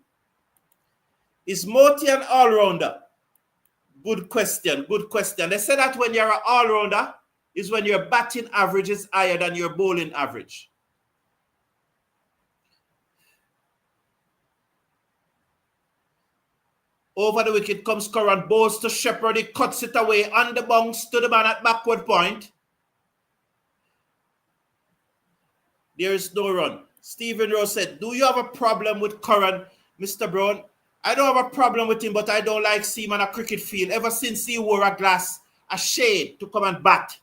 Is Moti an all-rounder? Good question, good question. They say that when you're an all-rounder is when your batting average is higher than your bowling average. Over the wicket comes Curran, balls to Shepherd, he cuts it away on the bounce to the man at backward point. There is no run. Stephen Rose said, do you have a problem with Curran, Mr. Brown? I don't have a problem with him, but I don't like seeing him on a cricket field. Ever since he wore a shade to come and bat.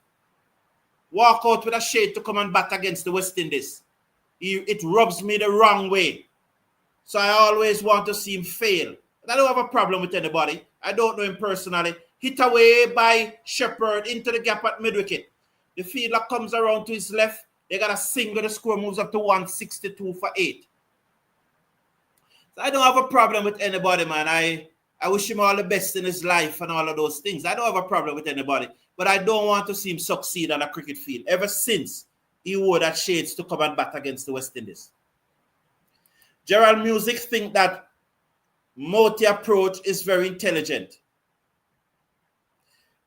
Walk out with a shade to come and bat against the West Indies. It rubs me the wrong way. So I always want to see him fail. But I don't have a problem with anybody. I don't know him personally. Hit away by Shepherd into the gap at mid-wicket. The fielder comes around to his left. They got a single. The score moves up to 162 for 8. So I don't have a problem with anybody, man. I wish him all the best in his life and all of those things. I don't have a problem with anybody. But I don't want to see him succeed on a cricket field. Ever since he wore that shades to come and bat against the West Indies. Gerald Music think that Moti approach is very intelligent.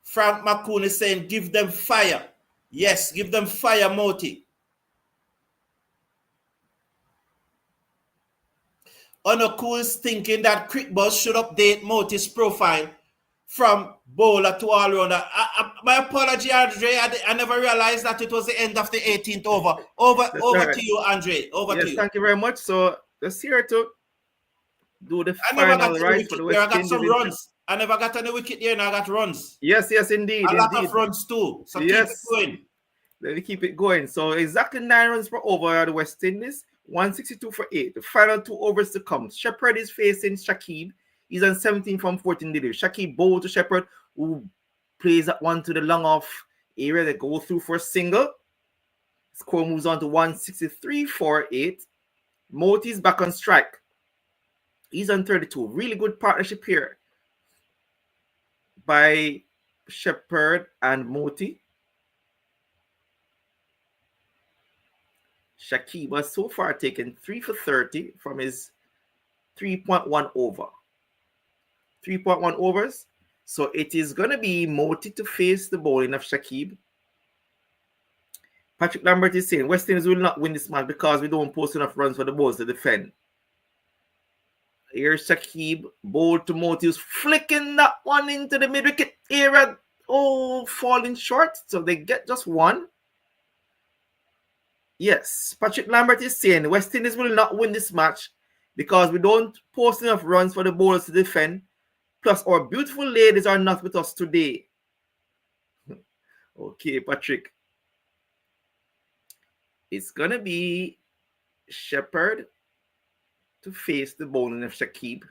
Frank McCoon is saying, give them fire. Yes, give them fire, Moti. Onoku is thinking that CrickBuzz should update Moti's profile from bowler to all-rounder. My apology, Andre. I never realized that it was the end of the 18th over. Over to you, Andre. Over to you. Thank you very much. So let's here to do the final right for the West Indies. I got some runs. I never got any wicket there, and I got runs. Yes, indeed. A lot of runs too. So keep it going. Let me keep it going. So exactly 9 runs per over at the West Indies. 162 for 8. The final 2 overs to come. Shepherd is facing Shakib. He's on 17 from 14 deliveries. Shakib bowled to Shepherd, who plays that one to the long off area. They go through for a single. Score moves on to 163 for 8. Moti's back on strike. He's on 32. Really good partnership here by Shepherd and Moti. Shakib has so far taken 3 for 30 from his 3.1 over. 3.1 overs. So it is going to be Moti to face the bowling of Shakib. Patrick Lambert is saying West Indies will not win this match because we don't post enough runs for the bowlers to defend. Here's Shakib, bowled to Moti, who's flicking that one into the mid-wicket area. Oh, falling short. So they get just 1. Yes, Patrick Lambert is saying West Indies will not win this match because we don't post enough runs for the bowlers to defend. Plus, our beautiful ladies are not with us today. Okay, Patrick. It's going to be Shepherd to face the bowling of Shakib.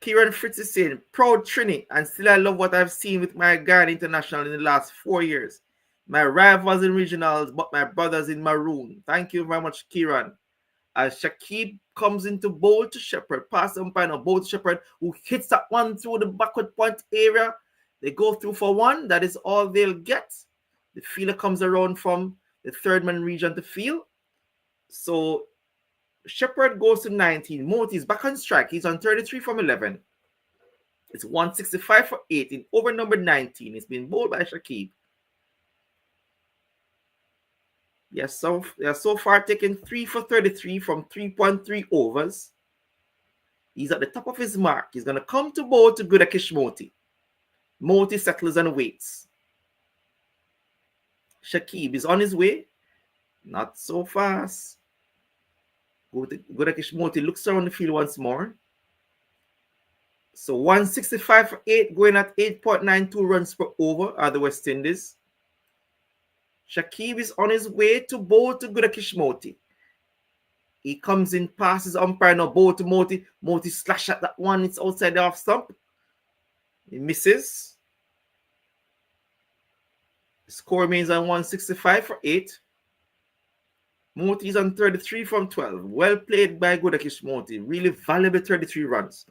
Kieran Fritz is saying, proud Trini, and still I love what I've seen with my Ghana International in the last 4 years. My rivals in regionals, but my brothers in maroon. Thank you very much, Kieran. As Shakib comes into bowl to Shepherd, pass umpire now, bowl to Shepherd, who hits that one through the backward point area. They go through for 1. That is all they'll get. The fielder comes around from the third man region to field. So Shepherd goes to 19. Moti is back on strike. He's on 33 from 11. It's 165 for 8 in over number 19. It's been bowled by Shakib. Yes, so they are so far taken 3 for 33 from 3.3 overs. He's at the top of his mark. He's going to come to bowl to Gudakesh Moti. Moti settles and waits. Shakib is on his way. Not so fast. Gudakesh Moti looks around the field once more. So 165 for 8, going at 8.92 runs per over are the West Indies. Shakib is on his way to bowl to Gudakesh Moti. He comes in, passes umpire, now bowl to Moti. Moti slash at that one. It's outside the off stump. He misses. The score remains on 165 for 8. Moti is on 33 from 12. Well played by Gudakesh Moti. Really valuable 33 runs.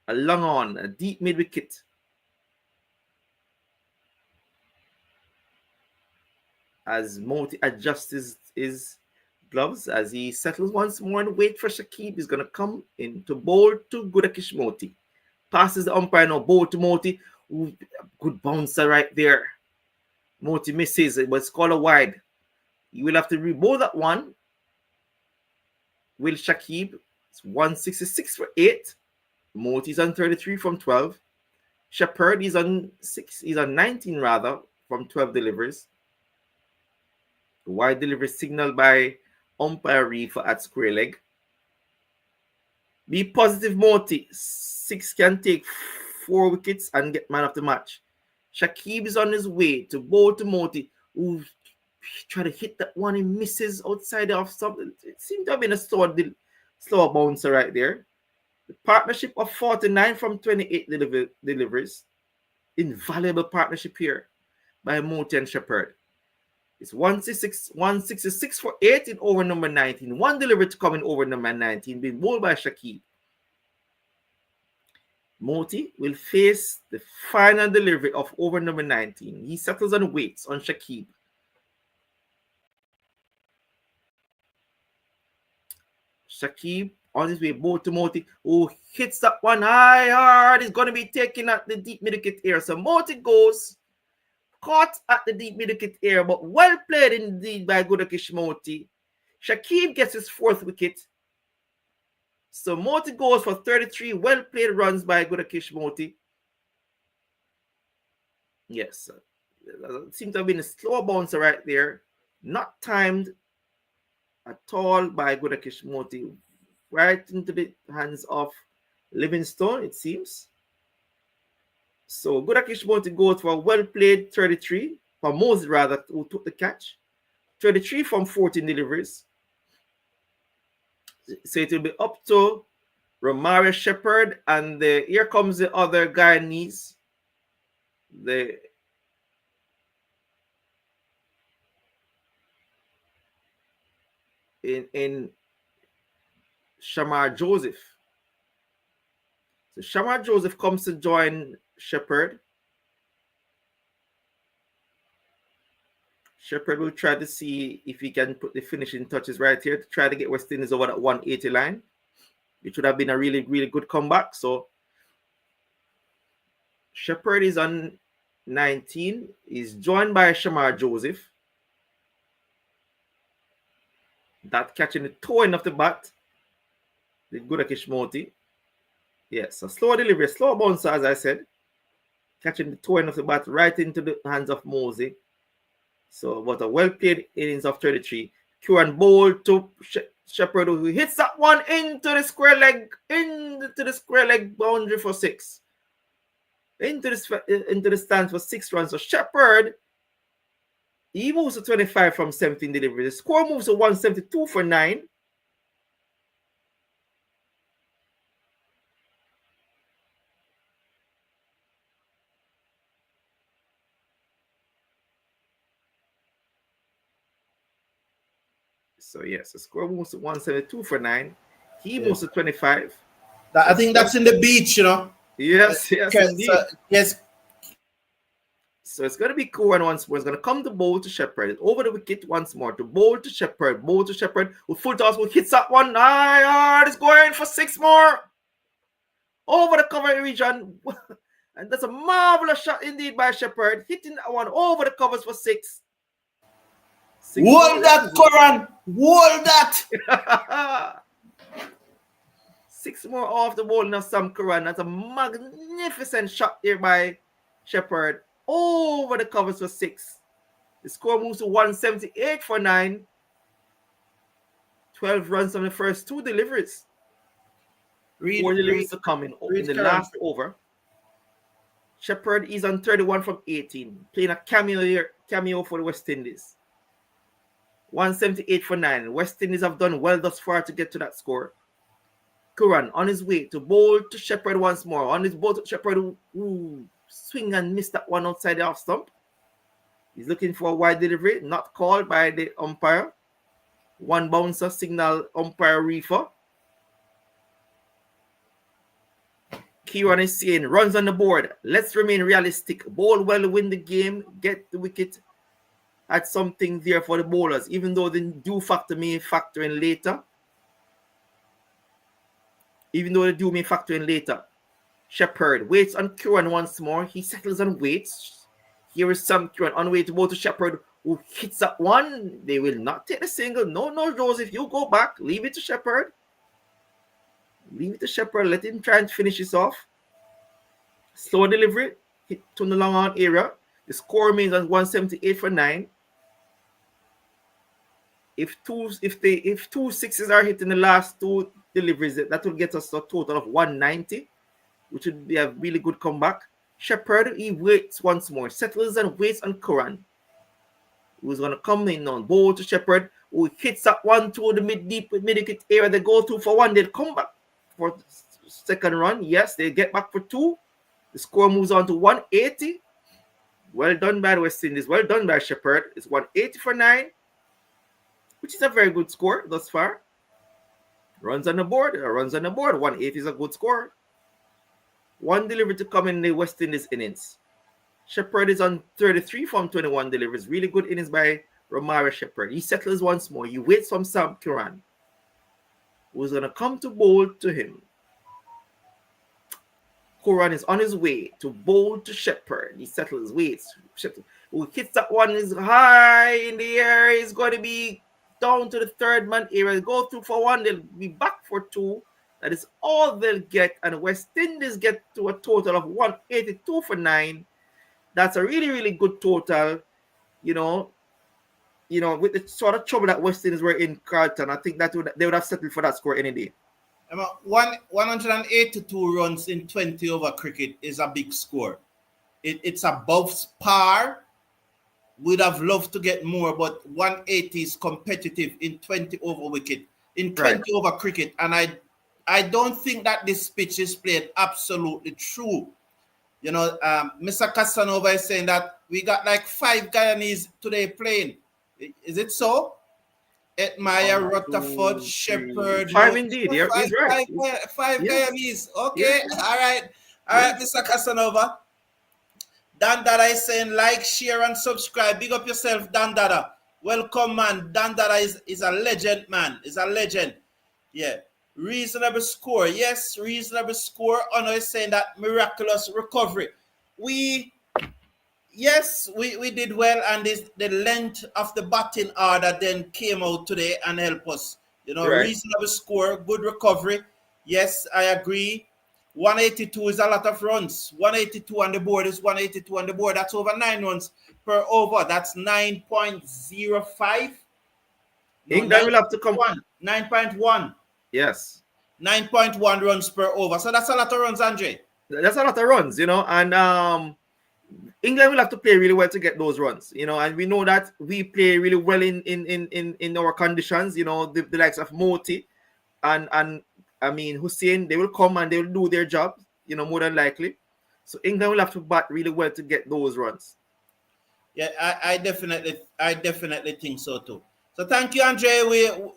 A long on, a deep mid-wicket. As Moti adjusts his gloves, as he settles once more and wait for Shakib. He's going to come in to bowl to Gudakesh Moti. Passes the umpire now, bowl to Moti. Ooh, good bouncer right there. Moti misses, but it's called a wide. You will have to re-bowl that one. Will Shakib, it's 166 for 8. Moti's on 33 from 12. Shepherd is on 19 rather from 12 deliveries. The wide delivery signaled by umpire Reefer at square leg. Be positive, Moti. 6 can take 4 wickets and get man of the match. Shakib is on his way to bowl to Moti, who tried to hit that one. He misses outside the off stump. It seemed to have been a slower bouncer right there. The partnership of 49 from 28 deliveries. Invaluable partnership here by Moti and Shepherd. It's 166 for 8 in over number 19. 1 delivery to come in over number 19, being bowled by Shakib. Moti will face the final delivery of over number 19. He settles and waits on Shakib. Shakib on his way, ball to Moti, who hits that one hard. Is going to be taken at the deep mid-wicket area. So Moti goes, caught at the deep mid-wicket area, but well played indeed by Gudakesh Moti. Shakib gets his 4th wicket. So Moti goes for 33 well-played runs by Gudakesh Moti. Yes, it seems to have been a slow bouncer right there. Not timed at all by Gudakesh Moti. Right into the hands of Livingstone, it seems. So Gudakesh Moti goes for a well-played 33, for Moses rather, who took the catch. 33 from 14 deliveries. So it will be up to Romario Shepherd, and here comes the other Guyanese. In Shamar Joseph. So Shamar Joseph comes to join Shepherd. Shepherd will try to see if he can put the finishing touches right here to try to get West Indies over that 180 line, which would have been a really, really good comeback. So Shepherd is on 19. He's joined by Shamar Joseph. That catching the toe end of the bat. The Gudakesh Moti. Yes, a slow delivery, slow bouncer, as I said. Catching the toe end of the bat right into the hands of Mosey. So, what a well-played innings of 33. Curran bowl to Shepherd, who hits that one into the square leg boundary for 6. Into the stands for 6 runs. So Shepherd, he moves to 25 from 17 deliveries. The score moves to 172 for 9. So yes, the score moves to 172 for 9. He moves to 25. I think that's in the beach, you know. Yes, indeed. Yes. So it's going to be Curran once more. It's going to come to bowl to Shepherd. Over the wicket once more. To bowl to Shepherd. Bowl to Shepherd. With full toss, who hits that one. It's going for 6 more. Over the cover region. And that's a marvelous shot indeed by Shepherd. Hitting that one over the covers for 6. Hold that, Curran. Hold that. 6 more off the ball now, Sam Curran. That's a magnificent shot here by Shepherd. Over the covers for 6. The score moves to 178 for 9. 12 runs on the first 2 deliveries. 4 deliveries to come in the last over. Shepherd is on 31 from 18. Playing a cameo for the West Indies. 178 for 9. West Indies have done well thus far to get to that score. Curran on his way to bowl to Shepherd once more. On his bowl to Shepherd, who swing and miss that one outside the off stump. He's looking for a wide delivery, not called by the umpire. 1 bouncer signal umpire reefer. Kieran is saying, runs on the board. Let's remain realistic. Bowl well, win the game, get the wicket. Add something there for the bowlers, even though the do factor may factor in later. Shepherd waits on Curran once more. He settles and waits. Here is Sam Curran on way to bowl to Shepherd, who hits that one. They will not take the single. No, Joseph, you go back. Leave it to Shepherd. Let him try and finish this off. Slow delivery. Hit to the long on area. The score remains at 178 for 9. If two sixes are hit in the last 2 deliveries, that will get us a total of 190, which would be a really good comeback. Shepherd, he waits once more, settles and waits on Curran, who's going to come in on bowl to Shepherd, who hits that one to the mid-wicket area. They go 2 for 1. They'll come back for the second run. Yes, they get back for 2. The score moves on to 180. Well done by the West Indies. Well done by Shepherd. It's 180 for 9, which is a very good score thus far. Runs on the board. 180 is a good score. One delivery to come in the West Indies innings. Shepherd is on 33 from 21 deliveries. Really good innings by Romara Shepherd. He settles once more. He waits from Sam Curran, who's going to come to bowl to him. Curran is on his way to bowl to Shepherd. He settles, waits. Shepherd, who hits that one, is high in the air. He's going to be down to the third man area. Go through for one. They'll be back for two. That is all they'll get. And West Indies get to a total of 182 for 9. That's a really, really good total. You know, with the sort of trouble that West Indies were in, Carlton, I think that they would have settled for that score any day. 182 runs in 20 over cricket is a big score. It's above par. We'd have loved to get more, but 180 is competitive in 20 over wicket, in 20 over cricket. And I don't think that this pitch is played absolutely true. You know, Mr. Casanova is saying that we got like 5 Guyanese today playing. Is it so? Edmire, Rutherford, Shepherd. 5 indeed. Yeah, he's right. 5 Guyanese. Okay. Yeah. All right, Mr. Casanova. Dan Dada is saying like, share, and subscribe. Big up yourself, Dan Dada. Welcome, man. Dan Dada is a legend, man. Is a legend. Yeah. Reasonable score. Yes, reasonable score. Honor is saying that miraculous recovery. We did well, and the length of the batting order then came out today and helped us. You know, reasonable score, good recovery. Yes, I agree. 182 is a lot of runs. 182 on the board is 182 on the board. That's over 9 runs per over. That's 9.05. England will have to come 9.1. Yes. 9.1 runs per over. So that's a lot of runs, Andre. That's a lot of runs, you know, and England will have to play really well to get those runs, you know, and we know that we play really well in our conditions, you know, the likes of Moti and I mean Hussein, they will come and they will do their job, you know, more than likely. So England will have to bat really well to get those runs. Yeah, I definitely think so too. So thank you, Andre.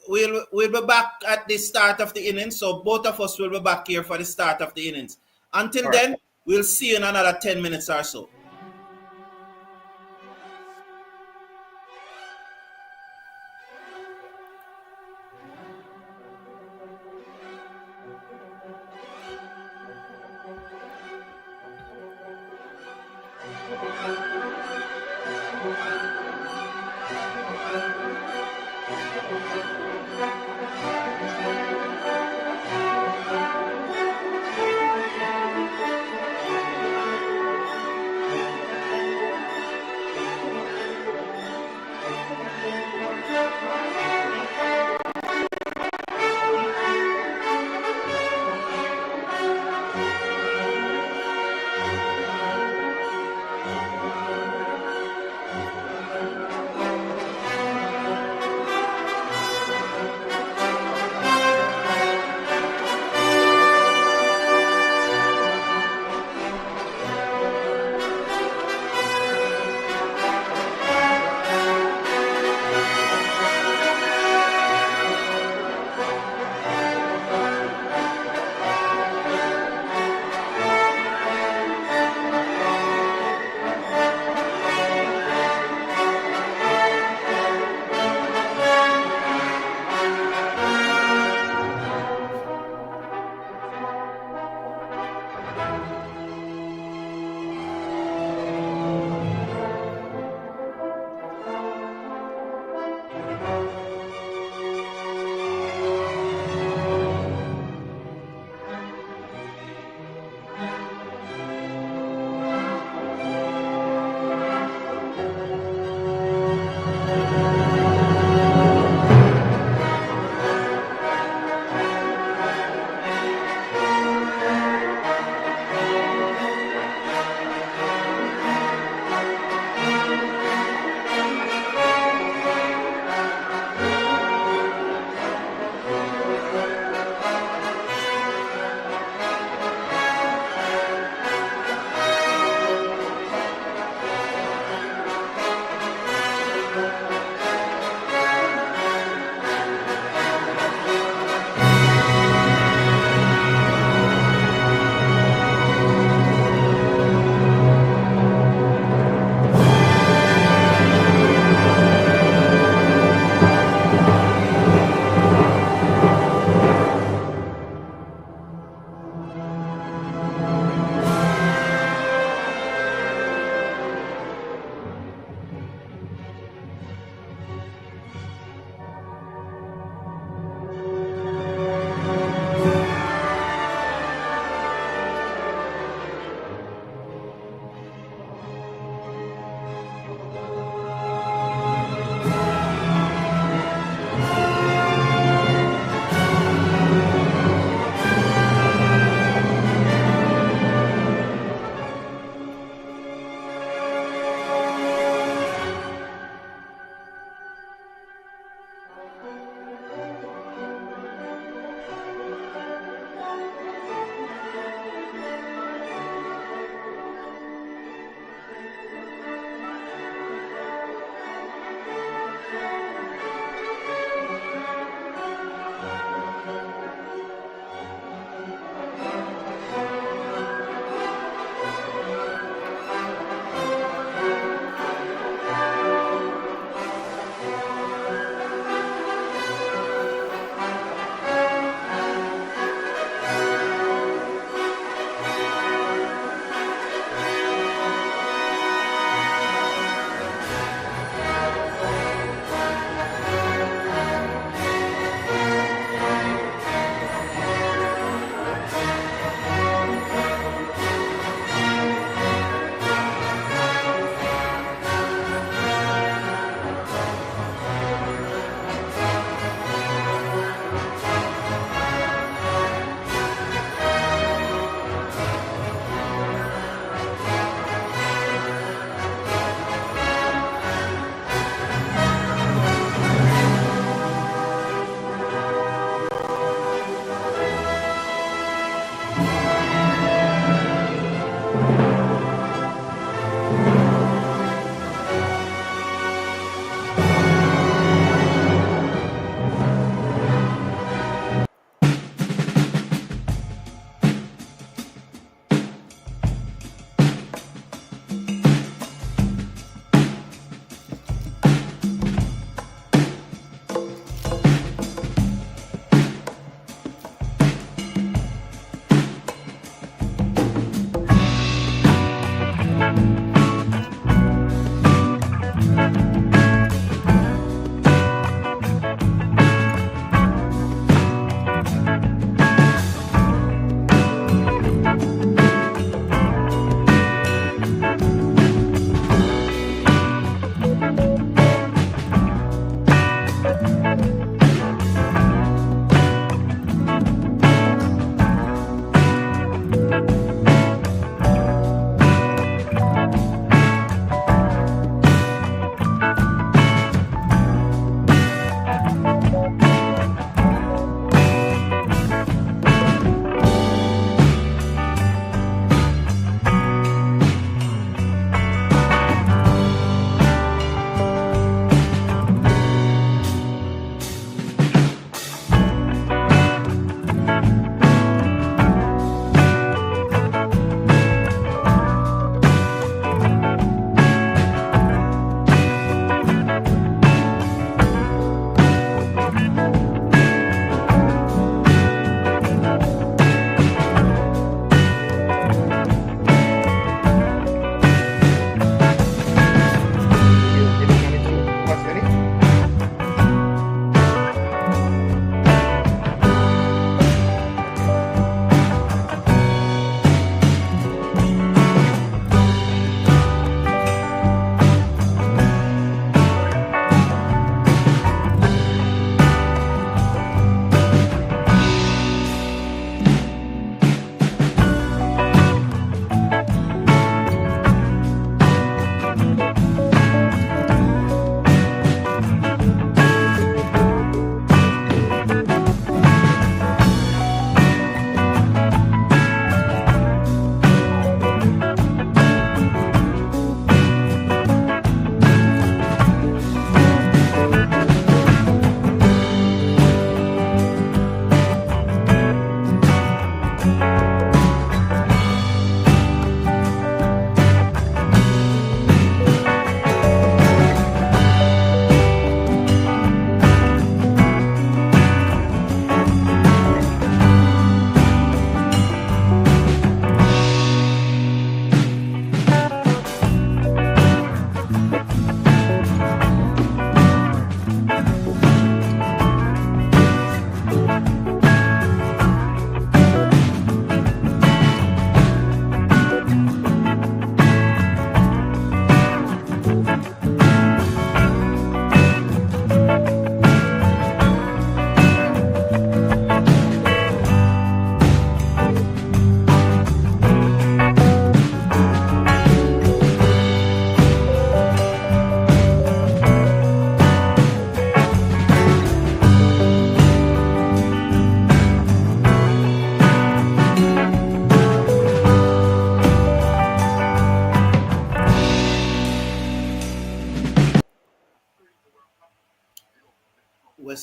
We'll be back at the start of the innings. So both of us will be back here for the start of the innings. Until then, we'll see you in another 10 minutes or so.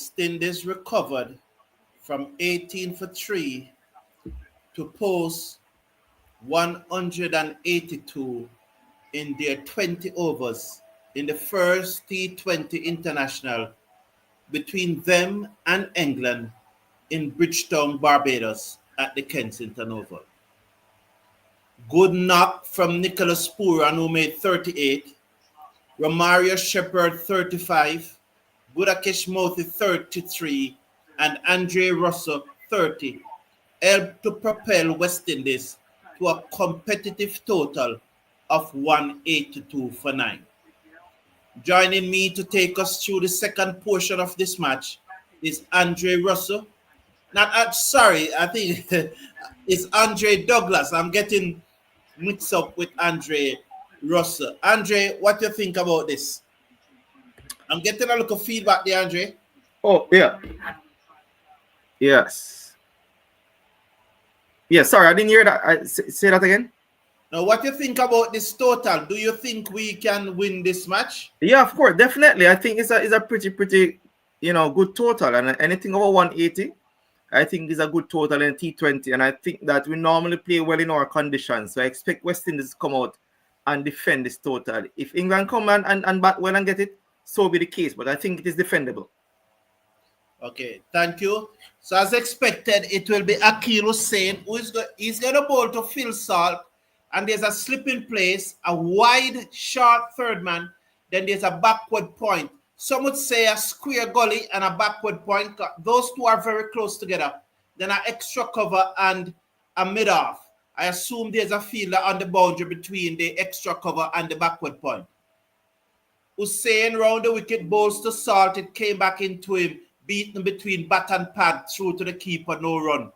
West Indies recovered from 18 for 3 to post 182 in their 20 overs in the first T20 international between them and England in Bridgetown, Barbados at the Kensington Oval. Good knock from Nicholas Pooran, who made 38, Romario Shepherd 35, Budakesh Mothi 33, and Andre Russell 30 helped to propel West Indies to a competitive total of 182 for 9. Joining me to take us through the second portion of this match is Andre Russell. I think it's Andre Douglas. I'm getting mixed up with Andre Russell. Andre, what do you think about this? I'm getting a little feedback there, Andre. Oh, yeah. Yes. Yeah, sorry, I didn't hear that. Say that again. Now, what do you think about this total? Do you think we can win this match? Yeah, of course, definitely. I think it's a pretty good total, and anything over 180, I think is a good total in T20. And I think that we normally play well in our conditions, so I expect West Indies to come out and defend this total. If England come and bat well and get it, so be the case. But I think it is defendable. Okay, thank you. So as expected, it will be Akil Hussain he's going to bowl to Phil Salt, and there's a slip in place, a wide, short third man, then there's a backward point. Some would say a square gully and a backward point. Those two are very close together. Then an extra cover and a mid-off. I assume there's a fielder on the boundary between the extra cover and the backward point. Hussain round the wicket, bowls to Salt. It came back into him, beaten between bat and pad, through to the keeper, no run.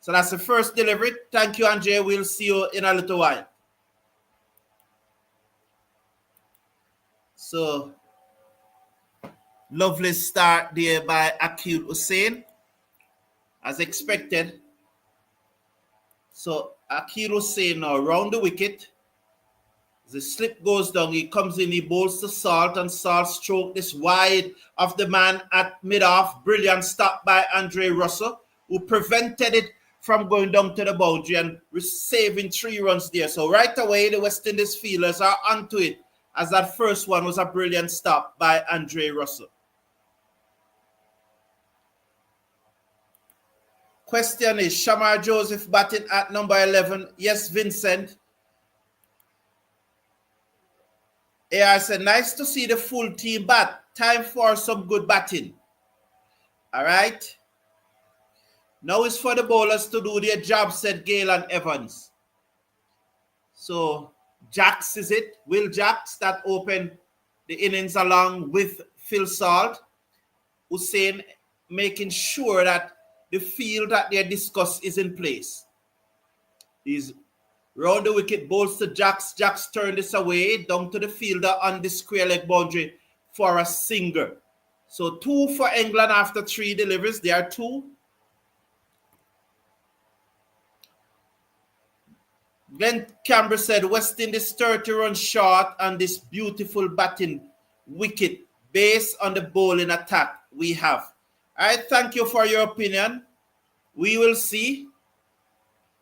So that's the first delivery. Thank you, Andre. We'll see you in a little while. So, lovely start there by Akil Hussain, as expected. So, Akil Hussain now round the wicket. The slip goes down, he comes in, he bowls to Salt, and Salt stroke this wide of the man at mid-off. Brilliant stop by Andre Russell, who prevented it from going down to the boundary and saving 3 runs there. So right away, the West Indies fielders are onto it, as that first one was a brilliant stop by Andre Russell. Question is, Shamar Joseph batting at number 11. Yes, Vincent. Yeah, I said, nice to see the full team bat. Time for some good batting. All right. Now it's for the bowlers to do their job, said Gale and Evans. So, Jacks is it? Will Jacks that opened the innings along with Phil Salt. Hussain making sure that the field that they discuss is in place. He's round the wicket, bowls to Jacks. Jacks turned this away down to the fielder on the square leg boundary for a single. So 2 for England after 3 deliveries. There are 2. Glenn Campbell said West Indies 30 runs short on this beautiful batting wicket based on the bowling attack we have. I thank you for your opinion. We will see.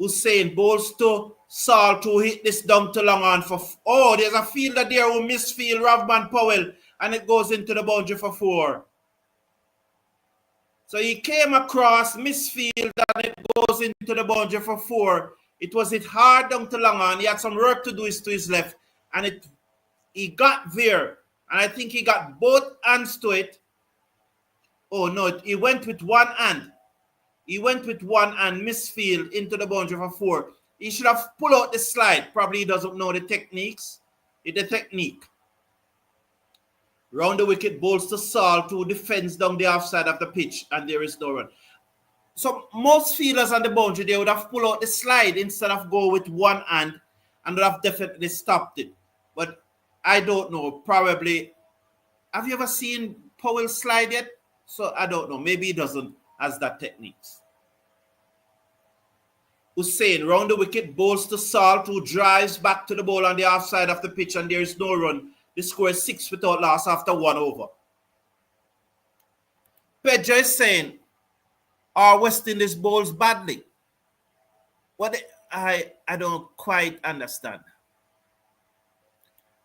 Hussain bowls to Salt to hit this down to long on for... Oh, there's a fielder there who misfield Ravman Powell, and it goes into the boundary for 4. So he came across, misfield, and it goes into the boundary for 4. It was hit hard down to long on. He had some work to do to his left, and he got there, and I think he got both hands to it. Oh, no, he went with one hand. He went with one hand, misfield, into the boundary for 4. He should have pulled out the slide. Probably he doesn't know the techniques. The technique. Round the wicket, bowls to Salt, who defends down the offside of the pitch, and there is no run. So most fielders on the boundary, they would have pulled out the slide instead of go with one hand, and would have definitely stopped it. But I don't know. Probably. Have you ever seen Powell slide yet? So I don't know. Maybe he doesn't has that techniques. Hussain round the wicket, bowls to Salt, who drives back to the ball on the offside of the pitch, and there is no run. The score is 6 without loss after 1 over. Pedro is saying, are West Indies bowls badly? What I don't quite understand.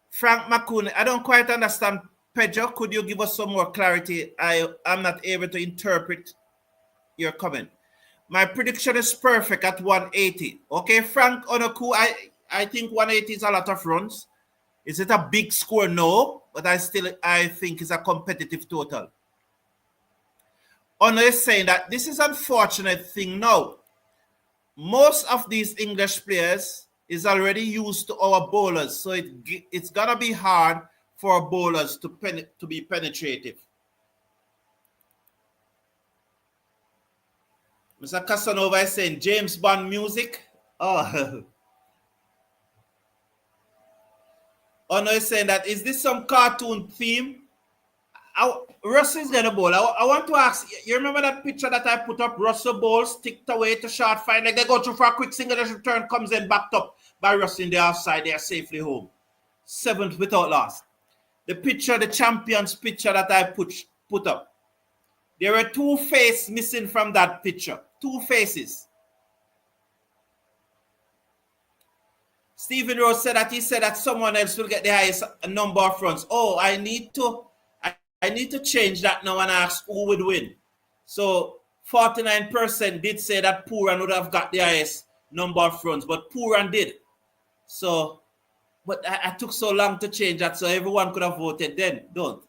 Frank McCoon, I don't quite understand. Pedro, could you give us some more clarity? I'm not able to interpret your comment. My prediction is perfect at 180. Okay, Frank Onoku, I think 180 is a lot of runs. Is it a big score? No, but I think it's a competitive total. Ono is saying that this is unfortunate thing now. Most of these English players is already used to our bowlers, so it's gonna be hard for bowlers to be penetrative. Mr. Casanova is saying James Bond music. Oh. Ono is saying that is this some cartoon theme? Russell is gonna bowl. I want to ask you, remember that picture that I put up? Russell bowls, ticked away to short fine, like they go through for a quick single return, comes in backed up by Russell in the offside. They are safely home. 7th without loss. The picture, the champions picture that I put up. There were 2 faces missing from that picture. 2 faces. Stephen Rose said that someone else will get the highest number of runs. Oh, I need to change that now and ask who would win. So 49% did say that Pooran would have got the highest number of runs, but Pooran did. So, but I took so long to change that, so everyone could have voted then. Don't.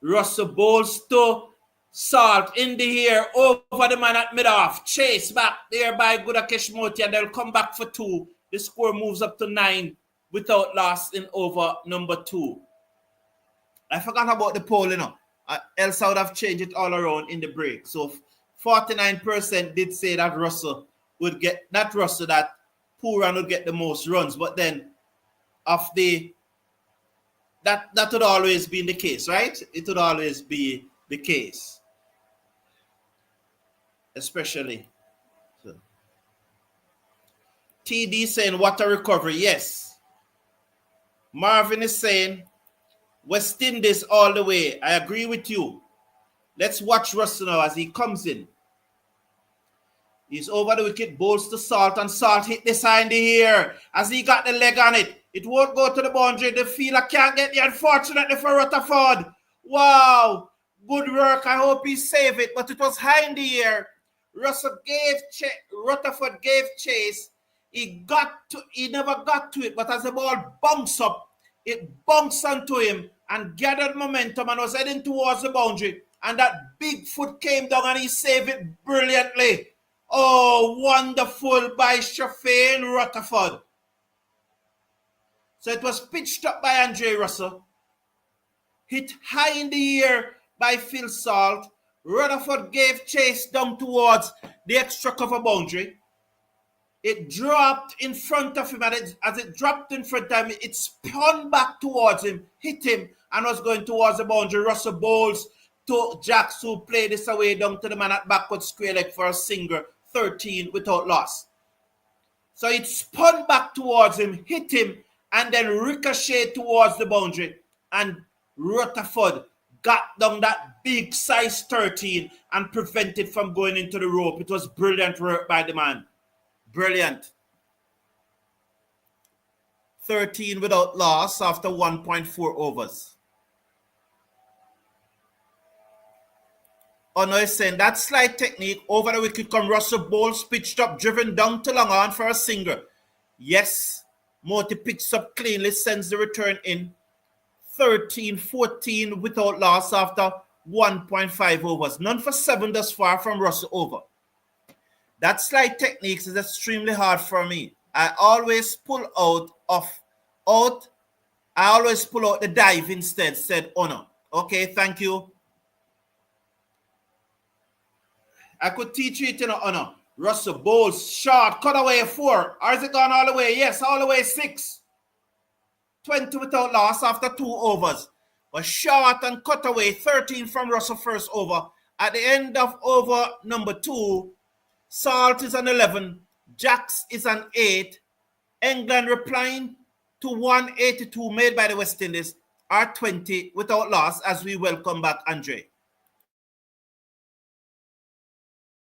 Russell bowls to Salt in the air over the man at mid-off. Chase back there by Gudakesh Moti, and they'll come back for 2. The score moves up to 9 without loss in over number 2. I forgot about the poll, else I would have changed it all around in the break. So 49% did say that Russell would get, that Pooran would get the most runs. But then that would always be the case, right? It would always be the case. Especially. So. TD saying, what a recovery. Yes. Marvin is saying, West Indies all the way. I agree with you. Let's watch Russell now as he comes in. He's over the wicket, bowls to Salt, and Salt hit the side in the air. As he got the leg on it, it won't go to the boundary. The fielder can't get there, unfortunately for Rutherford. Wow, good work. I hope he saved it, but it was high in the air. Rutherford gave chase. He never got to it, but as the ball bounced up, it bounced onto him and gathered momentum and was heading towards the boundary. And that big foot came down and he saved it brilliantly. Oh, wonderful by Shafane Rutherford. So it was pitched up by Andre Russell. Hit high in the air by Phil Salt. Rutherford gave chase down towards the extra cover boundary. It dropped in front of him, and as it dropped in front of him, it spun back towards him, hit him, and was going towards the boundary. Russell bowls to Jacks, who played this away down to the man at backward square leg for a single, 13 without loss. So it spun back towards him, hit him, and then ricocheted towards the boundary. And Rutherford got down that big size 13 and prevented from going into the rope. It was brilliant work by the man. Brilliant. 13 without loss after 1.4 overs. Ono is saying that slight technique over the wicket come Russell bowls pitched up, driven down to long on for a single. Yes, Moti picks up cleanly, sends the return in. 13-14 without loss after 1.5 overs. None for 7 thus far from Russell over. That slight technique is extremely hard for me. I always pull out. I always pull out the dive instead, said Ono. Okay, thank you. I could teach you it, Ono. Russell bowls short, cut away 4. Or is it gone all the way? Yes, all the way 6. 20 without loss after 2 overs. But short and cut away 13 from Russell first over. At the end of over number 2, Salt is an 11. Jacks is an 8. England replying to 182 made by the West Indies are 20 without loss as we welcome back Andre.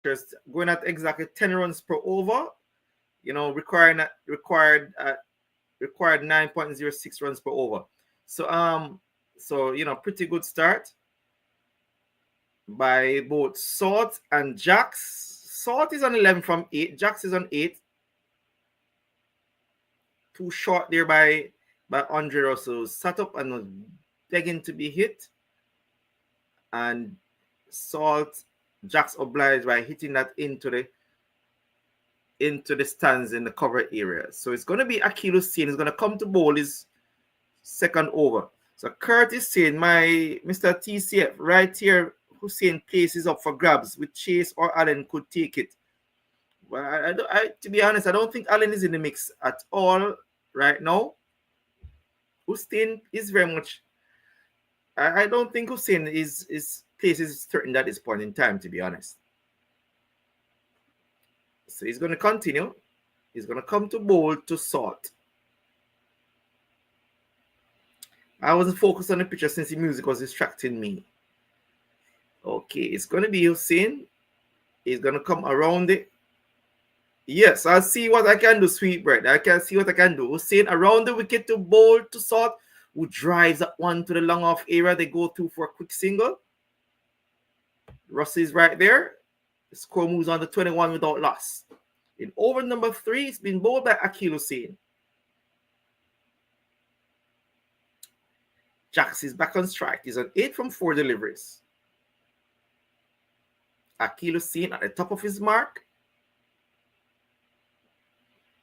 just going at exactly 10 runs per over, required 9.06 runs per over. So pretty good start by both Salt and Jax. Salt is on 11 from 8. Jax is on 8. Too short there by Andre Russell. Sat up and was begging to be hit. And Jax obliged by hitting that into the stands in the cover area. So it's going to be Achilles Sane. He's going to come to bowl his second over. So Curtis saying, my Mr. TCF right here, Hussein places up for grabs with Chase or Allen could take it. Well, to be honest, I don't think Allen is in the mix at all right now. Hussein is very much. I don't think Hussein is place is threatened at this point in time, to be honest. So he's going to continue. He's going to come to bowl to Salt. I wasn't focused on the picture since the music was distracting me. Okay, it's going to be Hussein. He's going to come around it. Yes, I'll see what I can do, Sweetbread. I can see what I can do. Hussein around the wicket to bowl to Salt, who drives that one to the long off area. They go through for a quick single. Russ is right there. The score moves on to 21 without loss. In over number 3, it's been bowled by Akil Hussein. Jax is back on strike. He's on 8 from 4 deliveries. Akil Hussein at the top of his mark.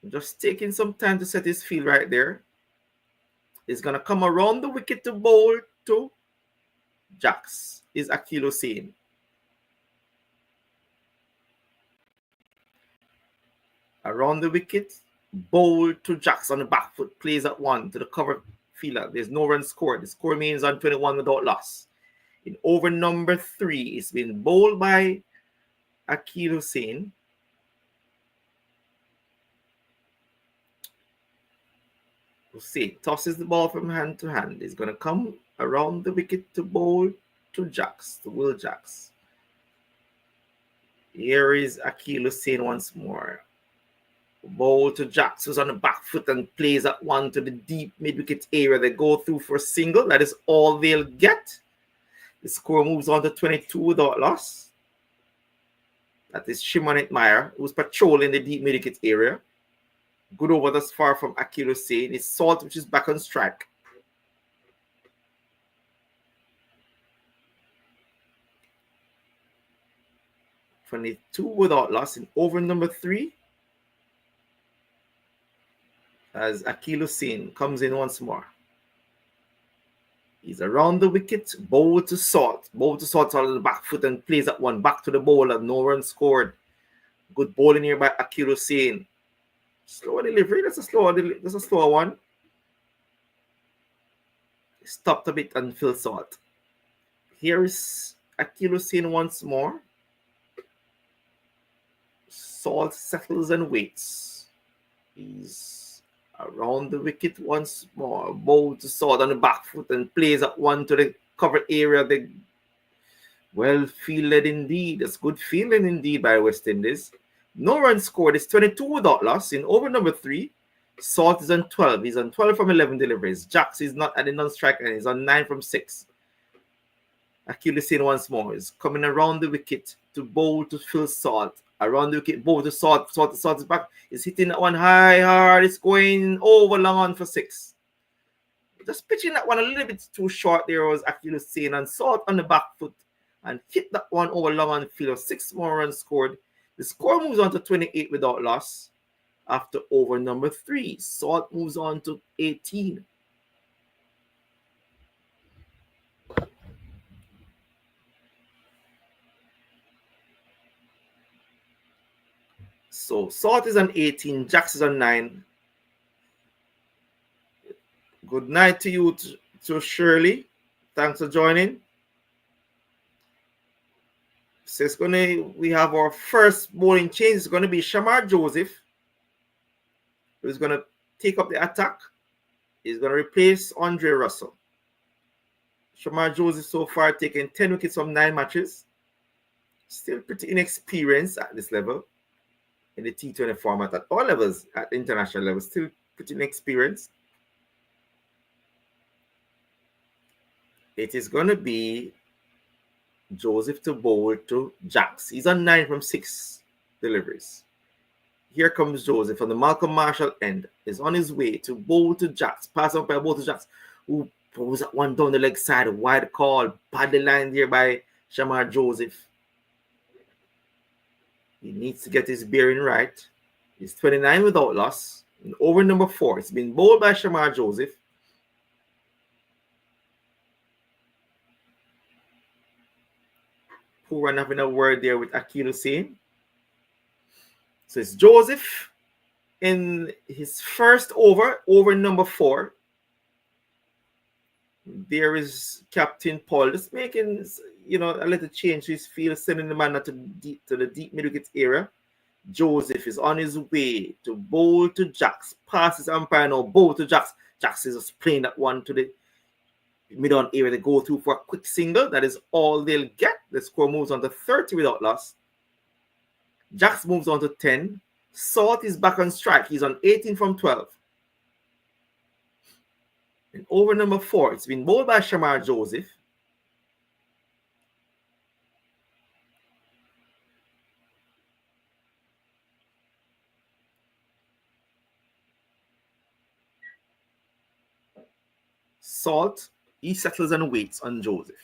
Just taking some time to set his field right there. He's going to come around the wicket to bowl to Jax. Is Akil Hussein. Around the wicket, bowl to Jax on the back foot, plays at 1 to the cover fielder. There's no run scored. The score remains on 21 without loss. In over number 3, it's been bowled by Akil Hussein. Hussein tosses the ball from hand to hand. He's going to come around the wicket to bowl to Jax, to Will Jax. Here is Akil Hussein once more. Bowl to Jax, who's on the back foot and plays at 1 to the deep mid-wicket area. They go through for a single. That is all they'll get. The score moves on to 22 without loss. That is Shimon Meyer, who's patrolling the deep mid-wicket area. Good over thus far from Akil Hussein. It's Salt, which is back on strike. (22) without loss in over number 3. As Akil Hussein comes in once more. He's around the wicket, bowl to Salt. Bowl to Salt on the back foot and plays at 1 back to the bowler. No run scored. Good bowling here by Akil Hussein. Slower delivery. That's a slower one. Stopped a bit and Phil Salt. Here is Akil Hussein once more. Salt settles and waits. He's around the wicket once more. Bowl to Salt on the back foot and plays at 1 to the cover area. Well fielded indeed. That's good fielding indeed by West Indies. No run scored. It's 22 without loss in over number 3. Salt is on 12. He's on 12 from 11 deliveries. Jax is not at the non-strike and he's on 9 from 6. Akil Hussein once more is coming around the wicket to bowl to Phil Salt. Around the wicket, bowl to Salt. Salt is back. He's hitting that one high, hard. It's going over long on for 6. Just pitching that one a little bit too short there was Akil Hussein, and Salt on the back foot and hit that one over long on the field. 6 more runs scored. The score moves on to 28 without loss after over number 3. Salt moves on to 18. So Salt is on 18, Jax is on 9. Good night to you, to Shirley. Thanks for joining. So we have our first bowling change. It's going to be Shamar Joseph, who's going to take up the attack. He's going to replace Andre Russell. Shamar Joseph so far taken 10 wickets from 9 matches. Still pretty inexperienced at this level in the T20 format at all levels, at international level, still pretty inexperienced. It is going to be Joseph to bowl to Jacks. He's on 9 from 6 deliveries. Here comes Joseph on the Malcolm Marshall end. Is on his way to bowl to Jacks. Pass up by bowl to Jacks, who throws that one down the leg side. Wide call. Badly lined here by Shamar Joseph. He needs to get his bearing right. He's 29 without loss. And over number 4. It's been bowled by Shamar Joseph. Poor and having a word there with Akil Hussain. So it's Joseph in his first over number 4. There is Captain Paul just making, a little change to his field, sending the man to the deep mid-wicket area. Joseph is on his way to bowl to Jacks. Passes umpire now, bowl to Jacks. Jacks is just playing that one to the mid-on area to go through for a quick single. That is all they'll get. The score moves on to 30 without loss. Jacks moves on to 10. Salt is back on strike. He's on 18 from 12. And over number 4, it's been bowled by Shamar Joseph. Salt, he settles and waits on Joseph.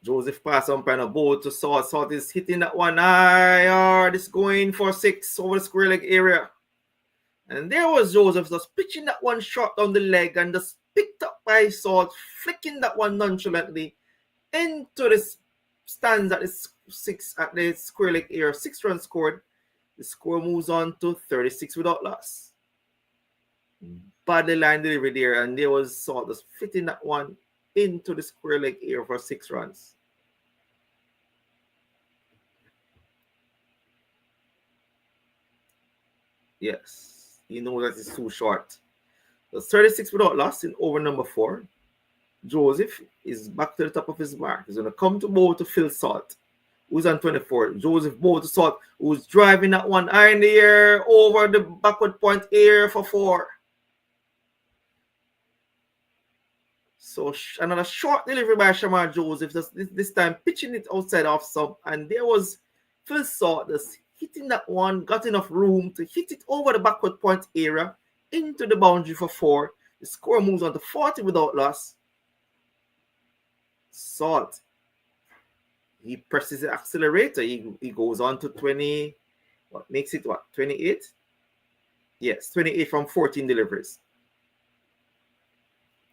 Joseph pass umpire a bowl to Salt. Salt is hitting that one high. This going for 6 over the square leg area. And there was Joseph just pitching that one short down the leg and just picked up by Salt, flicking that one nonchalantly into the stands at the square leg area. 6 runs scored. The score moves on to 36 without loss. Badly line delivery there, and there was Salt just fitting that one into the square leg area for 6 runs. Yes. You know that it's too short. So 36 without loss in over number 4. Joseph is back to the top of his mark. He's going to come to bowl to Phil Salt, who's on 24. Joseph bowl to Salt, who's driving that one high in the air over the backward point area for 4. So another short delivery by Shamar Joseph, this time pitching it outside off stump. And there was Phil Salt just hitting that one, got enough room to hit it over the backward point area into the boundary for 4. The score moves on to 40 without loss. Salt, he presses the accelerator. He goes on to 20. What makes it 28? Yes, 28 from 14 deliveries.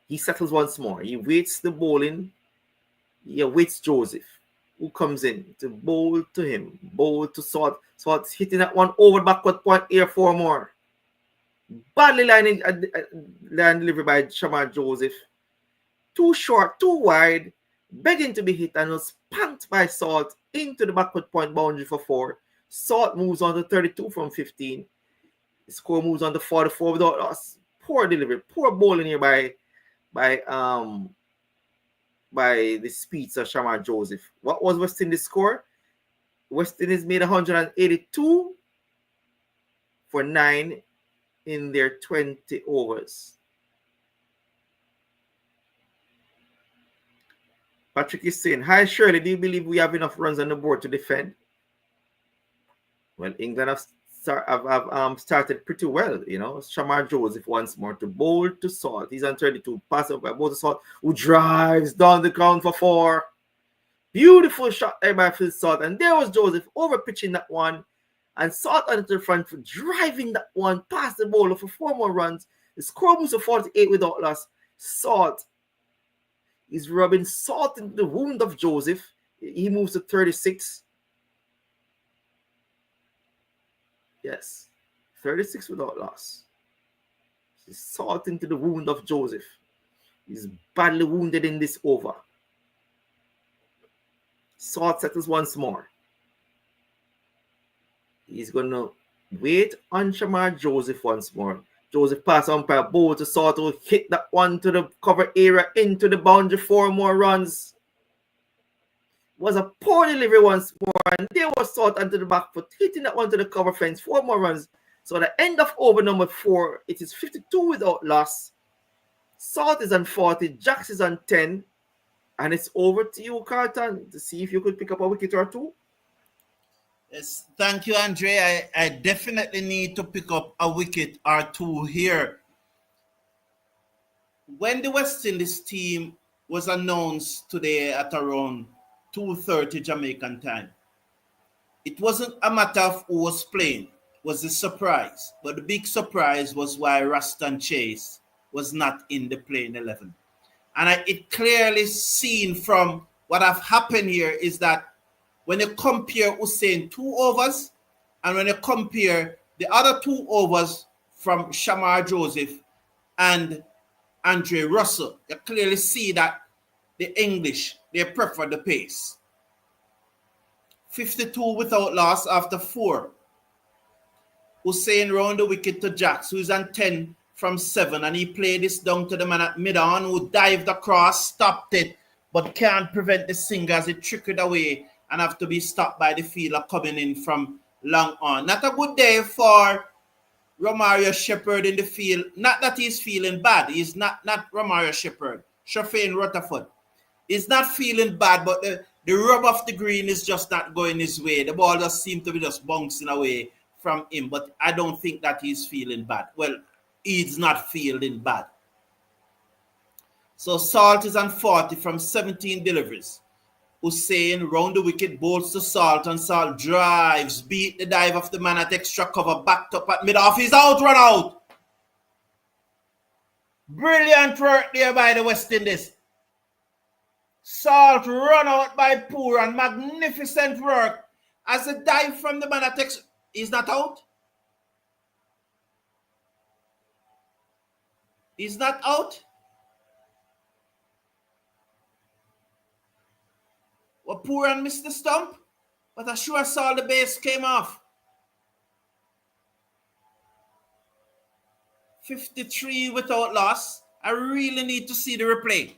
He settles once more. He waits the bowling. He awaits Joseph, who comes in to bowl to him. Bowl to Salt. Salt's hitting that one over backward point here 4 more. Badly line delivery by Shamar Joseph. Too short, too wide. Begging to be hit and was spanked by Salt into the backward point boundary for 4. Salt moves on to 32 from 15. The score moves on to 44 without loss. Poor delivery. Poor bowling here by the speeds of Shamar Joseph. What was West Indies' score? West Indies made 182 for 9 in their 20 overs. Patrick is saying, "Hi Shirley, do you believe we have enough runs on the board to defend?" Well, England have started pretty well, Shamar Joseph once more to bowl to Salt. He's on 32. Pass up by bowl to Salt, who drives down the ground for 4. Beautiful shot there by Phil Salt. And there was Joseph over pitching that one. And Salt on the front for driving that one past the bowler for 4 more runs. The score moves to 48 without loss. Salt is rubbing salt into the wound of Joseph. He moves to 36. Yes, 36 without loss. He's salt into the wound of Joseph. He's badly wounded in this over. Salt settles once more. He's going to wait on Shamar Joseph once more. Joseph pass umpire Bowl to sort of hit that one to the cover area into the boundary, 4 more runs. Was a poor delivery once more, and there was Salt onto the back foot, hitting that one to the cover fence, 4 more runs. So at the end of over number 4, it is 52 without loss. Salt is on 40, Jax is on 10, and it's over to you, Carlton, to see if you could pick up a wicket or two. Yes, thank you, Andre. I definitely need to pick up a wicket or two here. When the West Indies team was announced today at around 2:30 Jamaican time, it wasn't a matter of who was playing. It was a surprise. But the big surprise was why Raston Chase was not in the playing 11. And it clearly seen from what have happened here is that when you compare Hussein 2 overs and when you compare the other 2 overs from Shamar Joseph and Andre Russell, you clearly see that the English, they prefer the pace. 52 without loss after 4. Hussein round the wicket to Jax, who is on 10 from 7, and he played this down to the man at mid-on, who dived across, stopped it, but can't prevent the singer as it trickled away and have to be stopped by the fielder coming in from long on. Not a good day for Romario Shepherd in the field. Not that he's feeling bad. He's not Romario Shepherd. Shafane Rutherford. He's not feeling bad, but the rub of the green is just not going his way. The ball just seems to be just bouncing away from him, but I don't think that he's feeling bad. Well, he's not feeling bad. So Salt is on 40 from 17 deliveries. Hussein round the wicket, bowls to Salt, and Salt drives, beat the dive of the man at extra cover, backed up at mid-off. He's out, run out. Brilliant work there by the West Indies. Salt run out by Pooran. Magnificent work. As a dive from the man at extra. He's not out. He's not out. Well, Pooran missed the stump, but I sure saw the base came off. 53 without loss. I really need to see the replay.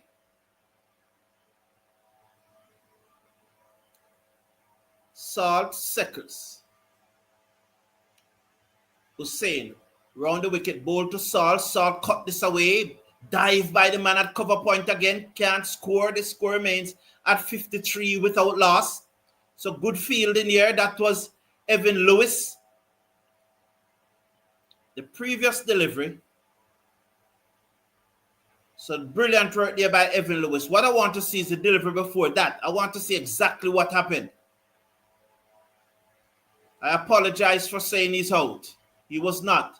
Salt seconds. Hussein round the wicket, bowl to Salt. Salt cut this away. Dive by the man at cover point again. Can't score. The score remains at 53 without loss. So good fielding here. That was Evan Lewis. The previous delivery. So brilliant work there by Evan Lewis. What I want to see is the delivery before that. I want to see exactly what happened. I apologize for saying he's out. He was not.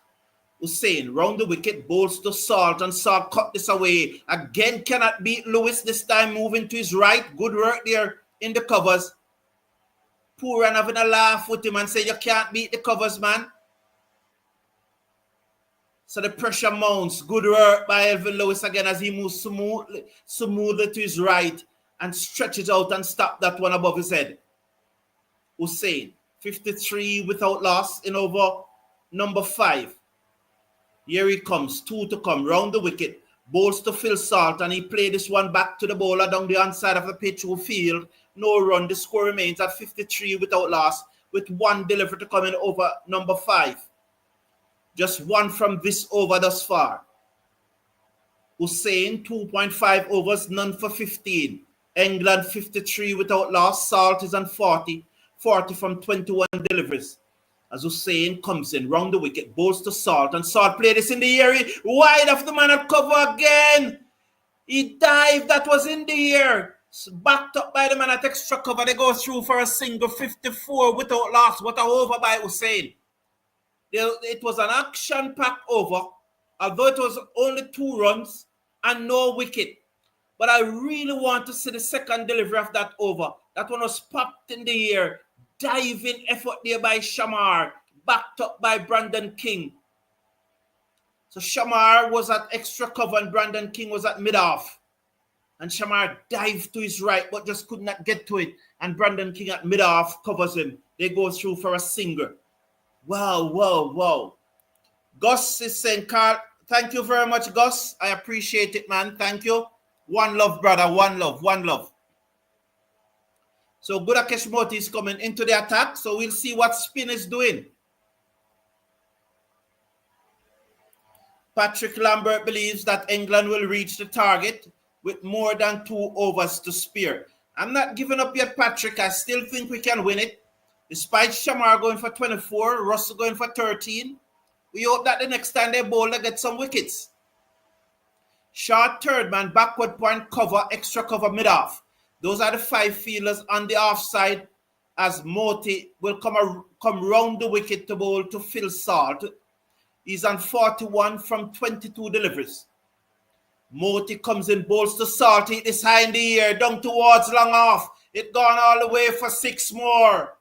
Hussein round the wicket, bowls to Salt, and Salt cut this away. Again, cannot beat Lewis, this time moving to his right. Good work there in the covers. Pooran having a laugh with him and say, you can't beat the covers, man. So the pressure mounts. Good work by Evan Lewis again as he moves smoothly to his right and stretches out and stop that one above his head. Hussein, 53 without loss in over number 5. Here he comes, 2 to come, round the wicket, bowls to Phil Salt, and he played this one back to the bowler down the inside of the pitch who field. No run, the score remains at 53 without loss, with 1 delivery to come in over number 5. Just 1 from this over thus far. Hussein, 2.5 overs, none for 15. England, 53 without loss. Salt is on 40 from 21 deliveries. As Hussein comes in, round the wicket, bowls to Salt, and Salt played this in the air, wide of the man at cover again. He dived, that was in the air. Backed up by the man at extra cover. They go through for a single, 54 without loss. What a over by Hussein. It was an action-packed over, although it was only 2 runs and no wicket. But I really want to see the second delivery of that over. That one was popped in the air. Diving effort there by Shamar, backed up by Brandon King. So Shamar was at extra cover and Brandon King was at mid-off. And Shamar dived to his right but just could not get to it. And Brandon King at mid-off covers him. They go through for a single. Wow. Gus is saying, Carl, thank you very much, Gus. I appreciate it, man. Thank you. One love, brother. One love. One love. So Budakesh Moti is coming into the attack. So we'll see what spin is doing. Patrick Lambert believes that England will reach the target with more than 2 overs to spare. I'm not giving up yet, Patrick. I still think we can win it. Despite Shamar going for 24, Russell going for 13. We hope that the next time they bowl, they get some wickets. Short third man, backward point, cover, extra cover, mid-off. Those are the 5 fielders on the offside as Moti will come round the wicket to bowl to Phil Salt. He's on 41 from 22 deliveries. Moti comes in, bowls to Salt. It is high in the air, down towards long off. It gone all the way for 6 more.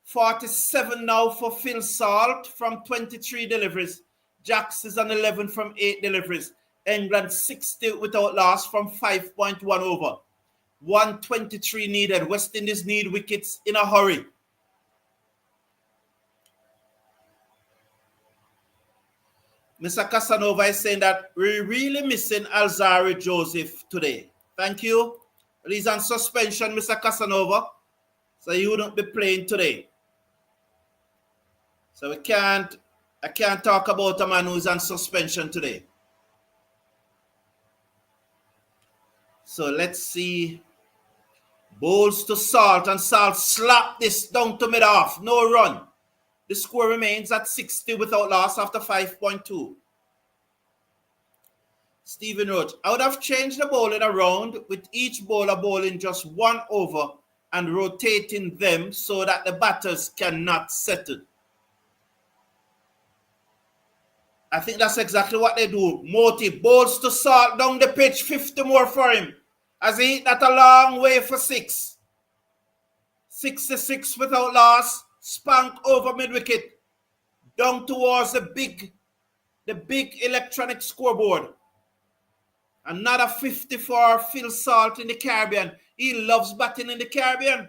47 now for Phil Salt from 23 deliveries. Jacks is on 11 from 8 deliveries. England 60 without loss from 5.1 over. 123 needed. West Indies need wickets in a hurry. Mr. Casanova is saying that we're really missing Alzarri Joseph today. Thank you. He's on suspension, Mr. Casanova. So he wouldn't be playing today. So I can't talk about a man who's on suspension today. So let's see. Bowls to Salt, and Salt slap this down to mid-off. No run. The score remains at 60 without loss after 5.2. Stephen Roach, I would have changed the bowling around with each bowler bowling just 1 over and rotating them so that the batters cannot settle. I think that's exactly what they do. Moti bowls to Salt down the pitch, 50 more for him. As he hit that a long way for 6. 66 without loss. Spank over mid-wicket. Down towards the big electronic scoreboard. Another 50 for Phil Salt in the Caribbean. He loves batting in the Caribbean.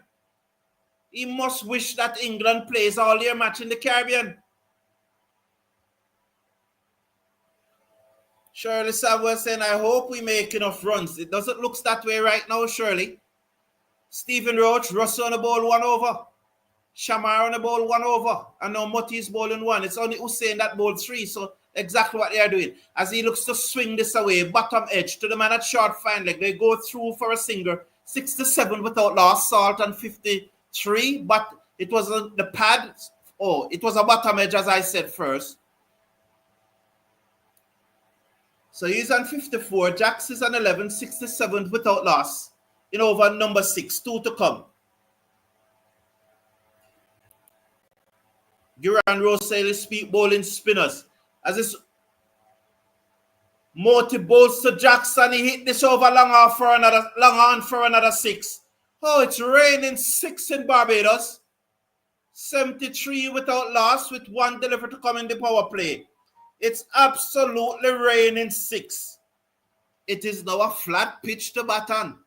He must wish that England plays all their match in the Caribbean. Shirley Samuel saying, I hope we make enough runs. It doesn't look that way right now, Shirley. Stephen Roach, Russell on the ball 1 over. Shamar on the ball 1 over. And now Moti is bowling 1. It's only Hussein that bowled 3. So exactly what they are doing. As he looks to swing this away, bottom edge to the man at short fine leg. They go through for a single. 67 without loss. Salt on 53. But it was the pad. Oh, it was a bottom edge as I said first. So he's on 54. Jacks is on 11. 67 without loss. In over number 6. 2 to come. Duran Rosale speak bowling spinners. As this Moti bowls to Jackson, he hit this over long on for another 6. Oh, it's raining 6 in Barbados. 73 without loss with 1 delivery to come in the power play. It's absolutely raining 6. It is now a flat pitch to bat on.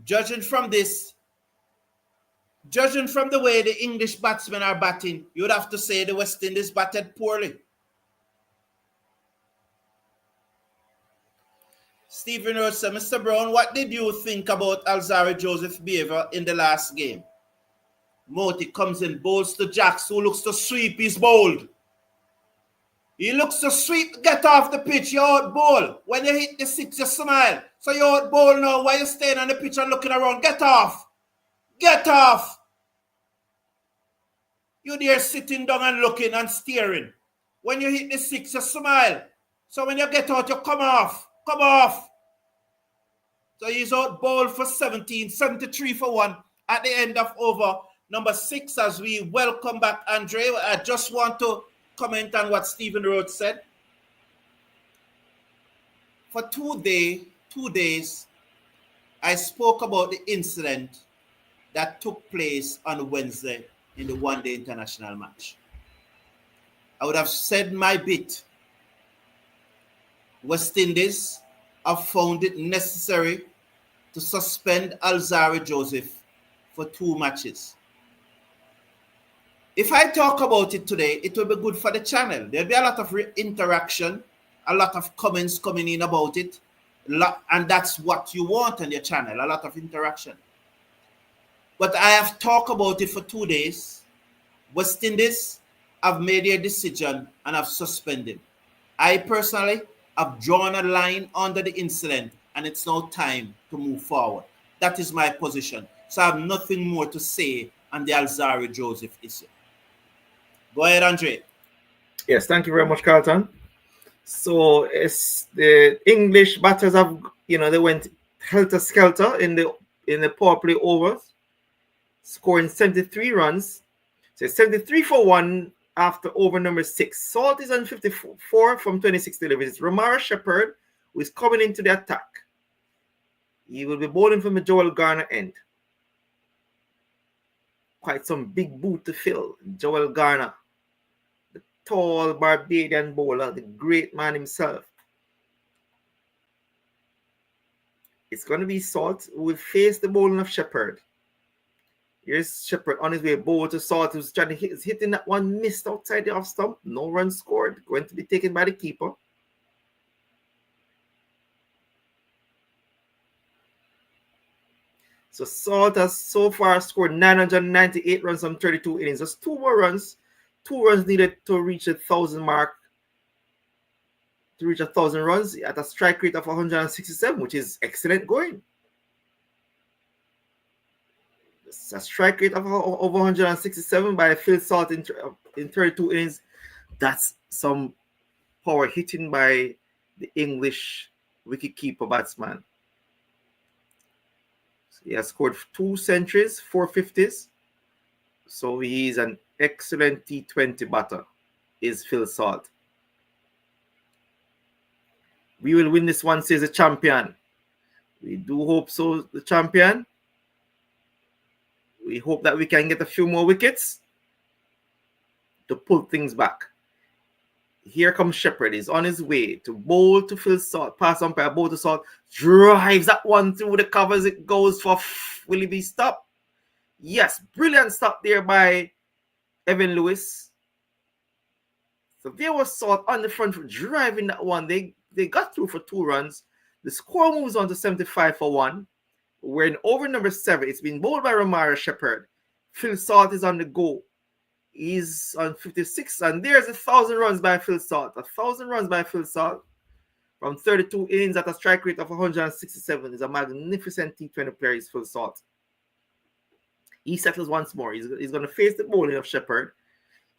Judging from the way the English batsmen are batting, you would have to say the West Indies batted poorly. Stephen Roach said, Mr. Brown, what did you think about Alzarri Joseph's behavior in the last game? Moti comes in, bowls to Jacks, who looks to sweep. He's bowled. He looks to sweep, get off the pitch, you out bowl. When you hit the 6, you smile. So you out bowl now. Why you staying on the pitch and looking around? Get off. Get off. You there sitting down and looking and staring. When you hit the 6, you smile. So when you get out, you come off. Come off. So he's out bowled for 17, 73 for 1 at the end of over number 6 as we welcome back Andre. I just want to comment on what Stephen Rhodes said. For 2 days, I spoke about the incident that took place on Wednesday in the one-day international match. I would have said my bit. West Indies have found it necessary to suspend Alzarri Joseph for 2 matches. If I talk about it today, it will be good for the channel. There'll be a lot of interaction, a lot of comments coming in about it, and that's what you want on your channel, a lot of interaction. But I have talked about it for 2 days. West Indies have made their decision and have suspended. I personally have drawn a line under the incident, and it's now time to move forward. That is my position. So I have nothing more to say on the Alzari Joseph issue. Go ahead, Andre. Yes, thank you very much, Carlton. So it's the English batters have, they went helter skelter in the power play overs, scoring 73 runs. So 73 for 1 after over number 6. Salt is on 54 from 26 deliveries. Romara Shepherd, who is coming into the attack. He will be bowling from the Joel Garner end. Quite some big boot to fill. Joel Garner, the tall Barbadian bowler, the great man himself. It's going to be Salt who will face the bowling of Shepherd. Here's Shepherd on his way, bowl to Salt, who's trying to hitting that one, missed outside the off stump. No run scored. Going to be taken by the keeper. So Salt has so far scored 998 runs from 32 innings. Just 2 more runs. 2 runs needed to reach 1,000 mark. To reach 1,000 runs at a strike rate of 167, which is excellent going. It's a strike rate of over 167 by Phil Salt in 32 innings. That's some power hitting by the English wicketkeeper batsman. So he has scored 2 centuries, 4 50s. So he's an excellent T20 batter, is Phil Salt. We will win this one, says the champion. We do hope so, the champion. We hope that we can get a few more wickets to pull things back. Here comes Shepherd. He's on his way to bowl to Phil Salt. Pass umpire, bowl to Salt. Drives that one through the covers. It goes for... Will he be stopped? Yes, brilliant stop there by Evan Lewis. So there was Salt on the front foot driving that one. They got through for 2 runs. The score moves on to 75 for 1. We're in over number 7. It's been bowled by Romara Shepherd. Phil Salt is on the go. He's on 56. And there's 1,000 runs by Phil Salt. 1,000 runs by Phil Salt from 32 innings at a strike rate of 167. He's a magnificent T20 player, is Phil Salt. He settles once more. He's going to face the bowling of Shepherd.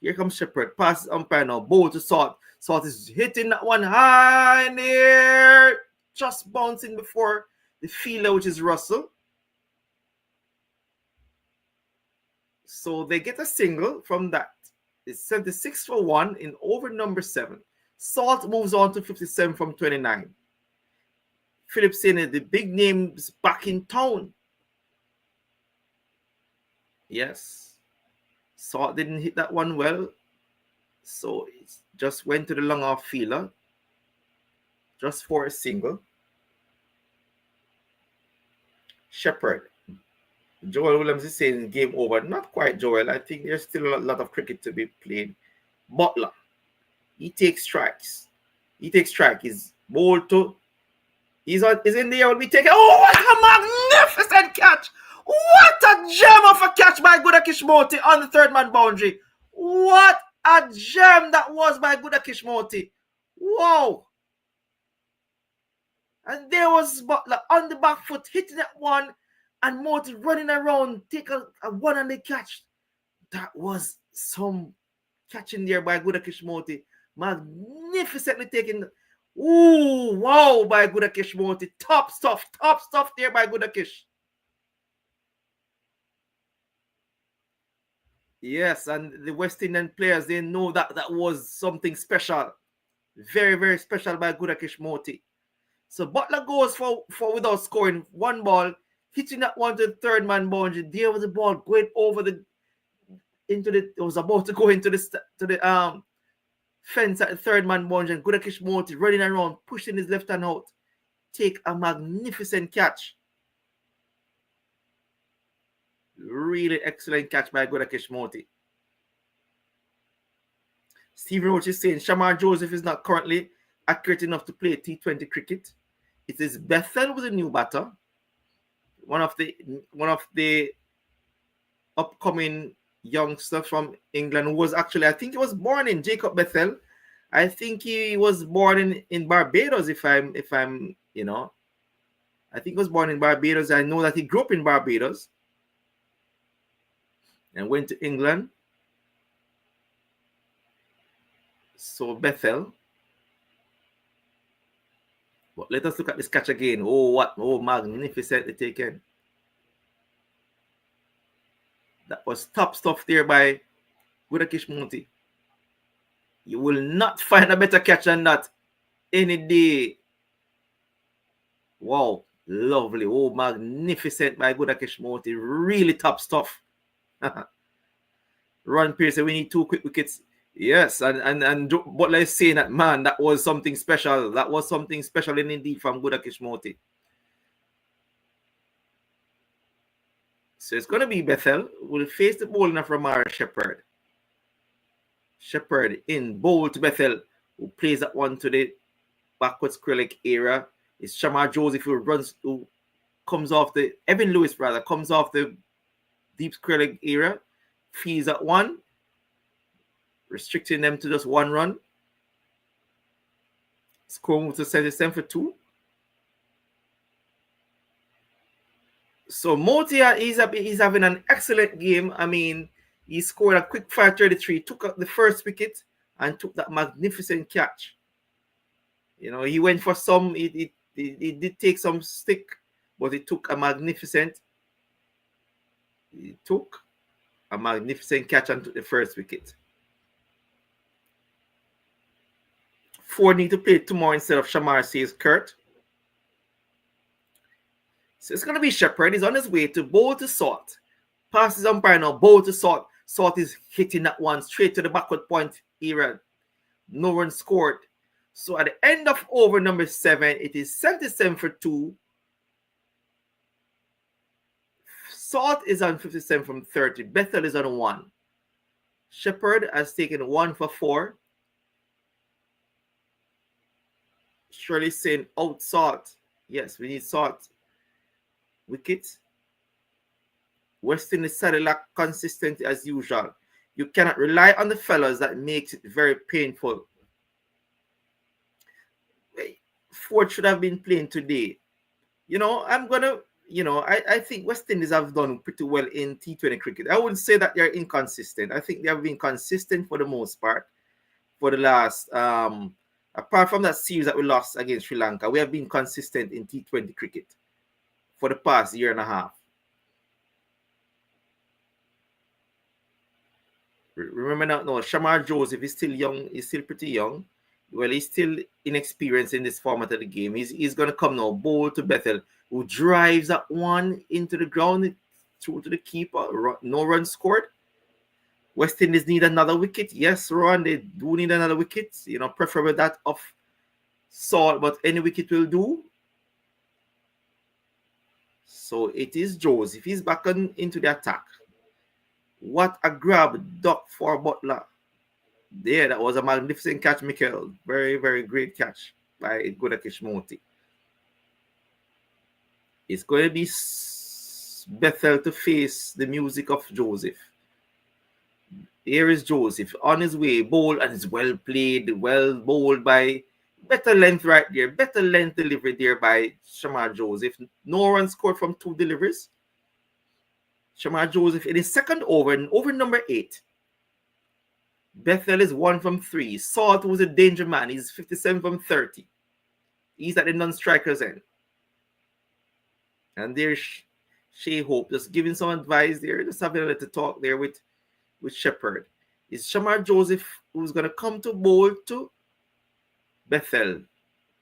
Here comes Shepherd. Passes umpire now. Bowl to Salt. Salt is hitting that one high in the air. Just bouncing before the fielder, which is Russell. So they get a single from that. It's 76 for 1 in over number 7. Salt moves on to 57 from 29. Philip saying that the big names back in town. Yes. Salt didn't hit that one well. So it just went to the long off fielder. Just for a single. Shepherd. Joel Williams is saying game over. Not quite, Joel. I think there's still a lot of cricket to be played. Butler. He takes strikes. He's bowled to. He's in the air. Will be taken. Oh, what a magnificent catch! What a gem of a catch by Gudakish Moti on the 3rd man boundary. What a gem that was by Gudakish Moti. Wow. And there was Butler on the back foot hitting that one. And Moti running around, take a one-handed catch. That was some catching there by Gudakish Moti. Magnificently taken. Ooh, wow, by Gudakish Moti. Top stuff there by Gudakish. Yes, and the West Indian players, they know that was something special. Very, very special by Gudakish Moti. So Butler goes for without scoring 1 ball. Hitting that one to the 3rd man boundary. There was the ball going over it was about to go into the fence at the 3rd man boundary. And Gudakish Moti running around, pushing his left hand out. Take a magnificent catch. Really excellent catch by Gudakish Moti. Stephen Roach is saying Shamar Joseph is not currently accurate enough to play T20 cricket. It is Bethel with a new batter. One of the upcoming youngster from England who was actually, I think he was born in Jacob Bethel. I think he was born in Barbados, if I'm I think he was born in Barbados. I know that he grew up in Barbados and went to England. So Bethel. But let us look at this catch again. Oh, magnificently taken. That was top stuff there by Gudakish Monty. You will not find a better catch than that any day. Wow, lovely. Oh, magnificent by Gudakish Monty. Really top stuff. Ron Pierce, we need 2 quick wickets. Yes, and but let's say that, man, that was something special. That was something special indeed from Gudakish Monty. So it's going to be Bethel. Will face the bowling of Ramara Shepherd. Shepherd in bowl to Bethel, who plays that one to the backwards Skrillex area. It's Shamar Joseph who comes off the Evan Lewis comes off the deep Skrillex area, feeds at one, restricting them to just 1 run. Score moves to 77 for 2. So Motia is having an excellent game. I mean, he scored a quick 5:33, took up the first wicket and took that magnificent catch. You know, he went for some, he did take some stick, but he took a magnificent catch and took the first wicket. 4 need to play tomorrow instead of Shamar, says Kurt. So it's going to be Shepherd. He's on his way to bowl to Salt. Passes umpire now, bowl to Salt. Salt is hitting that one straight to the backward point area. No run scored. So at the end of over number 7, it is 77 for 2. Salt is on 57 from 30. Bethel is on 1. Shepherd has taken 1 for 4. Shirley saying out Salt. Yes, we need Salt. Wickets. West Indies Sadilac consistent as usual. You cannot rely on the fellas. That makes it very painful. Ford should have been playing today. You know, I think West Indies have done pretty well in T20 cricket. I wouldn't say that they're inconsistent. I think they have been consistent for the most part. For the last, apart from that series that we lost against Sri Lanka, we have been consistent in T20 cricket for the past year and a half. Remember now, no, Shamar Joseph is still young. He's still pretty young. Well, he's still inexperienced in this format of the game. He's going to come now, bowl to Bethel, who drives that one into the ground, through to the keeper. No run scored. West Indies need another wicket. Yes, Ron, they do need another wicket. You know, preferably that of Salt, but any wicket will do. So it is Joseph. He's back into the attack. What a grab, duck for Butler. There, that was a magnificent catch, Michael. Very, very great catch by Gudakish Monty. It's going to be Bethel to face the music of Joseph. Here is Joseph on his way, bowl, and it's well played, well bowled by better length right there, better length delivery there by Shamar Joseph. No run scored from 2 deliveries. Shamar Joseph in his second over, in over number 8. Bethel is 1 from 3. Salt was a danger man. He's 57 from 30. He's at the non-strikers end. And there's Shea Hope just giving some advice there, just having a little talk there with Shepherd. It's Shamar Joseph who's going to come to bowl to Bethel.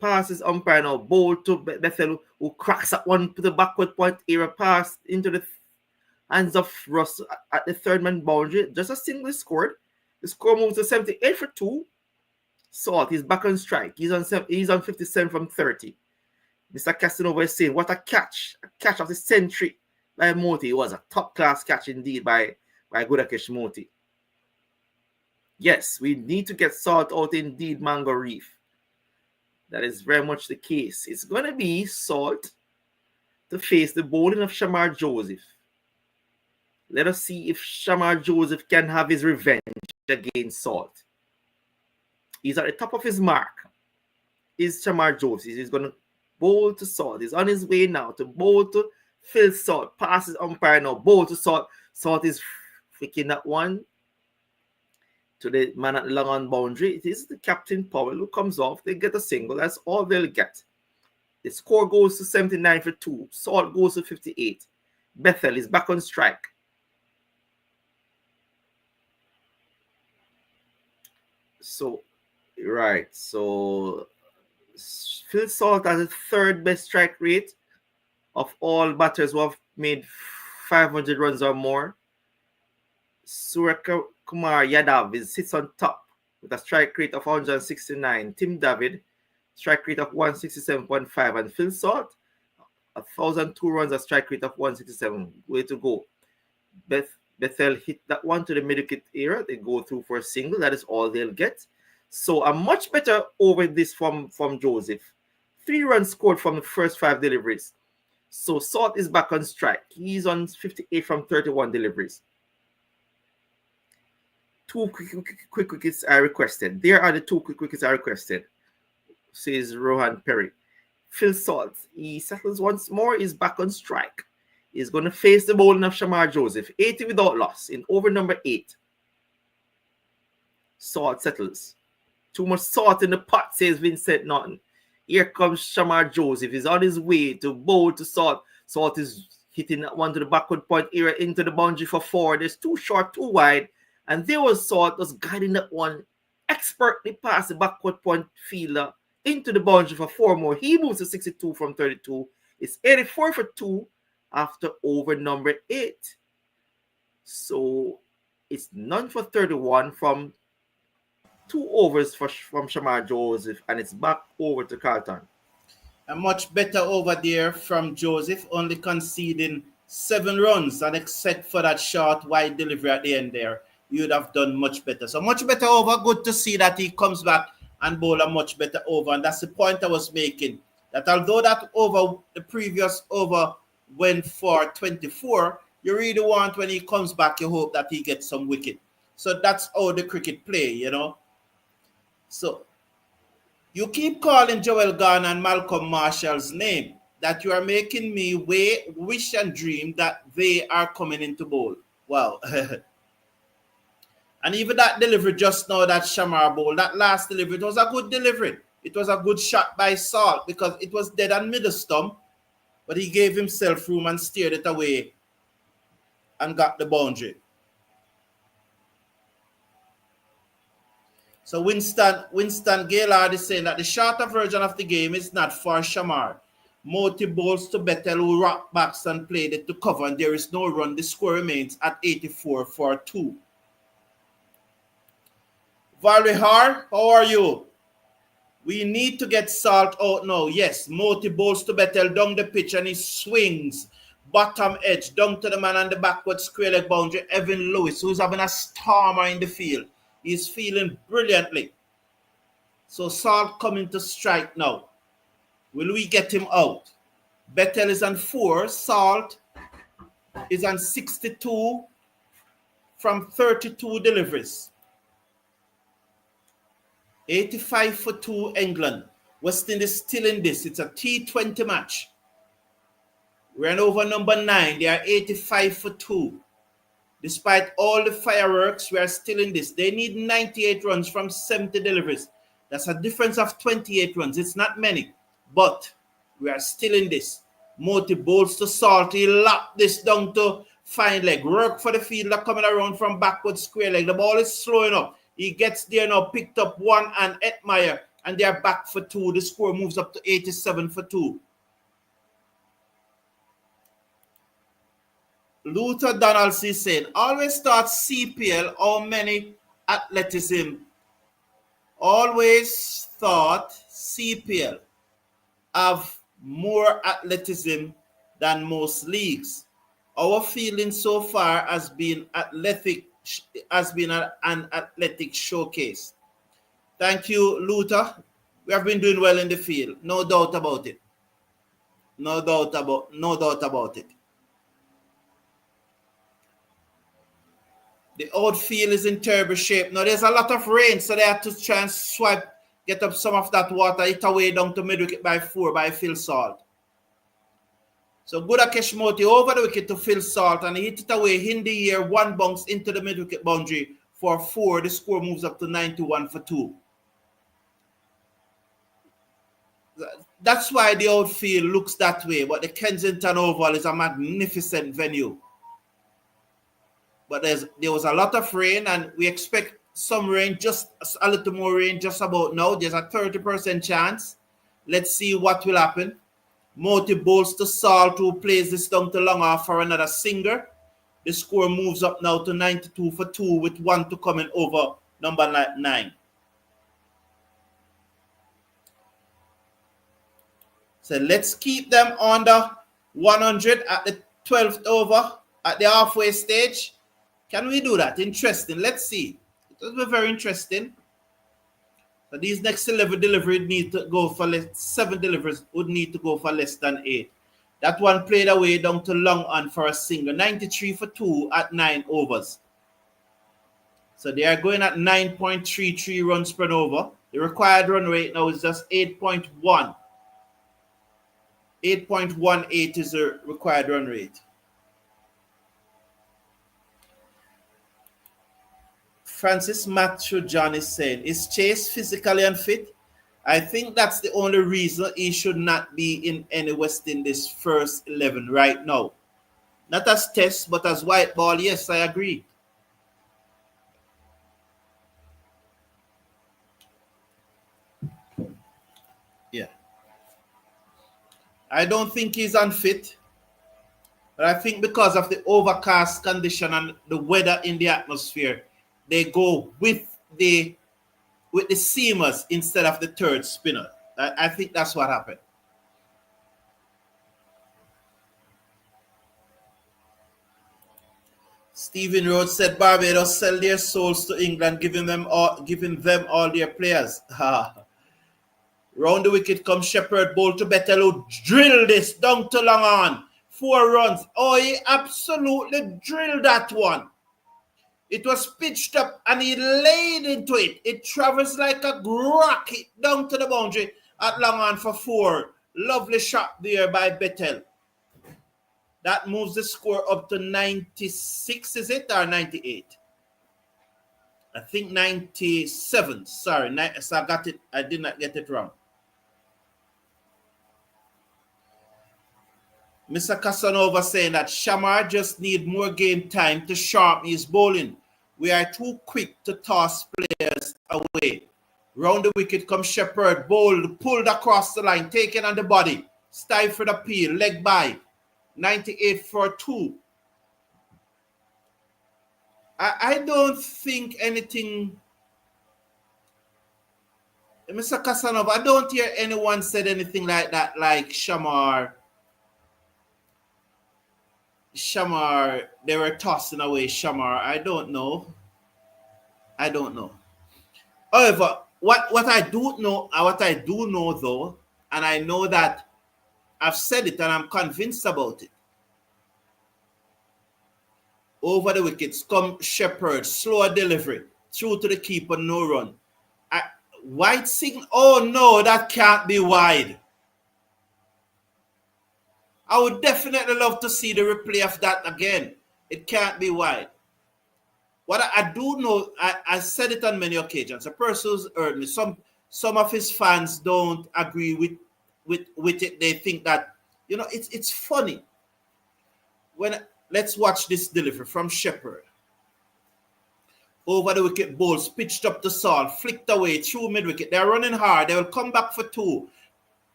Passes umpire now, bowl to Bethel, who cracks at one to the backward point area, pass into the hands of Russ at the third man boundary. Just a single scored. The score moves to 78 for 2. Salt is back on strike. He's on 57 from 30. Mr. Casanova is saying, what a catch. A catch of the century by Moti. It was a top-class catch indeed by Gudakish Moti. Yes, we need to get Salt out indeed, Mango Reef. That is very much the case. It's going to be Salt to face the bowling of Shamar Joseph. Let us see if Shamar Joseph can have his revenge against Salt. He's at the top of his mark. Is Shamar Joseph. He's going to bowl to Salt. He's on his way now to bowl to Phil Salt. Passes umpire now. Bowl to Salt. Salt is flicking that one to the man at the long on boundary. It is the Captain Powell who comes off. They get a single. That's all they'll get. The score goes to 79 for 2. Salt goes to 58. Bethel is back on strike. So, right. So, Phil Salt has the third best strike rate of all batters who have made 500 runs or more. Surya Kumar Yadav sits on top with a strike rate of 169. Tim David, strike rate of 167.5. And Phil Salt, 1,002 runs, a strike rate of 167. Way to go. Bethel hit that one to the mid-wicket area. They go through for a single. That is all they'll get. So a much better over this from Joseph. 3 runs scored from the first 5 deliveries. So Salt is back on strike. He's on 58 from 31 deliveries. 2 quick wickets are requested. There are the 2 quick wickets are requested, says Rohan Perry. Phil Salt, he settles once more. He's back on strike. He's going to face the bowling of Shamar Joseph. 80 without loss in over number 8. Salt settles. Too much salt in the pot, says Vincent Norton. Here comes Shamar Joseph. He's on his way to bowl to Salt. Salt is hitting that one to the backward point area into the boundary for 4. There's 2 short, 2 wide. And there was Salt was guiding that one expertly past the backward point fielder into the boundary for 4 more. He moves to 62 from 32. It's 84 for 2 after over number 8. So it's none for 31 from 2 overs from Shamar Joseph, and it's back over to Carlton. A much better over there from Joseph, only conceding 7 runs, and except for that short wide delivery at the end there, you would have done much better. So much better over. Good to see that he comes back and bowl a much better over. And that's the point I was making. That although that over, the previous over went for 24, you really want when he comes back, you hope that he gets some wicket. So that's how the cricket play, you know. So you keep calling Joel Garner and Malcolm Marshall's name, that you are making me wish and dream that they are coming into bowl. Wow. And even that delivery just now, that Shamar bowl, that last delivery, it was a good delivery. It was a good shot by Salt because it was dead on middle stump, but he gave himself room and steered it away and got the boundary. So Winston Gaylord is saying that the shorter version of the game is not for Shamar. Moti bowls to Bethel, who rock backs and played it to cover, and there is no run. The score remains at 84 for 2. Valrihar, how are you? We need to get Salt out now. Yes, Moti bowls to Bethel down the pitch and he swings bottom edge down to the man on the backward square leg boundary, Evan Lewis, who's having a stormer in the field. He's feeling brilliantly. So Salt coming to strike now. Will we get him out? Bethel is on 4. Salt is on 62 from 32 deliveries. 85 for 2 England. West Indies still in this. It's a T20 match. We're on over number 9. They are 85 for 2. Despite all the fireworks, we are still in this. They need 98 runs from 70 deliveries. That's a difference of 28 runs. It's not many, but we are still in this. Moti bowls to Salt. He locked this down to fine leg. Work for the fielder coming around from backward square leg. The ball is slowing up. He gets there now, picked up 1 and Etmeyer, and they are back for 2. The score moves up to 87 for 2. Luther Donaldson said, always thought CPL, how many athleticism? Always thought CPL have more athleticism than most leagues. Our feeling so far has been athletic has been an athletic showcase. Thank you, Luther. We have been doing well in the field. No doubt about it. No doubt about it. The outfield is in terrible shape. Now there's a lot of rain, so they have to try and get up some of that water, it away down to mid-wicket by 4 by Phil Salt. So Gudakesh Moti over the wicket to Phil Salt, and he hit it away in the air, one bounce into the mid-wicket boundary for 4. The score moves up to 91 for 2. That's why the outfield looks that way, but the Kensington Oval is a magnificent venue. But there was a lot of rain, and we expect some rain, just a little more rain just about now. There's a 30% chance. Let's see what will happen. Moti bowls to Salt, who plays this down to long off for another singer. The score moves up now to 92 for 2 with 1 to come in over number 9. So let's keep them under 100 at the 12th over at the halfway stage. Can we do that? Interesting. Let's see. It will be very interesting. So these next 11 deliveries need to go for 7 deliveries would need to go for less than 8. That one played away down to long on for a single. 93 for 2 at 9 overs. So they are going at 9.33 runs per over. The required run rate now is just 8.1. 8.18 is the required run rate. Francis Matthew John is saying, is Chase physically unfit? I think that's the only reason he should not be in any West Indies first 11 right now. Not as Test, but as white ball. Yes, I agree. Yeah. I don't think he's unfit. But I think because of the overcast condition and the weather in the atmosphere, they go with the seamers instead of the third spinner. I think that's what happened. Stephen Rhodes said Barbados sell their souls to England, giving them all their players. Round the wicket comes Shepherd, bowl to Bettel, who drilled this down to long on. 4 runs. Oh, he absolutely drilled that one. It was pitched up and he laid into it. It travels like a rocket down to the boundary at long on for 4. Lovely shot there by Bettel. That moves the score up to 96, is it? Or 98? I think 97. Sorry, so I got it. I did not get it wrong. Mr. Casanova saying that Shamar just need more game time to sharpen his bowling. We are too quick to toss players away. Round the wicket comes Shepherd, bowled, pulled across the line, taken on the body, stifled appeal, leg by, 98 for 2. I don't think anything. Mr. Casanova, I don't hear anyone said anything like that, like Shamar, they were tossing away Shamar. I don't know. However, what I do know though, and I know that I've said it and I'm convinced about it. Over the wickets come Shepherd, slower delivery, through to the keeper, no run. Wide signal. Oh no, that can't be wide. I would definitely love to see the replay of that again. It can't be wide. What I do know, I said it on many occasions. A person who's heard me, some of his fans don't agree with it. They think that, it's funny. Let's watch this delivery from Shepherd. Over the wicket, bowls pitched up to Salt, flicked away through mid-wicket. They're running hard. They will come back for 2.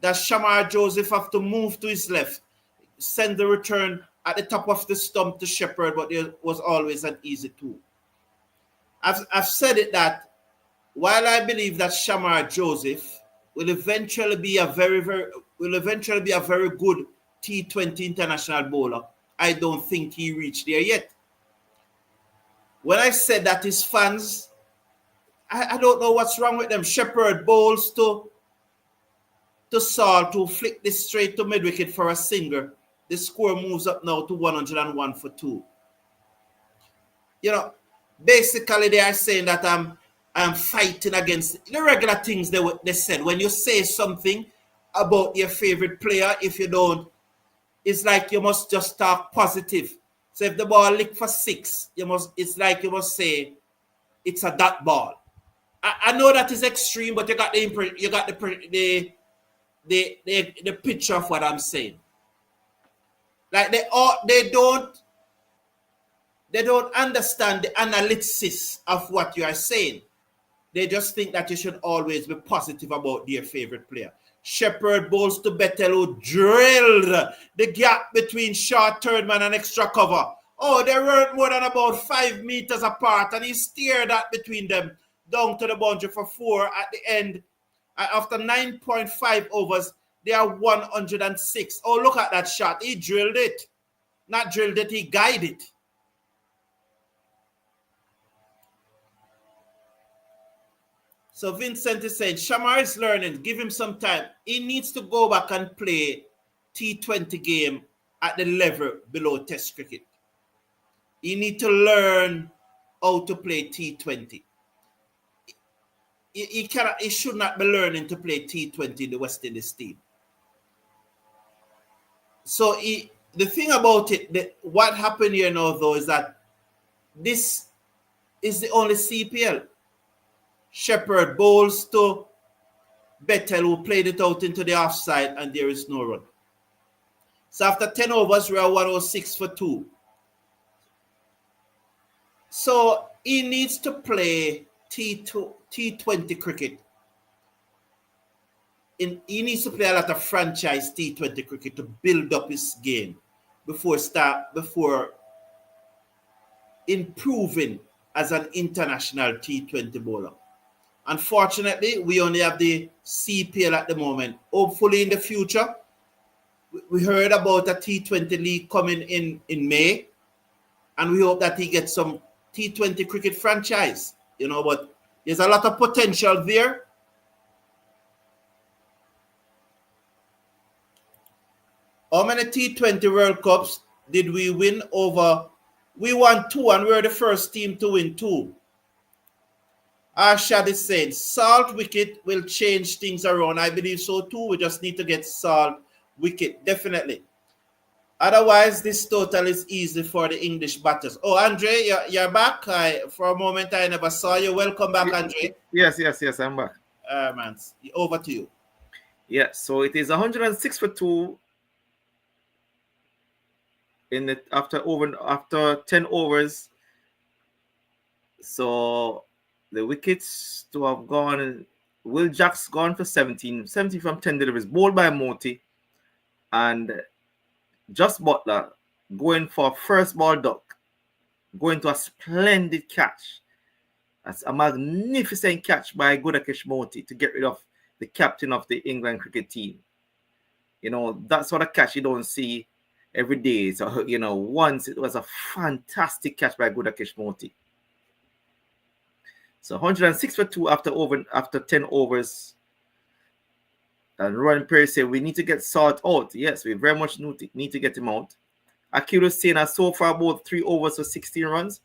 Does Shamar Joseph have to move to his left, send the return at the top of the stump to Shepherd, but there was always an easy 2. I've said it that while I believe that Shamar Joseph will eventually be a very good T20 international bowler, I don't think he reached there yet. when I said that his fans, I don't know what's wrong with them. Shepherd bowls to Salt, to flick this straight to mid-wicket for a single. The score moves up now to 101 for 2. You know, basically they are saying that I'm fighting against the regular things they said. When you say something about your favorite player, if you don't, it's like you must just talk positive. So if the ball lick for 6, it's like you must say it's a dot ball. I know that is extreme, but you got the picture of what I'm saying. Like they don't understand the analysis of what you are saying. They just think that you should always be positive about their favorite player. Shepherd bowls to Bettel, who drilled the gap between short third man and extra cover. Oh, they weren't more than about 5 meters apart, and he steered that between them down to the boundary for 4 at the end. After 9.5 overs, they are 106. Oh, look at that shot. He drilled it. Not drilled it, he guided it. So Vincent is saying, Shamar is learning. Give him some time. He needs to go back and play T20 game at the level below Test cricket. He need to learn how to play T20. He should not be learning to play T20 in the West Indies team. So the thing about it, what happened here now though, is that this is the only CPL. Shepherd bowls to Bettel, who played it out into the offside, and there is no run. So after 10 overs, we are 106 for 2. So he needs to play T20 cricket. He needs to play a lot of franchise T20 cricket to build up his game before improving as an international T20 bowler. Unfortunately, we only have the CPL at the moment. Hopefully in the future, we heard about a T20 league coming in May, and we hope that he gets some T20 cricket franchise, but there's a lot of potential there. How many T20 World Cups did we win over? We won 2, and we're the first team to win 2. Arshad is saying, Salt wicket will change things around. I believe so too. We just need to get Salt wicket, definitely. Otherwise, this total is easy for the English batters. Oh, Andre, you're back. For a moment, I never saw you. Welcome back, Andre. Yes, I'm back. Man, over to you. Yeah, so it is 106 for 2 after 10 overs. So the wickets to have gone, Will Jack's gone for 17 from 10 deliveries, bowled by Moti, and Just Butler going for first ball duck, going to a splendid catch. That's a magnificent catch by Gudakesh Moti to get rid of the captain of the England cricket team. That sort of catch you don't see every day. So, once it was a fantastic catch by Gudakesh Moti. So 106 for 2 after 10 overs. And Rowan Perry said, we need to get Salt out. Yes, we very much need to get him out. Akil Hussain has so far about 3 overs for 16 runs.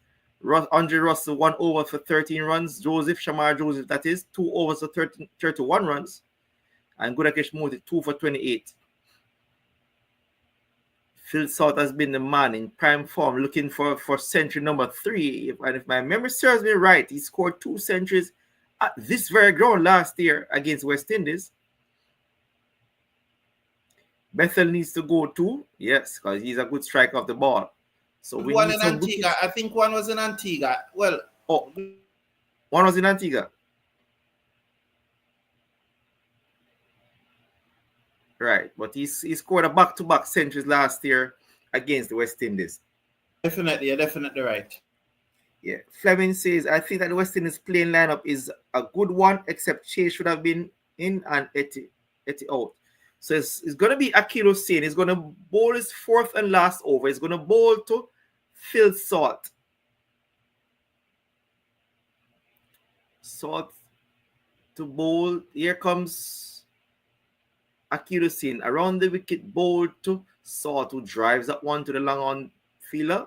Andre Russell 1 over for 13 runs. Shamar Joseph, that is, 2 overs for 31 runs. And Gudakesh Moti 2 for 28. Phil Salt has been the man in prime form looking for century number 3. And if my memory serves me right, he scored 2 centuries at this very ground last year against West Indies. Bethel needs to go too. Yes, because he's a good striker of the ball. So we one need in some Antigua. I think one was in Antigua. Well, one was in Antigua. Right, but he scored a back-to-back centuries last year against the West Indies. Definitely, you're definitely right. Yeah, Fleming says, I think that the West Indies playing lineup is a good one, except Chase should have been in and Eti out. So it's going to be Akil Hussain. He's going to bowl his 4th and last over. He's going to bowl to Phil Salt. Salt to bowl. Here comes Akil Hussain. Around the wicket, bowl to Salt, who drives that one to the long on fielder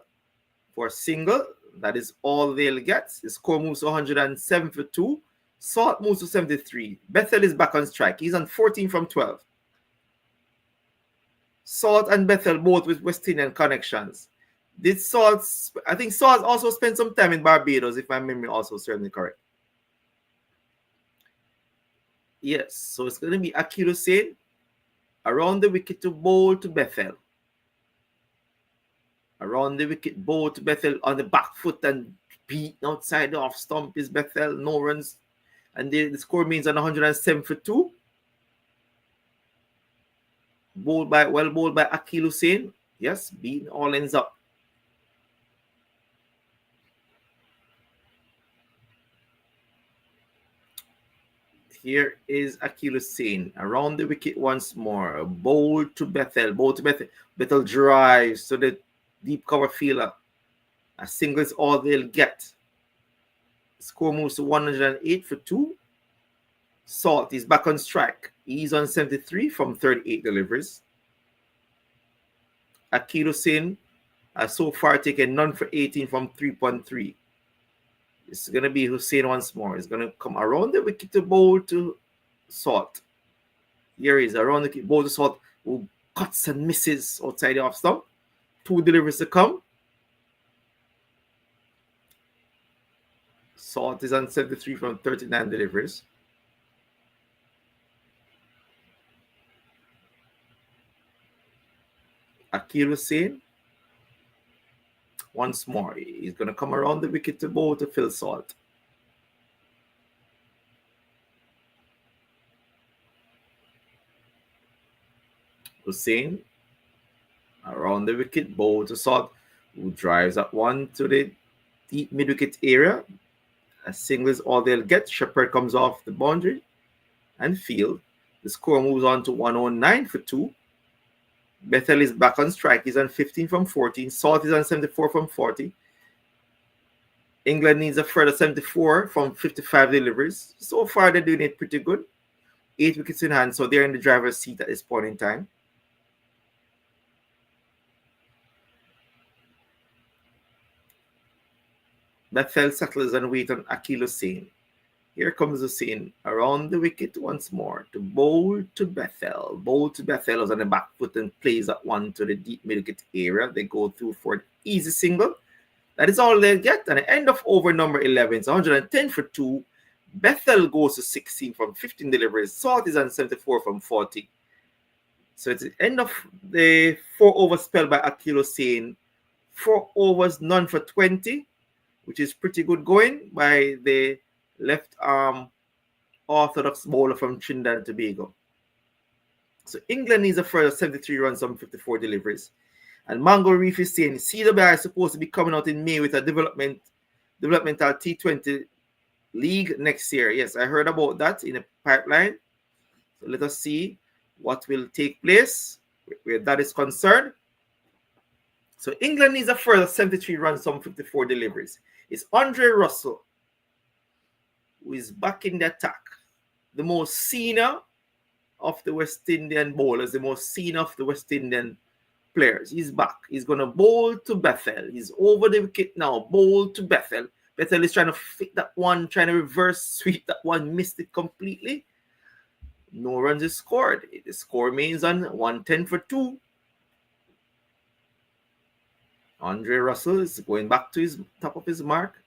for a single. That is all they'll get. The score moves to 107 for 2. Salt moves to 73. Bethel is back on strike. He's on 14 from 12. Salt and Bethel both with West Indian connections. I think Salt also spent some time in Barbados, if my memory also serves me correct. Yes, so it's going to be Akil Hussain around the wicket to bowl to Bethel. Around the wicket, bowl to Bethel on the back foot and beat outside the off stump is Bethel. No runs. And the score means on 107 for 2. Well bowled by Akil Hussain. Yes, beating all ends up. Here is Akil Hussain around the wicket once more. Bowl to Bethel. Bethel drives to the deep cover fielder. A single is all they'll get. Score moves to 108 for 2. Salt is back on strike. He's on 73 from 38 deliveries. Akil Hussain has so far taken none for 18 from 3.3. It's going to be Hussain once more. He's going to come around the wicket to bowl to Salt. Here he is around the wicket, bowl to Salt, who cuts and misses outside the off stump. 2 deliveries to come. Salt is on 73 from 39 deliveries. Akil Hussain once more. He's going to come around the wicket to bowl to Phil Salt. Hussain around the wicket, bowl to Salt, who drives that one to the deep mid-wicket area. A single is all they'll get. Shepherd comes off the boundary and field. The score moves on to 109 for 2. Bethel is back on strike. He's on 15 from 14. Salt is on 74 from 40. England needs a further 74 from 55 deliveries. So far, they're doing it pretty good. 8 wickets in hand, so they're in the driver's seat at this point in time. Bethel settles and waits on Akil Hussain. Here comes Hussain around the wicket once more to bowl to Bethel. Bowl to Bethel is on the back foot and plays that one to the deep mid-wicket area. They go through for an easy single. That is all they get. And the end of over number 11 is 110 for 2. Bethel goes to 16 from 15 deliveries. Salt is on 74 from 40. So it's the end of the 4-over spell by Akil Hussain. 4 overs, none for 20, which is pretty good going by the left arm orthodox bowler from Trinidad and Tobago. So England needs a further 73 runs on 54 deliveries. And Mango Reef is saying CWI is supposed to be coming out in May with a developmental T20 league next year. Yes, I heard about that in a pipeline. So let us see what will take place where that is concerned. So England needs a further 73 runs on 54 deliveries. It's Andre Russell who is back in the attack. The most senior of the West Indian bowlers, the most senior of the West Indian players. He's back. He's going to bowl to Bethel. He's over the wicket now. Bowl to Bethel. Bethel is trying to fit that one, trying to reverse sweep that one. Missed it completely. No runs is scored. The score remains on 110 for 2. Andre Russell is going back to his top of his mark.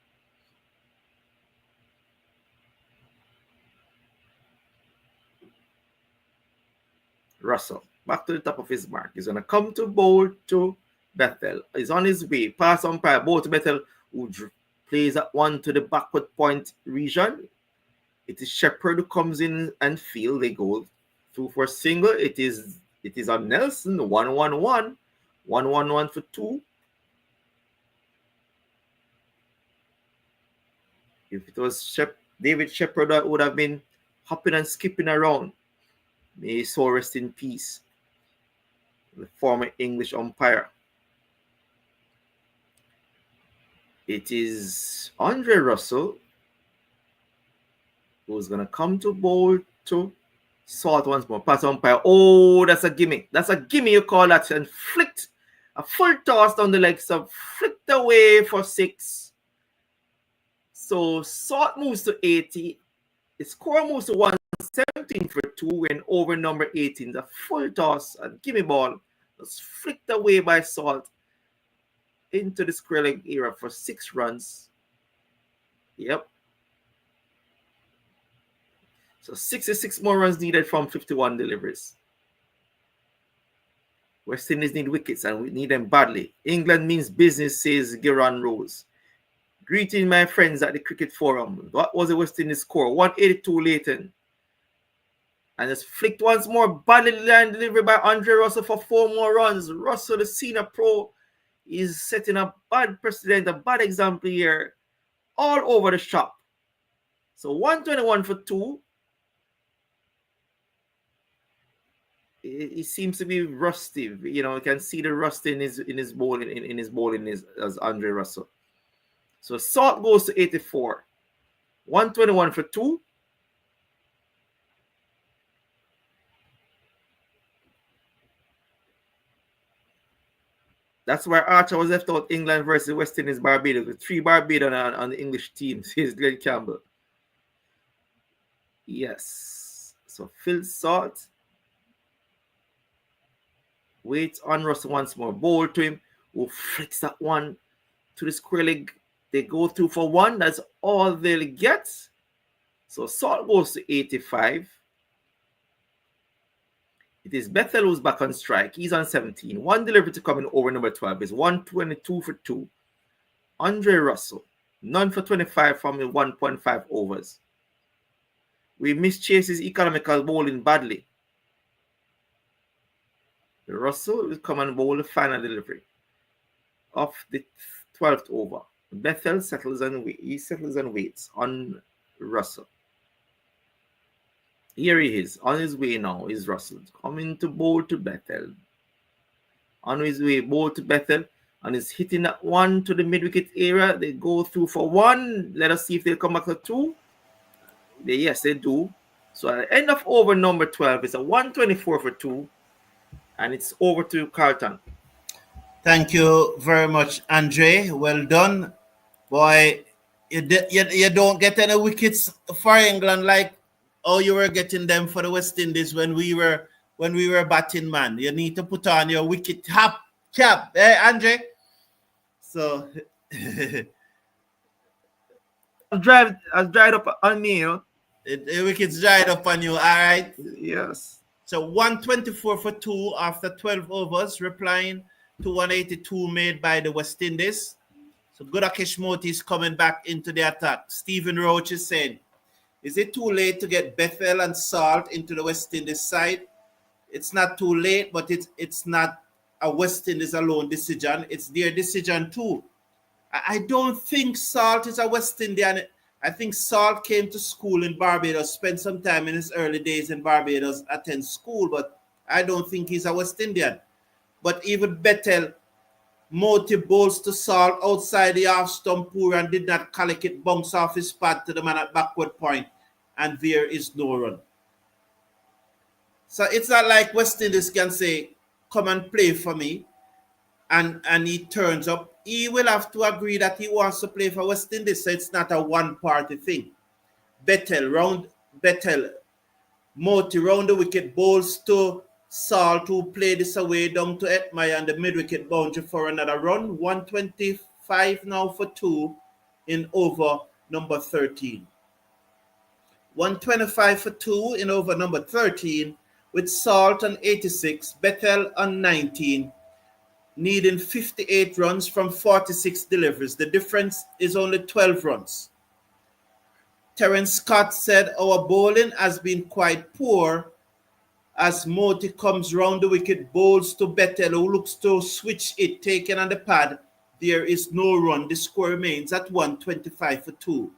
Russell, back to the top of his mark. He's going to come to bowl to Bethel. He's on his way. Pass umpire, bowl to Bethel, who plays that one to the backward point region. It is Shepherd who comes in and field. They go through for a single. It is on Nelson, 1-1-1. 1-1-1 for 2. If it was David Shepherd, that would have been hopping and skipping around. May his soul rest in peace. The former English umpire. It is Andre Russell who's going to come to bowl to Salt once more. Pass umpire. Oh, that's a gimme. That's a gimme, you call that. And flicked a full toss down the leg stump, flicked away for 6. So Salt moves to 80. The score moves to 117 for 2 when over number 18. The full toss and gimme ball was flicked away by Salt into the square leg area for 6 runs. Yep. So 66 more runs needed from 51 deliveries. West Indies need wickets and we need them badly. England means business, says Geron Rose. Greeting my friends at the Cricket Forum. What was the West Indies score? 182 Leighton. And it's flicked once more. Badly line delivery by Andre Russell for 4 more runs. Russell, the senior pro, is setting a bad precedent, a bad example here all over the shop. So 121 for 2. He seems to be rusty. You know, you can see the rust in his bowling as Andre Russell. So Salt goes to 84. 121 for 2. That's where Archer was left out. England versus West Indies, Barbados, with 3 Barbados on the English team, says Glenn Campbell. Yes. So Phil Salt waits on Russell once more. Bowl to him, who flicks that one to the square leg. They go through for 1. That's all they'll get. So Salt goes to 85. It is Bethel who's back on strike. He's on 17. 1 delivery to come in over number 12 is 122 for 2. Andre Russell, none for 25 from the 1.5 overs. We miss Chase's economical bowling badly. Russell will come and bowl the final delivery of the 12th over. Bethel settles and waits on Russell. Here he is, on his way now, is Russell, coming to bowl to Bethel. On his way, bowl to Bethel, and is hitting that one to the mid-wicket area. They go through for 1. Let us see if they'll come back to 2. Yes, they do. So at the end of over number 12, it's a 124 for 2, and it's over to Carlton. Thank you very much, Andre. Well done. Boy, you don't get any wickets for England like how you were getting them for the West Indies when we were batting, man. You need to put on your wicket cap, Andre. So I've dried up on me, you know. The wicket's dried up on you, all right? Yes. So 124 for 2 after 12 overs, replying to 182 made by the West Indies. So Gudakesh Moti is coming back into the attack. Stephen Roach is saying, is it too late to get Bethel and Salt into the West Indies side? It's not too late, but it's not a West Indies alone decision. It's their decision too. I don't think Salt is a West Indian. I think Salt came to school in Barbados, spent some time in his early days in Barbados, attend school, but I don't think he's a West Indian. But even Bethel, Moti bowls to Salt outside the half stump poor and did not collect it, bounce off his pad to the man at backward point, and there is no run. So it's not like West Indies can say, come and play for me, and he turns up. He will have to agree that he wants to play for West Indies, so it's not a one-party thing. Moti round the wicket, bowls to Salt, who played this away down to Etmire and the mid-wicket boundary for another run. 125 now for 2 in over number 13. 125 for 2 in over number 13 with Salt on 86, Bethel on 19, needing 58 runs from 46 deliveries. The difference is only 12 runs. Terence Scott said, our bowling has been quite poor as Moti comes round the wicket, bowls to Bethel, who looks to switch it, taken on the pad. There is no run. The score remains at 125 for 2.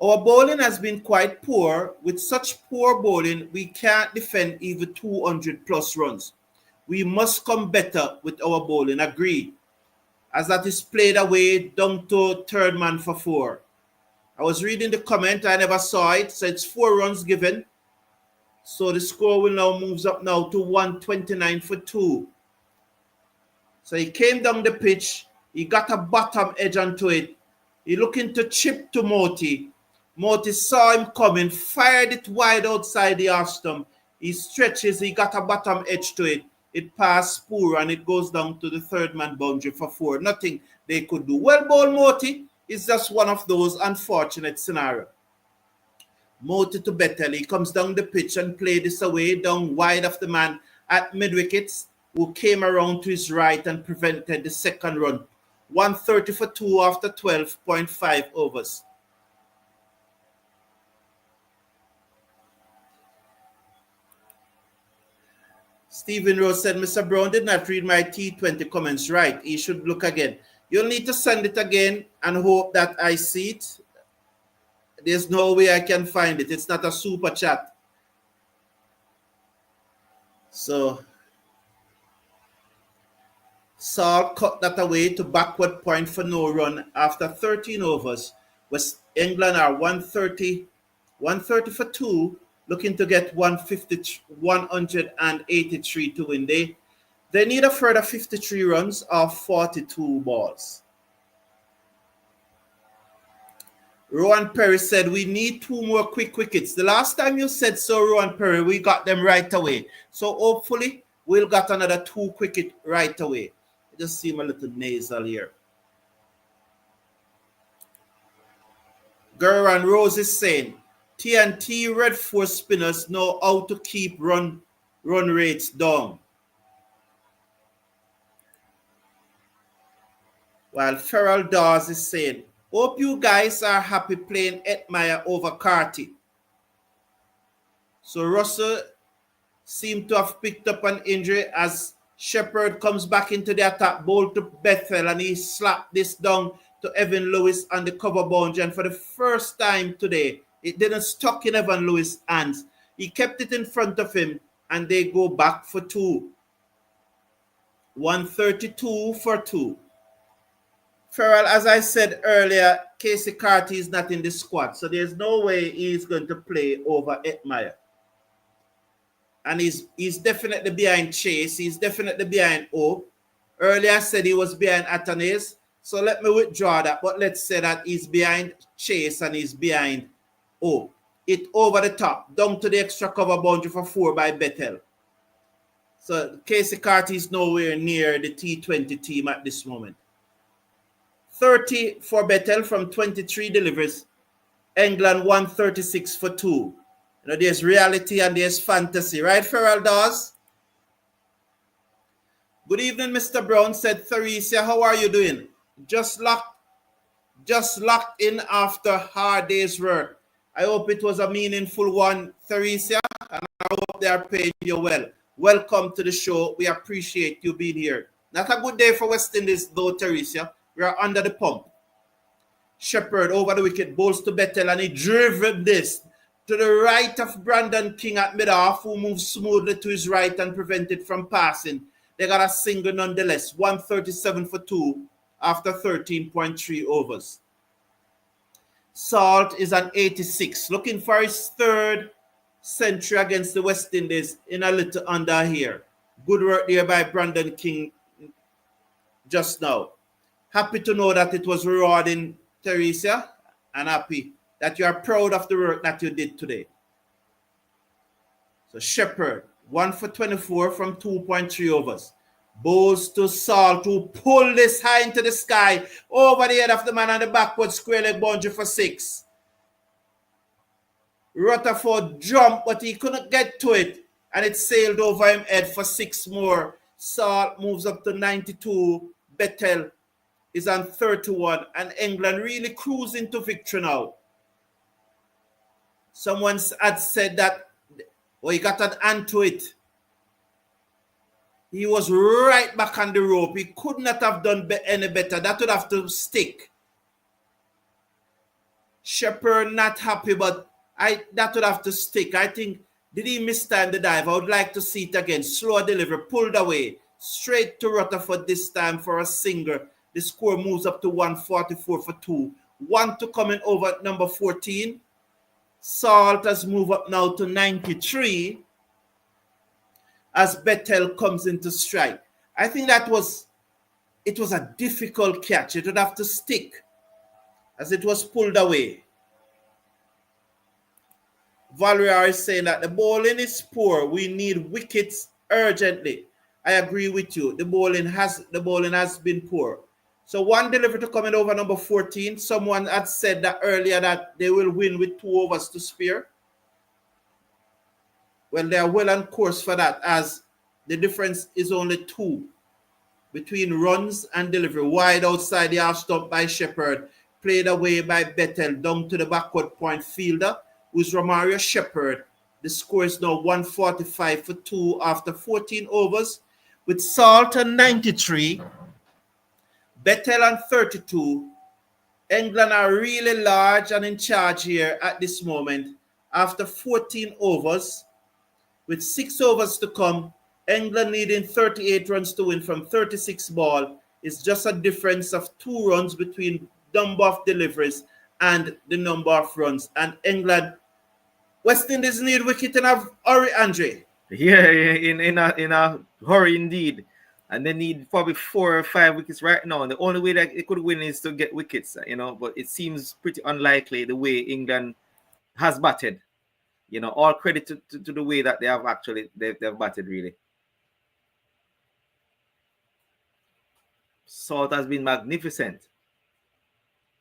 Our bowling has been quite poor. With such poor bowling, we can't defend even 200 plus runs. We must come better with our bowling, agreed. As that is played away down to third man for 4. I was reading the comment. I never saw it. So it's 4 runs given. So the score will now moves up now to 129 for 2. So he came down the pitch. He got a bottom edge onto it. He looking to chip to Moti. Moti saw him coming, fired it wide outside the off stump. He stretches, he got a bottom edge to it. It passed Spoor and it goes down to the third man boundary for 4. Nothing they could do. Well, ball Moti is just one of those unfortunate scenarios. Moti to Bettel. He comes down the pitch and play this away down wide of the man at mid wickets, who came around to his right and prevented the second run. 130 for 2 after 12.5 overs. Stephen Rose said, Mr. Brown did not read my T20 comments right. He should look again. You'll need to send it again and hope that I see it. There's no way I can find it. It's not a super chat. So, Saul cut that away to backward point for no run after 13 overs. West England are 130 for 2, looking to get 183 to win. They need a further 53 runs off 42 balls. Rowan Perry said, we need 2 more quick wickets. The last time you said so, Rowan Perry, we got them right away. So hopefully we'll get another 2 wickets right away. It just seems a little nasal here. Gerran Rose is saying, TNT Red Force spinners know how to keep run rates down. While Ferrell Dawes is saying, hope you guys are happy playing Edmire over Carty. So Russell seemed to have picked up an injury as Shepherd comes back into the attack, ball to Bethel, and he slapped this down to Evan Lewis on the cover boundary. And for the first time today, it didn't stuck in Evan Lewis' hands. He kept it in front of him, and they go back for 2. 132 for 2. Farrell, as I said earlier, Casey Carty is not in the squad, so there's no way he's going to play over Edmire. And he's definitely behind Chase. He's definitely behind O. Earlier I said he was behind Athanaze, so let me withdraw that. But let's say that he's behind Chase and he's behind O. It over the top, down to the extra cover boundary for 4 by Bethel. So Casey Carty is nowhere near the T20 team at this moment. 30 for Bethel from 23 deliveries. England 136 for 2. You know, there's reality and there's fantasy, right, Ferrell Dawes? Good evening, Mr. Brown, said Theresia. How are you doing? Just locked in after hard day's work. I hope it was a meaningful one, Theresia, and I hope they are paying you well. Welcome to the show. We appreciate you being here. Not a good day for West Indies, though, Theresia. We are under the pump. Shepherd over the wicket, bowls to Bethel, and he driven this to the right of Brandon King at mid-off, who moves smoothly to his right and prevented from passing. They got a single nonetheless, 137 for 2 after 13.3 overs. Salt is an 86, looking for his 3rd century against the West Indies in a little under here. Good work there by Brandon King just now. Happy to know that it was rewarding, Theresia, and happy that you are proud of the work that you did today. So Shepherd, 1 for 24 from 2.3 overs. Bowls to Salt, to pull this high into the sky over the head of the man on the backward square leg boundary for 6. Rutherford jumped, but he couldn't get to it, and it sailed over him head for 6 more. Salt moves up to 92. Bethel is on 31, and England really cruising to victory now. Someone had said that, he got an hand to it. He was right back on the rope. He could not have done any better. That would have to stick. Shepherd not happy, but that would have to stick. I think, did he mistime the dive? I would like to see it again. Slow delivery, pulled away. Straight to Rutherford this time for a single. The score moves up to 144 for 2. one to coming over at number 14. Salt has moved up now to 93 as Bethel comes into strike. I think it was a difficult catch. It would have to stick as it was pulled away. Valerie is saying that the bowling is poor. We need wickets urgently. I agree with you. The bowling has been poor. So one delivery to coming over number 14. Someone had said that earlier that they will win with 2 overs to spare. Well, they are well on course for that, as the difference is only 2 between runs and delivery. Wide outside the half stump by Shepherd. Played away by Bethel down to the backward point fielder, who's Romario Shepherd. The score is now 145 for 2 after 14 overs, with Salt on 93, Bethel on 32. England are really large and in charge here at this moment. After 14 overs, with 6 overs to come, England needing 38 runs to win from 36 ball. It's just a difference of 2 runs between number of deliveries and the number of runs. And England, West Indies need wicket in a hurry, Andre. Yeah, in a hurry indeed. And they need probably 4 or 5 wickets right now. And the only way that it could win is to get wickets, but it seems pretty unlikely the way England has batted. All credit to the way that they have actually they've batted, really. Salt has been magnificent.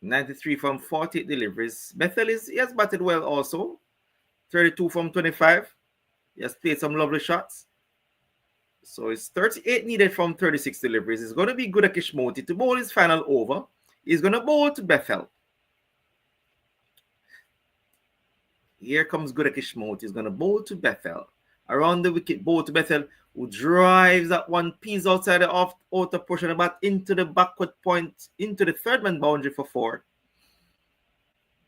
93 from 48 deliveries. Bethel he has batted well also. 32 from 25. He has played some lovely shots. So it's 38 needed from 36 deliveries. It's going to be Gudakesh Moti to bowl his final over. He's going to bowl to Bethel. Here comes Gudakesh Moti. He's going to bowl to Bethel. Around the wicket, bowl to Bethel, who drives that one piece outside the outer portion of the bat into the backward point, into the third man boundary for 4.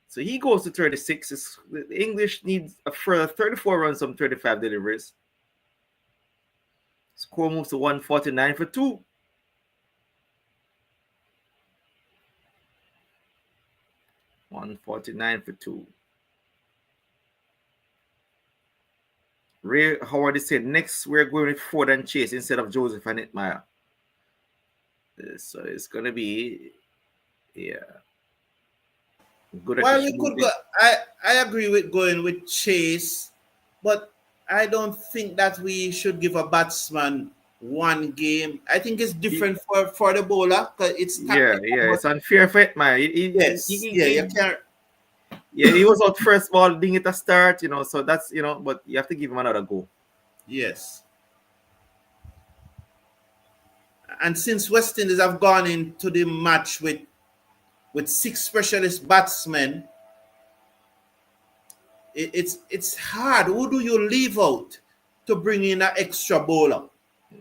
So he goes to 36. The English needs a further 34 runs from 35 deliveries. Score moves to 149 for 2. $149 for 2. Ray Howard is saying next we're going with Ford and Chase instead of Joseph and Itmire. So it's going to be, good. Well, we could go. I agree with going with Chase, but I don't think that we should give a batsman one game. I think it's different for the bowler because it's it's unfair for Itmire. You can't. Yeah, he was out first ball, didn't get a start, so that's, but you have to give him another go. Yes. And since West Indies have gone into the match with 6 specialist batsmen, it's hard. Who do you leave out to bring in an extra bowler?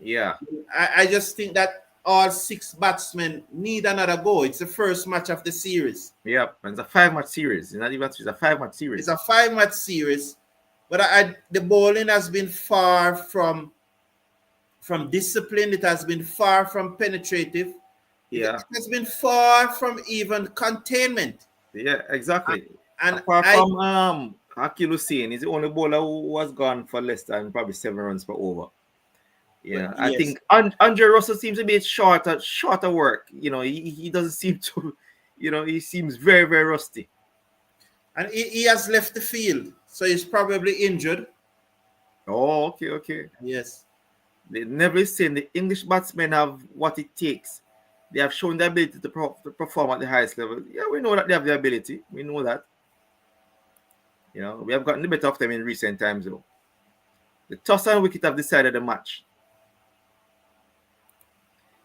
Yeah. I just think that all 6 batsmen need another go. It's the first match of the series. Yep, and it's a 5-match series. It's not even it's a 5-match series. It's a 5-match series, but the bowling has been far from discipline. It has been far from penetrative. Yeah, it has been far from even containment. Yeah, exactly. And apart from Akil Hussain, he's the only bowler who has gone for less than probably 7 runs per over. Yeah, I think Andre Russell seems to be shorter work. He doesn't seem to, he seems very, very rusty. And he has left the field, so he's probably injured. Oh, okay. Yes. They never saying the English batsmen have what it takes. They have shown the ability to perform at the highest level. Yeah, we know that they have the ability. We know that. We have gotten the better of them in recent times, though. The toss and wicket have decided the match.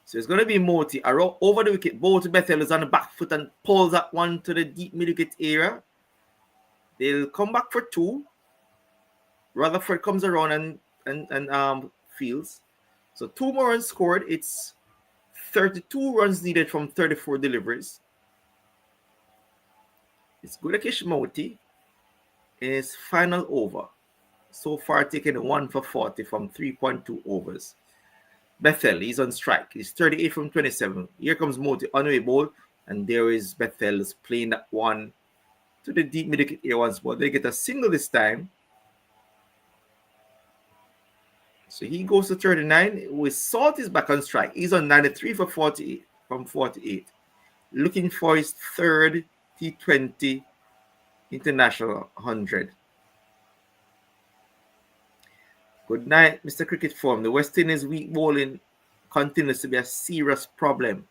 So it's going to be Moti over the wicket. Bowl to Bethel is on the back foot and pulls that one to the deep mid-wicket area. They'll come back for 2. Rutherford comes around and fields. So 2 more runs scored. It's 32 runs needed from 34 deliveries. It's Gudakesh Moti in his final over. So far taken 1 for 40 from 3.2 overs. Bethel, he's on strike. He's 38 from 27. Here comes Moti on the way bowl. And there is Bethel's playing that one to the deep mid wicket area once more. They get a single this time. So he goes to 39. With Salt is back on strike. He's on 93 for 48 from 48. Looking for his third T20 international 100. Good night, Mr. Cricket Form. The West Indies weak bowling continues to be a serious problem.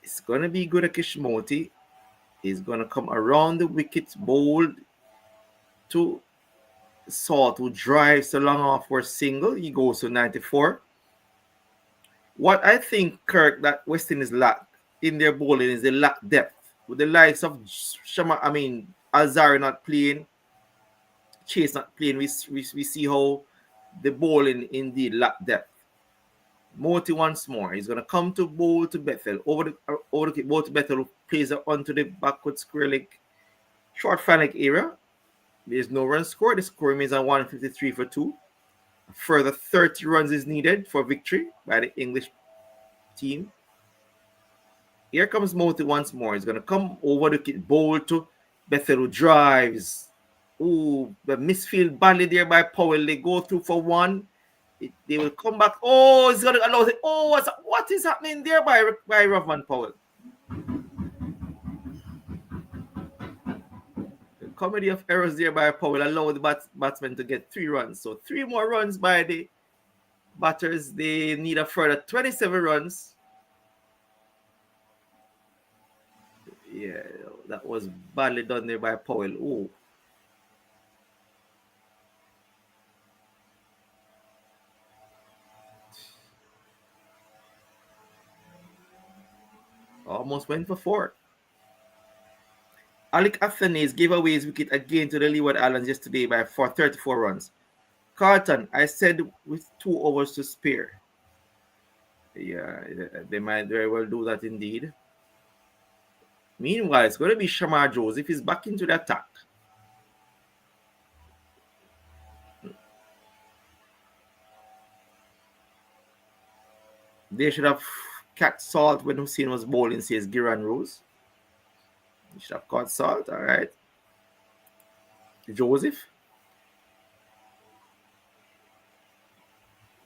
It's going to be good at Kishmoti. He's going to come around the wickets, bowled to Salt, who drives the long off for a single. He goes to 94. What I think, Kirk, that West Indies lack in their bowling is they lack depth. With the likes of Azari not playing, Chase not playing, we see how the bowling indeed lack depth. Moti once more. He's going to come to bowl to Bethel. Over the bowl to Bethel, who plays it onto the backward square leg, short fan leg area. There's no run score. The score remains on 153 for 2. A further 30 runs is needed for victory by the English team. Here comes Moti once more. He's going to come over the bowl to Bethel, who drives. Ooh, the misfield badly there by Powell. They go through for one. They will come back. Oh, he's going to allow it. Oh, what is happening there by Rovman Powell? The comedy of errors there by Powell allowed the batsmen to get 3 runs. So 3 more runs by the batters. They need a further 27 runs. Yeah, that was badly done there by Powell. Oh. Almost went for 4. Alec Athanaze gave away his wicket again to the Leeward Islands yesterday for 34 runs. Carlton, I said with 2 overs to spare. Yeah, they might very well do that indeed. Meanwhile, it's going to be Shamar Joseph. He's back into the attack. They should have caught Salt when Hussein was bowling, says Giran Rose. He should have caught Salt. All right. Joseph.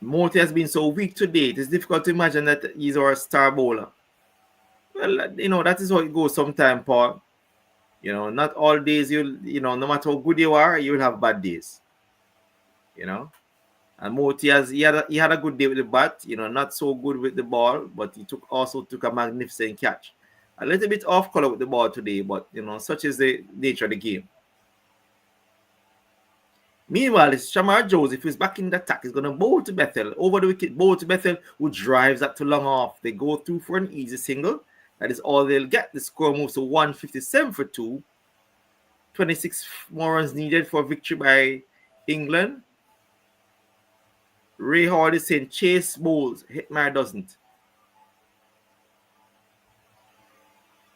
Moti has been so weak today. It is difficult to imagine that he's our star bowler. Well, that is how it goes sometimes, Paul. Not all days no matter how good you are, you'll have bad days. And Moti he had a good day with the bat, not so good with the ball, but he also took a magnificent catch. A little bit off color with the ball today, but such is the nature of the game. Meanwhile, it's Shamar Joseph who's back in the attack. He's going to bowl to Bethel. Over the wicket, bowl to Bethel, who drives that to long off. They go through for an easy single. That is all they'll get. The score moves to 157 for 2. 26 more runs needed for victory by England. Ray Howard is saying Chase bowls, Hitmar doesn't.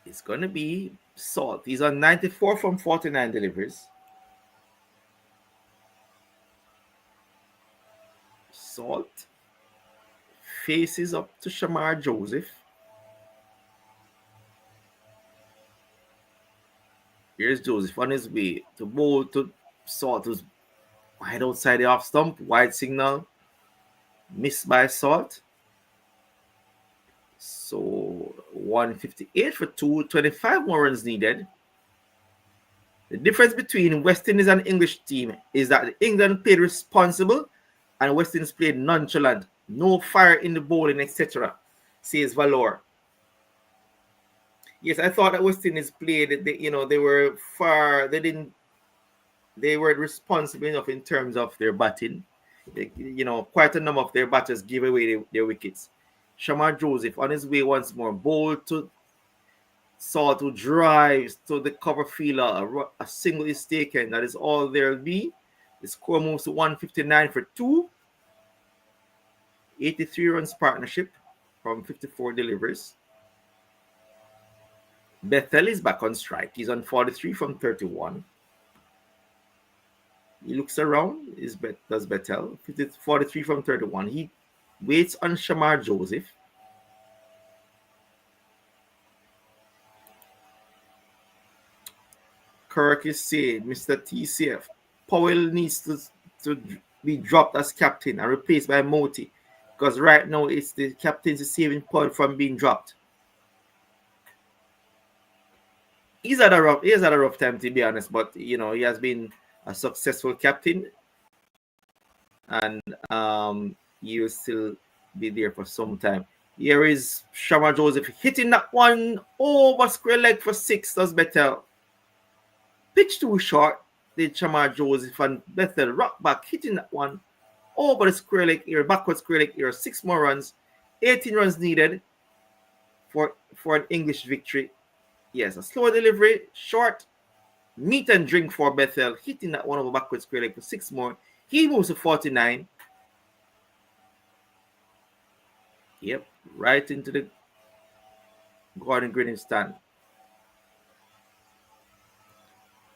It's going to be Salt. He's on 94 from 49 deliveries. Salt faces up to Shamar Joseph. Here's Joseph on his way to bowl to Salt, who's wide outside the off stump. Wide signal. Missed by Salt. So 158 for 2. 25 more runs needed. The difference between West Indies and English team is that England played responsible and West Indies played nonchalant. No fire in the bowling, etc., says Valor. Yes, I thought that West Indies played, they were far, they weren't responsible enough in terms of their batting. Quite a number of their batters gave away their wickets. Shamar Joseph on his way once more, bowled to Salt, who drives to the cover fielder. A single is taken. That is all there'll be. The score moves to 159 for 2. 83 runs partnership from 54 deliveries. Bethel is back on strike. He's on 43 from 31. He looks around. Does Bethel. 43 from 31. He waits on Shamar Joseph. Kirk is saying, Mr. TCF, Powell needs to be dropped as captain and replaced by Moti, because right now it's the captain's saving point from being dropped. He's had a rough time, to be honest, but he has been a successful captain, and he will still be there for some time. Here is Shamar Joseph hitting that one over square leg for 6. Does Bethel. Pitch too short. Did Shamar Joseph, and Bethel rock back, hitting that one over the square leg here, backward square leg here. 6 more runs. 18 runs needed for an English victory. Yes, a slow delivery, short, meat and drink for Bethel, hitting that one over backward square leg for 6 more. He moves to 49. Yep, right into the Gordon Greenwich stand.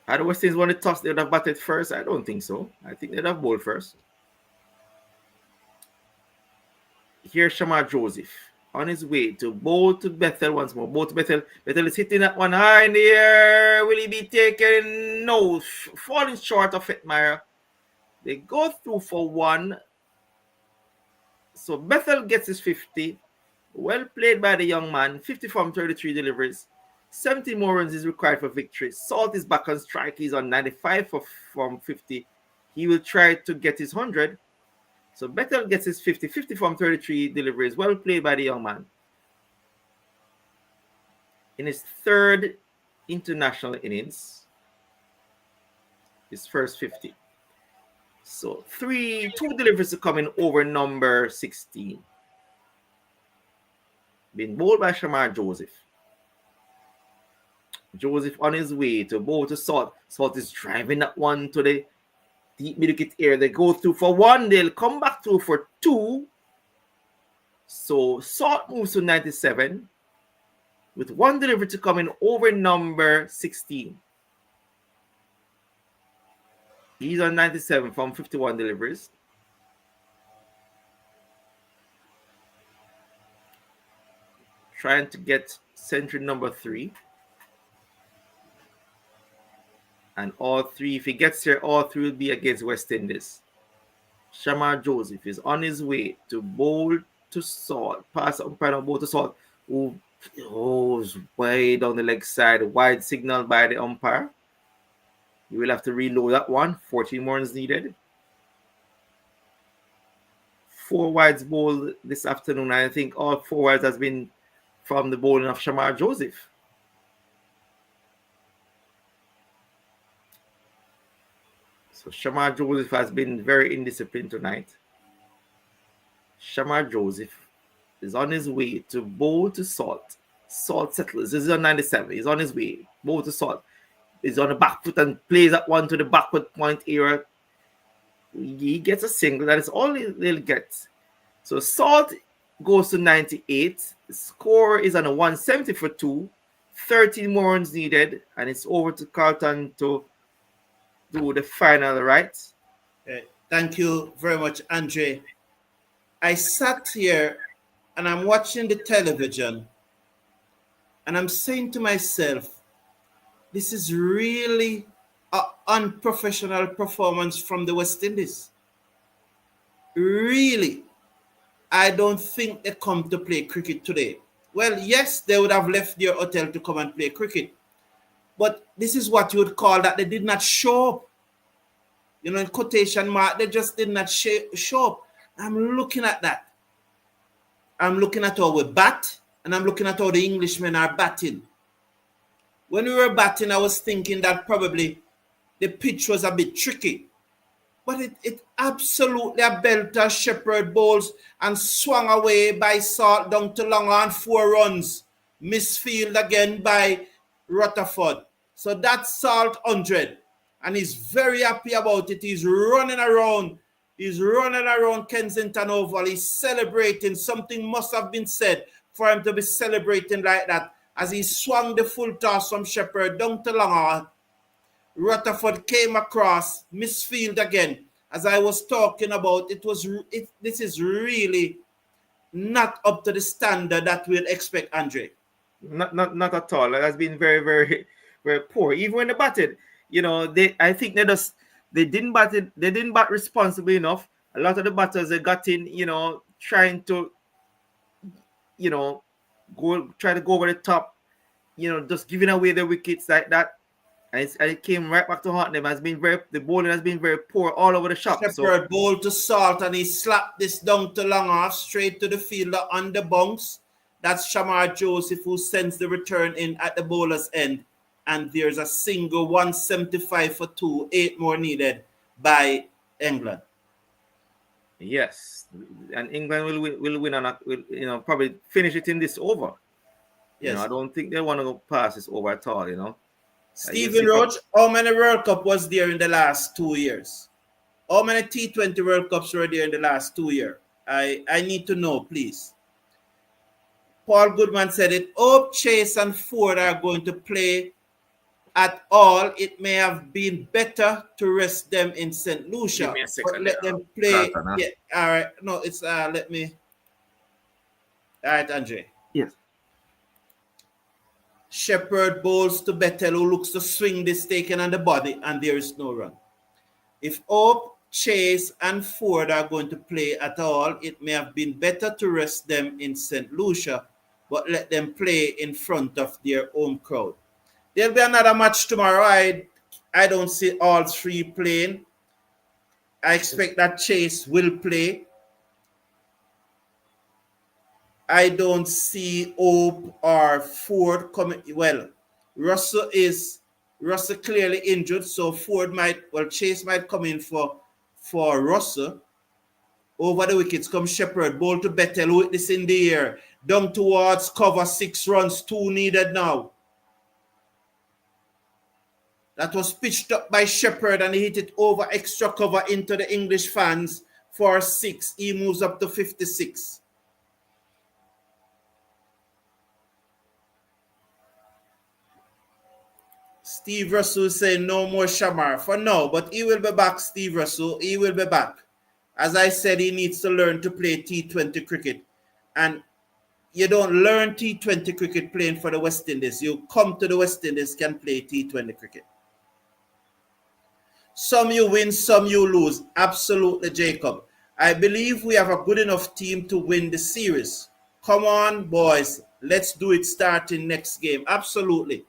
Had the West Indies won the toss, they would have batted first? I don't think so. I think they'd have bowled first. Here's Shamar Joseph on his way to bowl to Bethel once more. Bowl to Bethel. Bethel is hitting that one high in the air. Will he be taken? No, falling short of Hetmeyer. They go through for 1. So Bethel gets his 50. Well played by the young man. 50 from 33 deliveries. 70 more runs is required for victory. Salt is back on strike. He's on 95 from 50. He will try to get his 100. So Bethel gets his 50. 50 from 33 deliveries. Well played by the young man. In his 3rd international innings, his first 50. So 2 deliveries to come in over number 16. Being bowled by Shamar Joseph. Joseph on his way to bowl to Salt. Salt is driving that one to the deep mid-wicket area. They go through for 1. They'll come back through for 2. So Salt moves to 97 with 1 delivery to come in over number 16. He's on 97 from 51 deliveries. Trying to get century number 3. And all 3, if he gets here, all 3 will be against West Indies. Shamar Joseph is on his way to bowl to Salt. Pass umpire on bowl to Salt. Who goes way down the leg side. Wide signal by the umpire. You will have to reload that one. 14 more runs needed. 4 wides bowled this afternoon. I think all 4 wides has been from the bowling of Shamar Joseph. So Shamar Joseph has been very indisciplined tonight. Shamar Joseph is on his way to bowl to Salt. Salt settles. This is on 97. He's on his way. Bowl to Salt. He's on the back foot and plays that one to the backward point area. He gets a single. That is all he'll get. So Salt goes to 98. The score is on a 170 for 2. 13 more runs needed. And it's over to Carlton to do the final, right? Thank you very much, Andre. I sat here and I'm watching the television and I'm saying to myself, this is really an unprofessional performance from the West Indies. Really. I don't think they come to play cricket today. Well, yes, they would have left their hotel to come and play cricket. But this is what you would call that they did not show up. You know, in quotation mark, they just did not show up. I'm looking at that. I'm looking at how we bat, and I'm looking at how the Englishmen are batting. When we were batting, I was thinking that probably the pitch was a bit tricky. But it absolutely a belter Shepherd bowls and swung away by Salt down to long on 4 runs. Misfield again by Rutherford. So that's Salt 100. And he's very happy about it. He's running around. He's running around Kensington Oval. He's celebrating. Something must have been said for him to be celebrating like that. As he swung the full toss from Shepherd down to long on. Rutherford came across, misfield again. As I was talking about, this is really not up to the standard that we'll expect, Andre. Not at all. It has been very, very, very poor. Even when they batted, I think they didn't bat responsibly enough. A lot of the batters they got in, trying to, try to go over the top, just giving away the wickets like that. And it came right back to haunt them. The bowling has been very poor all over the shop. Shepherd bowled to Salt and he slapped this down to long off straight to the fielder on the bounce. That's Shamar Joseph who sends the return in at the bowler's end. And there's a single 175 for 2, 8 more needed by England. Yes, and England will win and probably finish it in this over. Yes. I don't think they want to go past this over at all. Stephen Roach, how many World Cup was there in the last 2 years? How many T20 World Cups were there in the last 2 years? I need to know, please. Paul Goodman said it. Hope, Chase, and Ford are going to play at all. It may have been better to rest them in St. Lucia. But let them play. Yeah, all right. No, it's let me. All right, Andre. Yes. Shepherd bowls to Bettel, who looks to swing this taken on the body, and there is no run. If Hope, Chase, and Ford are going to play at all, it may have been better to rest them in St. Lucia, but let them play in front of their home crowd. There'll be another match tomorrow. I don't see all three playing. I expect that Chase will play. I don't see Hope or Ford coming. Well, Russell clearly injured, so Chase might come in for Russell. Over the wickets comes Shepherd, bowl to Bettel with this in the air. Down towards cover, 6 runs, 2 needed now. That was pitched up by Shepherd and he hit it over extra cover into the English fans for 6. He moves up to 56. Steve Russell saying no more Shamar for now, but he will be back, Steve Russell. He will be back. As I said, he needs to learn to play T20 cricket. And you don't learn T20 cricket playing for the West Indies. You come to the West Indies, can play T20 cricket. Some you win, some you lose. Absolutely, Jacob. I believe we have a good enough team to win the series. Come on, boys. Let's do it starting next game. Absolutely.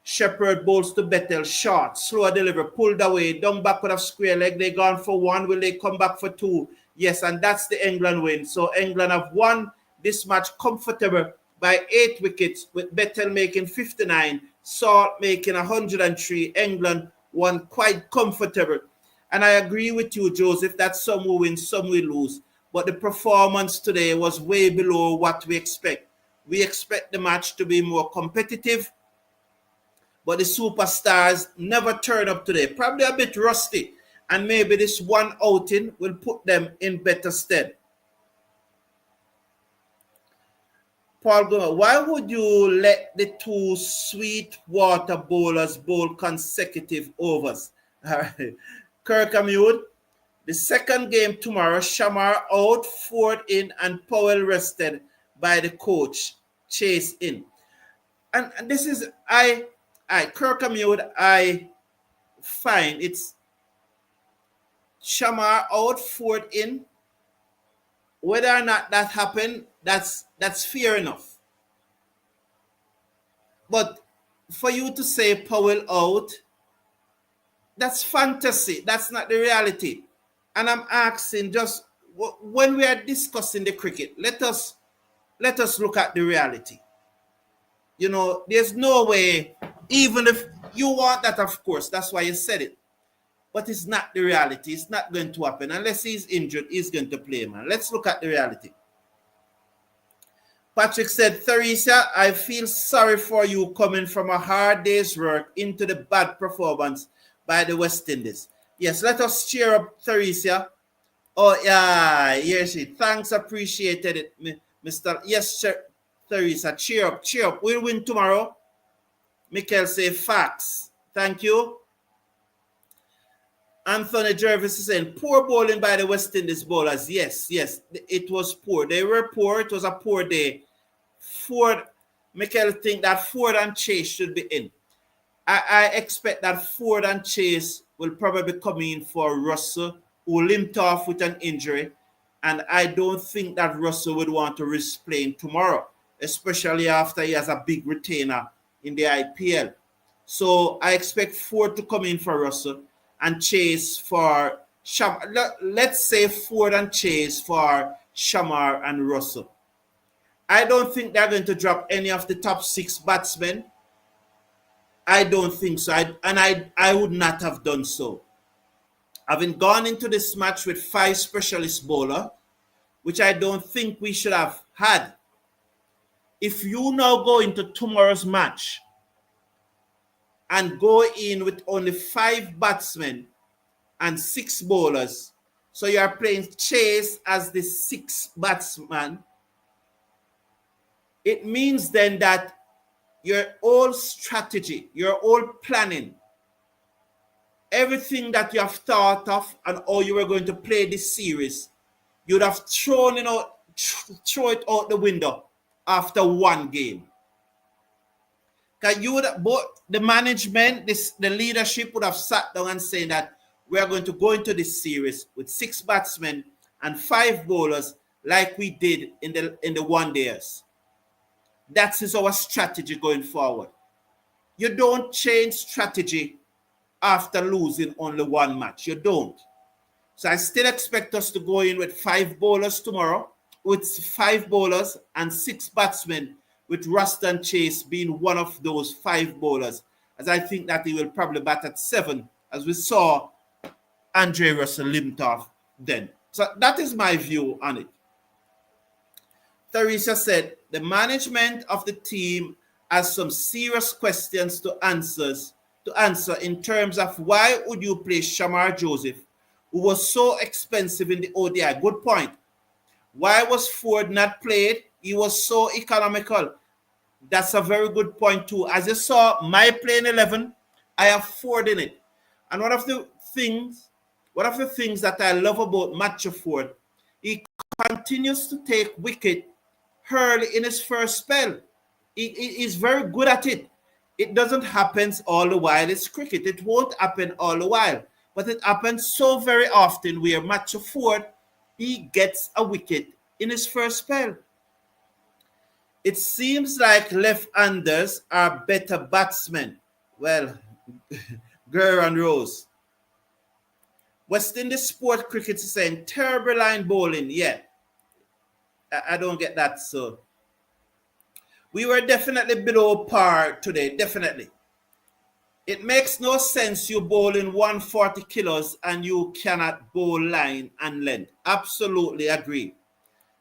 Shepherd bowls to Bettel, short, slow delivery, pulled away, down backward of square leg. They gone for 1. Will they come back for 2? Yes, and that's the England win. So England have won this match comfortable by 8 wickets, with Bettel making 59, Salt making 103. England won quite comfortable. And I agree with you, Joseph, that some will win, some will lose. But the performance today was way below what we expect. We expect the match to be more competitive. But the superstars never turn up today. Probably a bit rusty. And maybe this one outing will put them in better stead. Paul Goma, why would you let the 2 Sweetwater bowlers bowl consecutive overs? All right. Kirk Amute, the second game tomorrow, Shamar out, Ford in, and Powell rested by the coach, Chase in. And this is, Kirk Amute, I find it's Shamar out, Ford in. Whether or not that happened, that's fair enough. But for you to say Powell out, that's fantasy. That's not the reality. And I'm asking, just when we are discussing the cricket, let us look at the reality. There's no way, even if you want that, of course, that's why you said it. But it's not the reality. It's not going to happen. Unless he's injured, he's going to play, man. Let's look at the reality. Patrick said, Theresa, I feel sorry for you coming from a hard day's work into the bad performance by the West Indies. Yes, let us cheer up Theresa. Oh, yeah, yes, thanks, appreciated it, Mr. Yes, Theresa, cheer up, cheer up. We'll win tomorrow. Michael say facts. Thank you. Anthony Jervis is saying, poor bowling by the West Indies bowlers. Yes, it was poor. They were poor. It was a poor day. Michael think that Ford and Chase should be in. I expect that Ford and Chase will probably come in for Russell, who limped off with an injury. And I don't think that Russell would want to risk playing tomorrow, especially after he has a big retainer in the IPL. So I expect Ford to come in for Russell and Chase for let's say Ford and Chase for Shamar and Russell. I don't think they're going to drop any of the top 6 batsmen. I don't think so. I would not have done so. Having gone into this match with 5 specialist bowlers, which I don't think we should have had. If you now go into tomorrow's match and go in with only 5 batsmen and 6 bowlers, so you are playing Chase as the 6th batsman, it means then that your whole strategy, your whole planning, everything that you have thought of and how you were going to play this series, you'd have throw it out the window after one game. Because you would have, both the management, the leadership would have sat down and said that we are going to go into this series with 6 batsmen and 5 bowlers like we did in the one days. That is our strategy going forward. You don't change strategy after losing only one match. You don't. So I still expect us to go in with 5 bowlers tomorrow, with 5 bowlers and 6 batsmen, with Ruston Chase being one of those 5 bowlers, as I think that he will probably bat at 7, as we saw Andre Russell limped off then. So that is my view on it. Teresa said, the management of the team has some serious questions to answer in terms of why would you play Shamar Joseph, who was so expensive in the ODI. Good point. Why was Ford not played? He was so economical. That's a very good point too. As you saw, my playing 11, I have Ford in it. And one of the things that I love about Matthew Ford, he continues to take wicket early in his first spell. He's very good at it. It doesn't happen all the while. It's cricket. It won't happen all the while. But it happens so very often where Matthew Ford, he gets a wicket in his first spell. It seems like left-handers are better batsmen. Well, Gurr and Rose. West Indies Sport Cricket is saying terrible line bowling. Yeah, I don't get that. So we were definitely below par today. Definitely. It makes no sense you bowling 140 kilos and you cannot bowl line and length. Absolutely agree.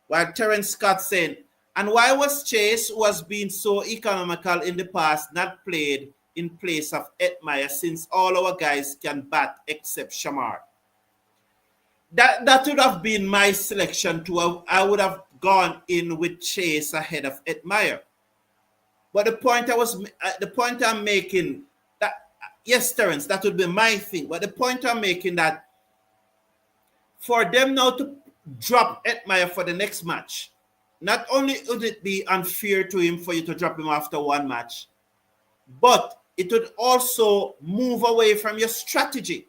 While Terence Scott saying, and why was Chase, who has been so economical in the past, not played in place of Edmire since all our guys can bat except Shamar? That would have been my selection too. I would have gone in with Chase ahead of Edmire. But the point I'm making, that yes, Terence, that would be my thing. But the point I'm making that for them now to drop Edmire for the next match, not only would it be unfair to him for you to drop him after one match, but it would also move away from your strategy.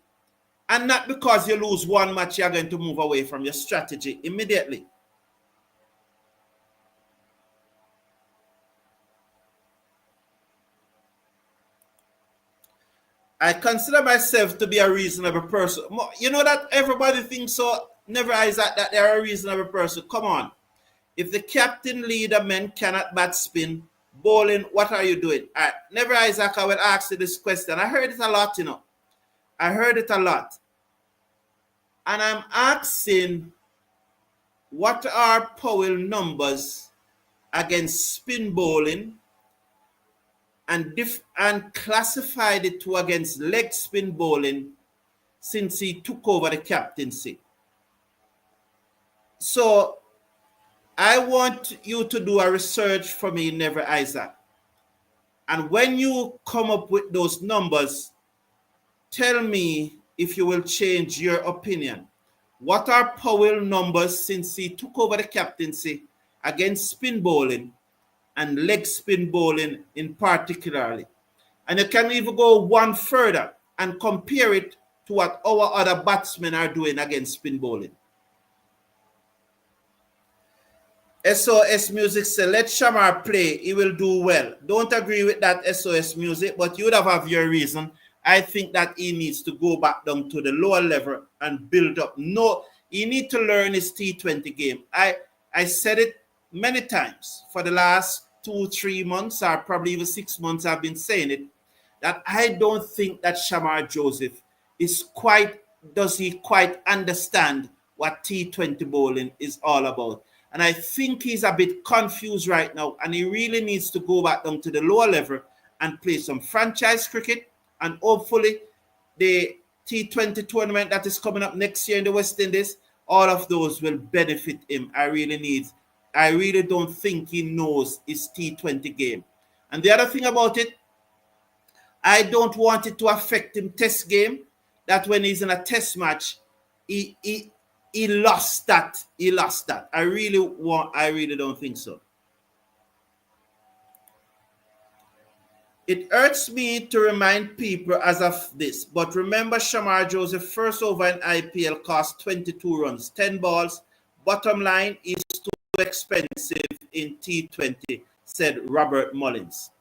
And not because you lose one match, you're going to move away from your strategy immediately. I consider myself to be a reasonable person. You know that everybody thinks so. Never is that they're a reasonable person. Come on. If the captain, leader, men cannot bat spin, bowling, what are you doing? Never Isaac, I will ask you this question. I heard it a lot, you know. I heard it a lot. And I'm asking, what are Powell numbers against spin bowling and classified it to against leg spin bowling since he took over the captaincy? So I want you to do a research for me, Never Isaac. And when you come up with those numbers, tell me if you will change your opinion. What are Powell numbers since he took over the captaincy against spin bowling and leg spin bowling in particularly? And you can even go one further and compare it to what our other batsmen are doing against spin bowling. SOS Music said, let Shamar play. He will do well. Don't agree with that SOS Music, but you would have your reason. I think that he needs to go back down to the lower level and build up. No, he needs to learn his T20 game. I said it many times for the last 2-3 months, or probably even 6 months, I've been saying it, that I don't think that Shamar Joseph does he quite understand what T20 bowling is all about. And I think he's a bit confused right now, and he really needs to go back down to the lower level and play some franchise cricket, and hopefully the T20 tournament that is coming up next year in the West Indies, all of those will benefit him. I really don't think he knows his T20 game. And the other thing about it, I don't want it to affect him test game, that when he's in a test match, he lost that. He lost that. I really don't think so. It hurts me to remind people as of this, but remember Shamar Joseph's first over in IPL cost 22 runs, 10 balls. Bottom line is too expensive in T20, said Robert Mullins.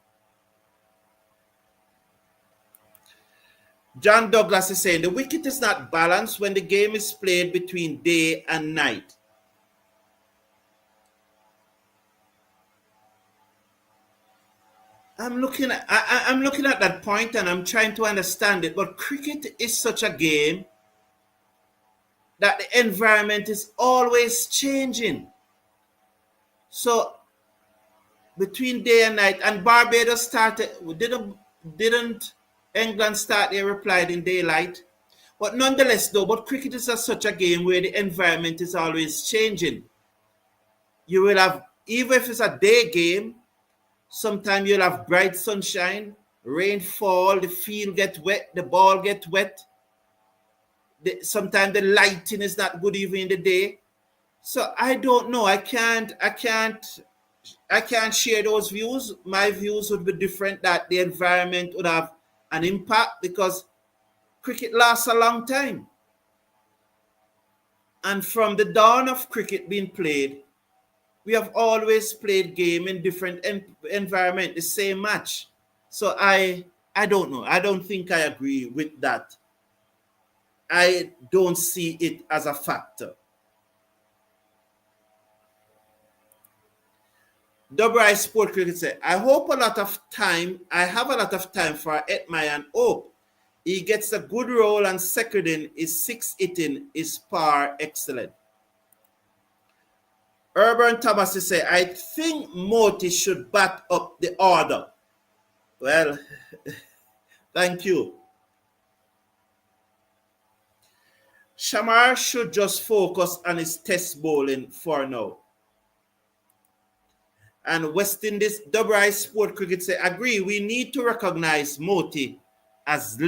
John Douglas is saying the wicket is not balanced when the game is played between day and night. I'm looking at that point and I'm trying to understand it, but cricket is such a game that the environment is always changing. So between day and night, and Barbados started, didn't England start their reply in daylight? But nonetheless though, but cricket is such a game where the environment is always changing. You will have, even if it's a day game, sometimes you'll have bright sunshine, rainfall, the field get wet, the ball get wet. Sometimes the lighting is not good even in the day. So I don't know. I can't share those views. My views would be different, that the environment would have an impact because cricket lasts a long time. And from the dawn of cricket being played, we have always played game in different environment, the same match. So I don't know. I don't think I agree with that. I don't see it as a factor. WI Sport Cricket said, I have a lot of time for Etmai and hope he gets a good role and seconding his 6 hitting is par excellent. Urban Thomas said, I think Moti should bat up the order. Well, thank you. Shamar should just focus on his test bowling for now. And West Indies WI Sport Cricket say, agree, we need to recognize Moti as a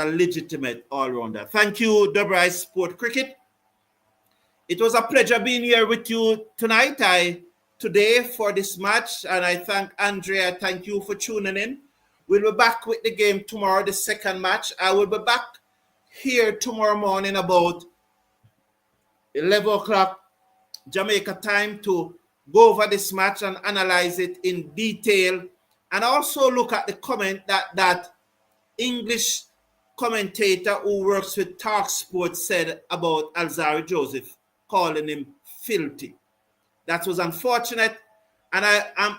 legitimate all-rounder. Thank you, WI Sport Cricket. It was a pleasure being here with you today for this match, and I thank Andrea. Thank you for tuning in. We'll be back with the game tomorrow, the second match. I will be back here tomorrow morning about 11 o'clock Jamaica time to go over this match and analyze it in detail, and also look at the comment that English commentator who works with Talk Sports said about Alzarri Joseph, calling him filthy. That was unfortunate, and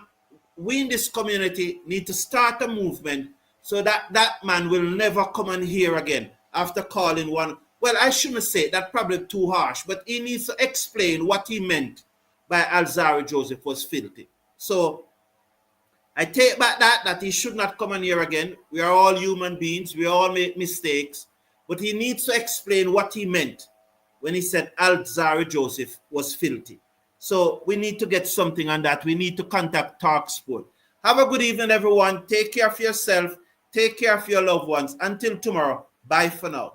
we in this community need to start a movement so that man will never come on here again after calling one. Well, I shouldn't say that, probably too harsh, but he needs to explain what he meant by Alzarri Joseph was filthy. So I take back that he should not come on here again. We are all human beings. We all make mistakes. But he needs to explain what he meant when he said Alzarri Joseph was filthy. So we need to get something on that. We need to contact Talk Sport. Have a good evening, everyone. Take care of yourself. Take care of your loved ones. Until tomorrow, bye for now.